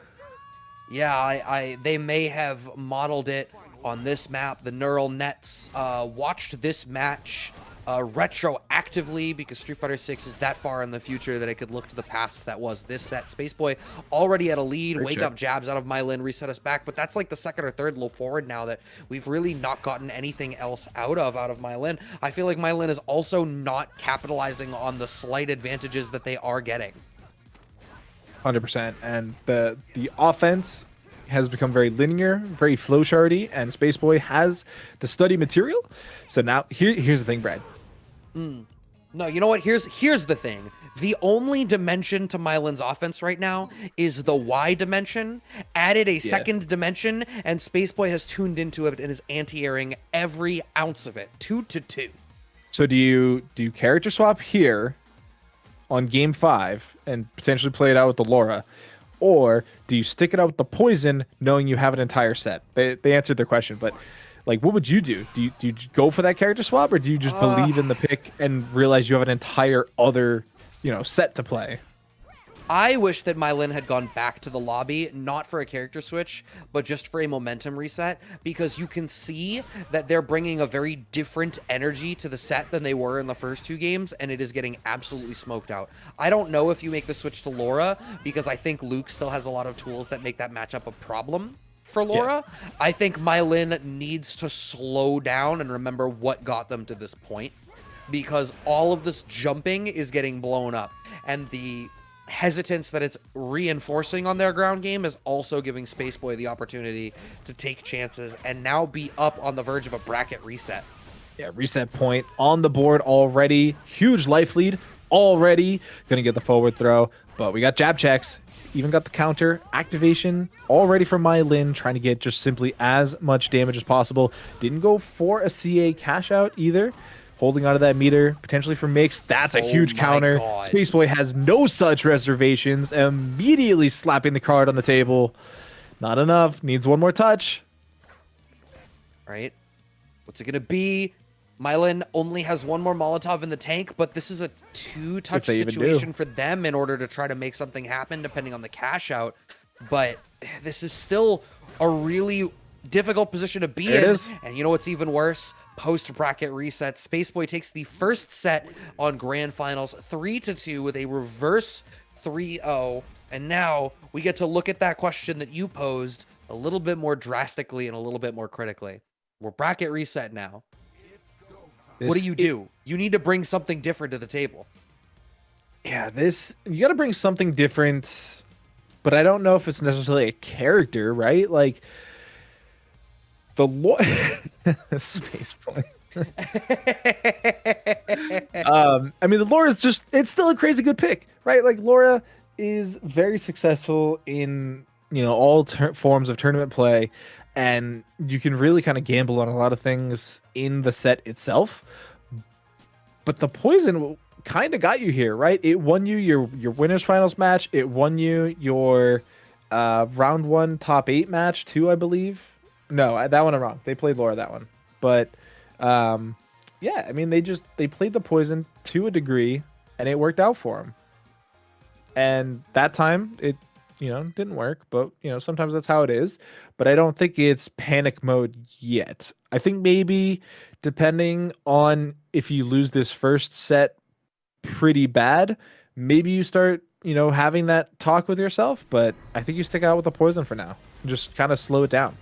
Yeah, they may have modeled it on this map. The neural nets watched this match retroactively because Street Fighter 6 is that far in the future that it could look to the past that was this set. SpaceBoy already at a lead. Wake up jabs out of Mailyn, reset us back. But that's like the second or third low forward now that we've really not gotten anything else out of Mailyn. I feel like Mailyn is also not capitalizing on the slight advantages that they are getting. 100%. And the offense has become very linear, very flowcharty, and SpaceBoy has the study material. So now here's the thing, Brad. No, you know what? Here's the thing. The only dimension to Mailyn's offense right now is the Y dimension. Added a second dimension, and SpaceBoy has tuned into it and is anti-airing every ounce of it. 2-2. So do you character swap here on game 5 and potentially play it out with the Laura? Or do you stick it out with the poison knowing you have an entire set? They answered their question, but like, what would you do? Do you go for that character swap, or do you just believe in the pick and realize you have an entire other, set to play? I wish that Mailyn had gone back to the lobby, not for a character switch, but just for a momentum reset, because you can see that they're bringing a very different energy to the set than they were in the first two games, and it is getting absolutely smoked out. I don't know if you make the switch to Laura, because I think Luke still has a lot of tools that make that matchup a problem for Laura. Yeah. I think Mailyn needs to slow down and remember what got them to this point, because all of this jumping is getting blown up, and the hesitance that it's reinforcing on their ground game is also giving SpaceBoy the opportunity to take chances and now be up on the verge of a bracket reset. Yeah, reset point on the board already. Huge life lead already. Gonna get the forward throw, but we got jab checks. Even got the counter activation already from Mailyn, trying to get just simply as much damage as possible. Didn't go for a CA cash out either. Holding onto that meter, potentially for Mix. That's a huge counter. God. SpaceBoy has no such reservations. Immediately slapping the card on the table. Not enough. Needs one more touch. Right. What's it going to be? Mailyn only has one more Molotov in the tank, but this is a two-touch situation for them in order to try to make something happen, depending on the cash out. But this is still a really difficult position to be in. And you know what's even worse? Post-bracket reset, SpaceBoy takes the first set on Grand Finals 3-2 with a reverse 3-0. And now we get to look at that question that you posed a little bit more drastically and a little bit more critically. We're bracket reset now. What do? You need to bring something different to the table. Yeah, this you got to bring something different, but I don't know if it's necessarily a character, right? Like the lore, space point. I mean, the lore is just—it's still a crazy good pick, right? Like Laura is very successful in all forms of tournament play, and you can really kind of gamble on a lot of things in the set itself. But the poison kind of got you here, right? It won you your winners finals match. It won you your round one top 8 match too, I believe. No, that one I'm wrong. They played Laura that one, but yeah, I mean they played the poison to a degree, and it worked out for them. And that time it didn't work, but sometimes that's how it is. But I don't think it's panic mode yet. I think maybe depending on if you lose this first set pretty bad, maybe you start having that talk with yourself. But I think you stick out with the poison for now, just kind of slow it down.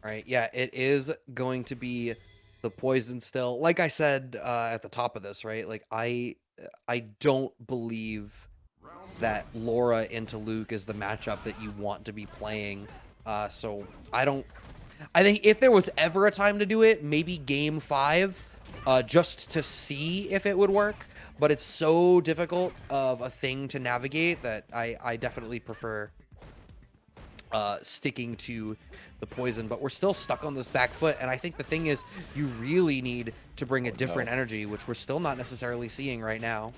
Right. Yeah, it is going to be the poison still. Like I said at the top of this, right? Like I don't believe that Laura into Luke is the matchup that you want to be playing. So I think if there was ever a time to do it, maybe game 5, just to see if it would work. But it's so difficult of a thing to navigate that I definitely prefer sticking to the poison. But we're still stuck on this back foot, and I think the thing is you really need to bring a different energy, which we're still not necessarily seeing right now.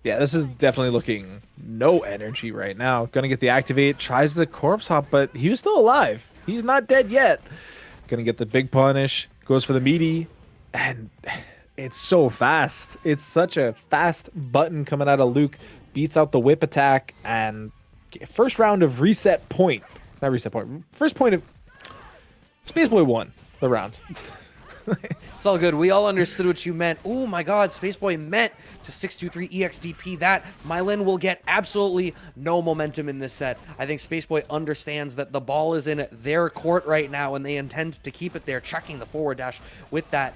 Yeah, this is definitely looking no energy right now. Gonna get the activate, tries the corpse hop, but he was still alive. He's not dead yet. Gonna get the big punish, goes for the meaty, and it's so fast. It's such a fast button coming out of Luke. Beats out the whip attack, and first round of reset point. Not reset point. First point of SpaceBoy won the round. It's all good. We all understood what you meant. Oh my god, SpaceBoy meant to 623 EXDP that. Mailyn will get absolutely no momentum in this set. I think SpaceBoy understands that the ball is in their court right now, and they intend to keep it there, checking the forward dash with that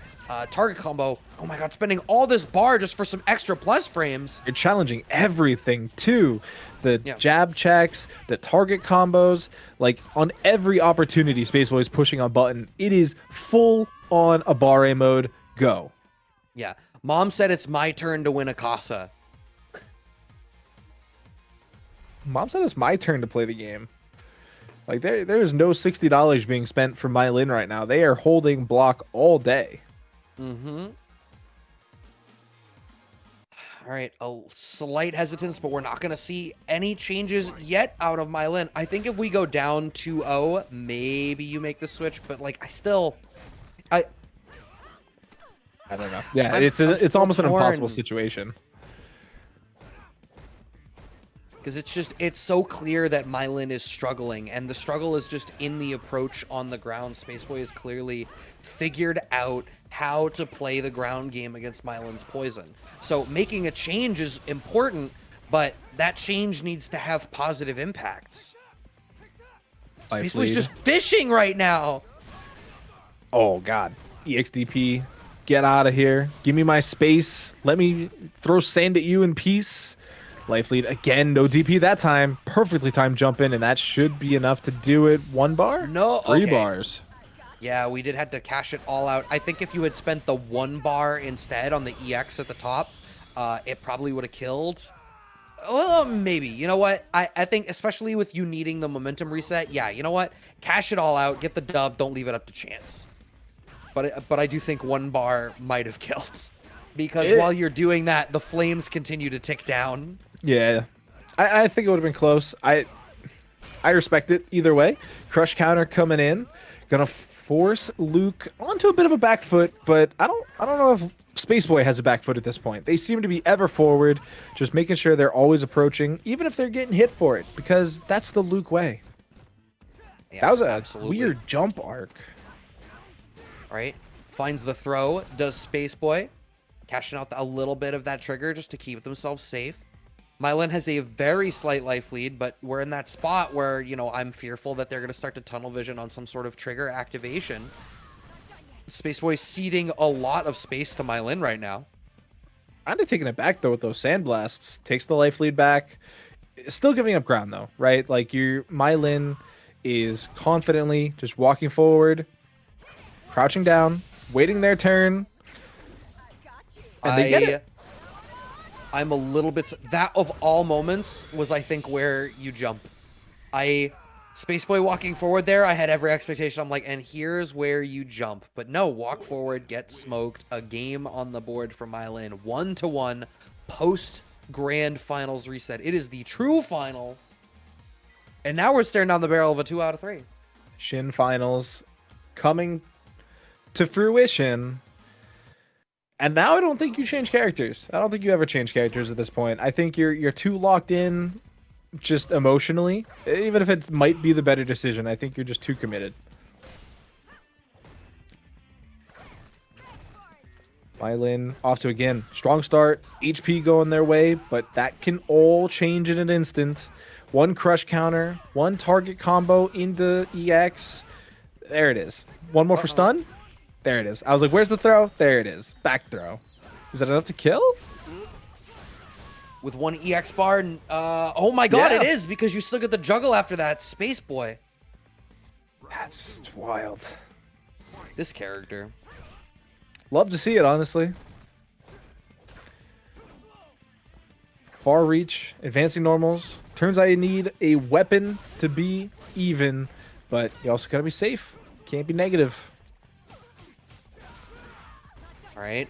target combo. Oh my god, spending all this bar just for some extra plus frames. You're challenging everything too. The jab checks, the target combos, like on every opportunity SpaceBoy is pushing on button. It is full on a Barre mode. Go. Yeah. Mom said it's my turn to win a Casa. Mom said it's my turn to play the game. Like there is no $60 being spent for Mailyn right now. They are holding block all day. Mm-hmm. All right, a slight hesitance, but we're not going to see any changes yet out of Mailyn. I think if we go down 2-0, maybe you make the switch, but like I don't know. Yeah, it's almost an impossible situation. Because it's so clear that Mailyn is struggling, and the struggle is just in the approach on the ground. SpaceBoy has clearly figured out how to play the ground game against Mailyn's poison. So making a change is important, but that change needs to have positive impacts. SpaceBoy's just fishing right now. Oh god. EXDP, get out of here. Give me my space. Let me throw sand at you in peace. Life lead again, no DP that time. Perfectly timed jump in, and that should be enough to do it. 1 bar? No, 3 bars. Yeah, we did have to cash it all out. I think if you had spent the 1 bar instead on the EX at the top, it probably would have killed. Well, maybe. You know what? I think, especially with you needing the momentum reset, yeah, you know what? Cash it all out, get the dub, don't leave it up to chance. But I do think 1 bar might have killed. Because while you're doing that, the flames continue to tick down. Yeah. I think it would have been close. I respect it either way. Crush counter coming in. Gonna force Luke onto a bit of a back foot, but I don't know if SpaceBoy has a back foot at this point. They seem to be ever forward, just making sure they're always approaching, even if they're getting hit for it, because that's the Luke way. Yeah, that was a weird jump arc. Right? Finds the throw, does SpaceBoy. Cashing out a little bit of that trigger just to keep themselves safe. Mailyn has a very slight life lead, but we're in that spot where, I'm fearful that they're going to start to tunnel vision on some sort of trigger activation. SpaceBoy ceding a lot of space to Mailyn right now. Kind of taking it back though with those sandblasts. Takes the life lead back. Still giving up ground though, right? Like Mailyn is confidently just walking forward, crouching down, waiting their turn, and they get it. I'm a little bit... That, of all moments, was, I think, where you jump. SpaceBoy walking forward there, I had every expectation. I'm like, and here's where you jump. But no, walk forward, get smoked. A game on the board for Mailyn. 1-1, post-grand finals reset. It is the true finals. And now we're staring down the barrel of a 2 out of 3. Shin finals coming to fruition. And now I don't think you change characters. I don't think you ever change characters at this point. I think you're too locked in just emotionally. Even if it might be the better decision, I think you're just too committed. Mailyn off to, again, strong start. HP going their way, but that can all change in an instant. One crush counter, one target combo into EX. There it is. One more for stun. There it is. I was like, where's the throw? There it is. Back throw. Is that enough to kill? With one EX bar. Oh my god, Yeah. it is, because you still get the juggle after that. SpaceBoy. That's wild. This character. Love to see it, honestly. Far reach, advancing normals. Turns out you need a weapon to be even, but you also gotta be safe. Can't be negative. All right.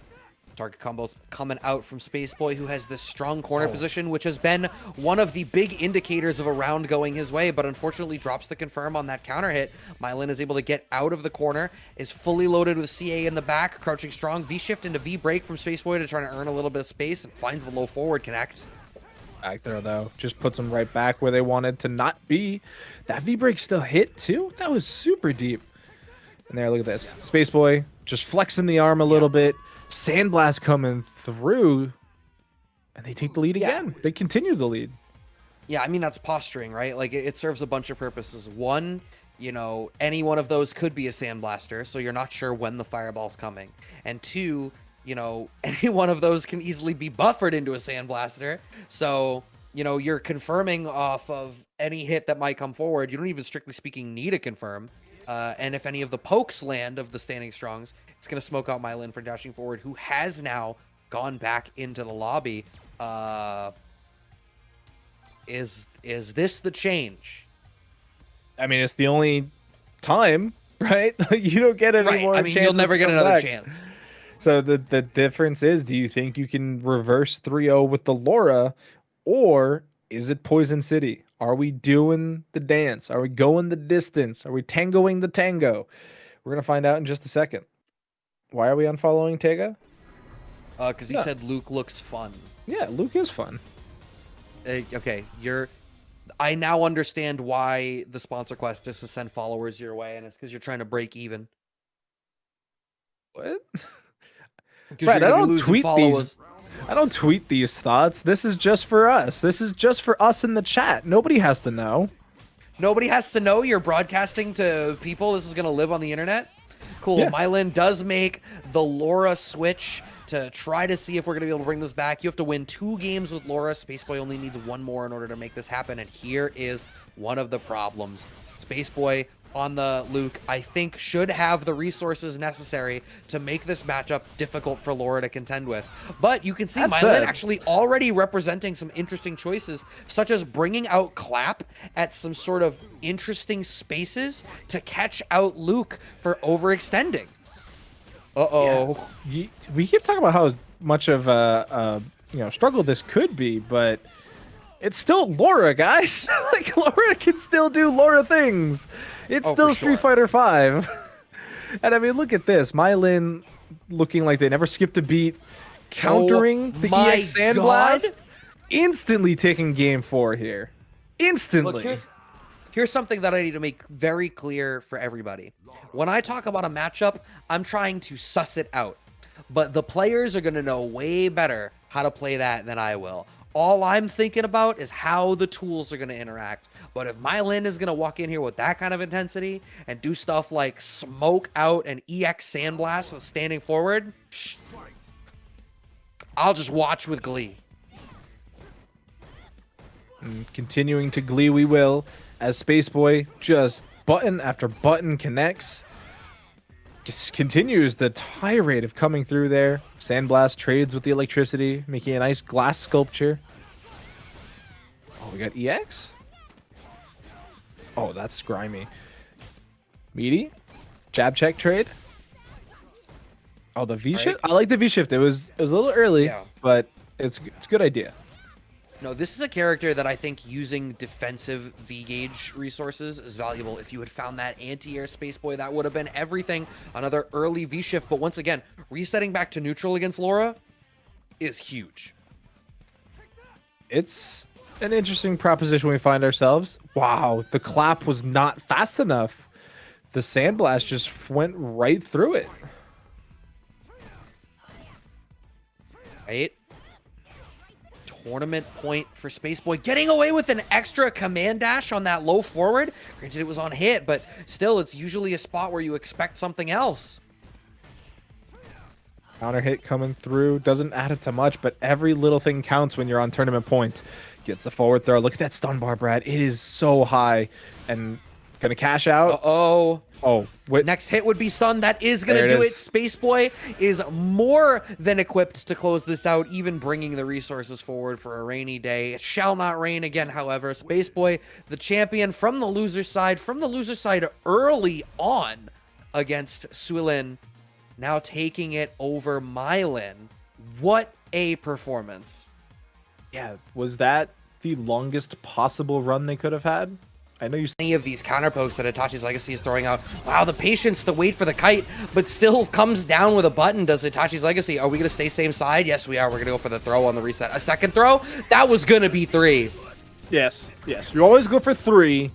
Target combos coming out from SpaceBoy, who has this strong corner position, which has been one of the big indicators of a round going his way, but unfortunately drops the confirm on that counter hit. Mailyn is able to get out of the corner, is fully loaded with CA in the back, crouching strong, V-shift into V-break from SpaceBoy to try to earn a little bit of space, and finds the low forward connect. Back there, though. Just puts them right back where they wanted to not be. That V-break still hit, too? That was super deep. And there, look at this. SpaceBoy just flexing the arm a little bit. Sandblast coming through. And they take the lead again. They continue the lead. Yeah, I mean, that's posturing, right? Like, it serves a bunch of purposes. One, you know, any one of those could be a sandblaster, so you're not sure when the fireball's coming. And two, you know, any one of those can easily be buffered into a sandblaster. So, you know, you're confirming off of any hit that might come forward. You don't even, strictly speaking, need a confirm. And if any of the pokes land of the standing strongs, it's going to smoke out Mailyn for dashing forward, who has now gone back into the lobby. Is this the change? I mean, it's the only time, right? You don't get any more I mean, you'll chances never to get come another back. chance. So the difference is, do you think you can reverse 3-0 with the Laura, or is it Poison City? Are we doing the dance? Are we going the distance? Are we tangoing the tango? We're going to find out in just a second. Why are we unfollowing Tega? Because he said Luke looks fun. Yeah, Luke is fun. Okay, I now understand why the sponsor quest is to send followers your way, and it's because you're trying to break even. What? Right, I don't tweet these. I don't tweet these thoughts. This is just for us. This is just for us in the chat. Nobody has to know. Nobody has to know you're broadcasting to people. This is going to live on the internet. Cool. Yeah. Mailyn does make the Laura switch to try to see if we're going to be able to bring this back. You have to win 2 games with Laura. SpaceBoy only needs 1 more in order to make this happen. And here is one of the problems. SpaceBoy on the Luke, I think, should have the resources necessary to make this matchup difficult for Laura to contend with. But you can see Mailyn actually already representing some interesting choices, such as bringing out Clap at some sort of interesting spaces to catch out Luke for overextending. Uh-oh. Yeah. We keep talking about how much of a struggle this could be, but it's still Laura, guys. Like, Laura can still do Laura things. It's still Street Fighter V. And I mean, look at this. Mailyn looking like they never skipped a beat, countering the EX Sandblast, instantly taking game 4 here. Instantly. Look, here's something that I need to make very clear for everybody. When I talk about a matchup, I'm trying to suss it out. But the players are going to know way better how to play that than I will. All I'm thinking about is how the tools are going to interact. But if Mailyn is going to walk in here with that kind of intensity and do stuff like smoke out an EX Sandblast with standing forward, I'll just watch with glee. And continuing to glee we will, as SpaceBoy just button after button connects. Just continues the tirade of coming through there. Sandblast trades with the electricity, making a nice glass sculpture. Oh, we got EX? Oh, that's grimy. Meaty? Jab check trade? Oh, the V shift? I like the V shift. It was a little early, but it's a good idea. No, this is a character that I think using defensive V-gauge resources is valuable. If you had found that anti-air SpaceBoy, that would have been everything. Another early V-shift, but once again, resetting back to neutral against Laura is huge. It's an interesting proposition we find ourselves. Wow, the clap was not fast enough. The Sandblast just went right through it. Right? Tournament point for SpaceBoy, getting away with an extra command dash on that low forward. Granted, it was on hit, but still, it's usually a spot where you expect something else. Counter hit coming through. Doesn't add it to much, but every little thing counts when you're on tournament point. Gets the forward throw. Look at that stun bar, Brad. It is so high. And gonna cash out. Uh-oh. Oh, wait. Next hit would be stun. That is going to do it. SpaceBoy is more than equipped to close this out, even bringing the resources forward for a rainy day. It shall not rain again, however. SpaceBoy, the champion from the loser side early on against Suilin, now taking it over Mailyn. What a performance. Yeah, was that the longest possible run they could have had? I know you see any of these counter pokes that Itachi's Legacy is throwing out. Wow, the patience to wait for the kite, but still comes down with a button. Does Itachi's Legacy? Are we going to stay same side? Yes, we are. We're going to go for the throw on the reset. A second throw? That was going to be 3. Yes. You always go for 3.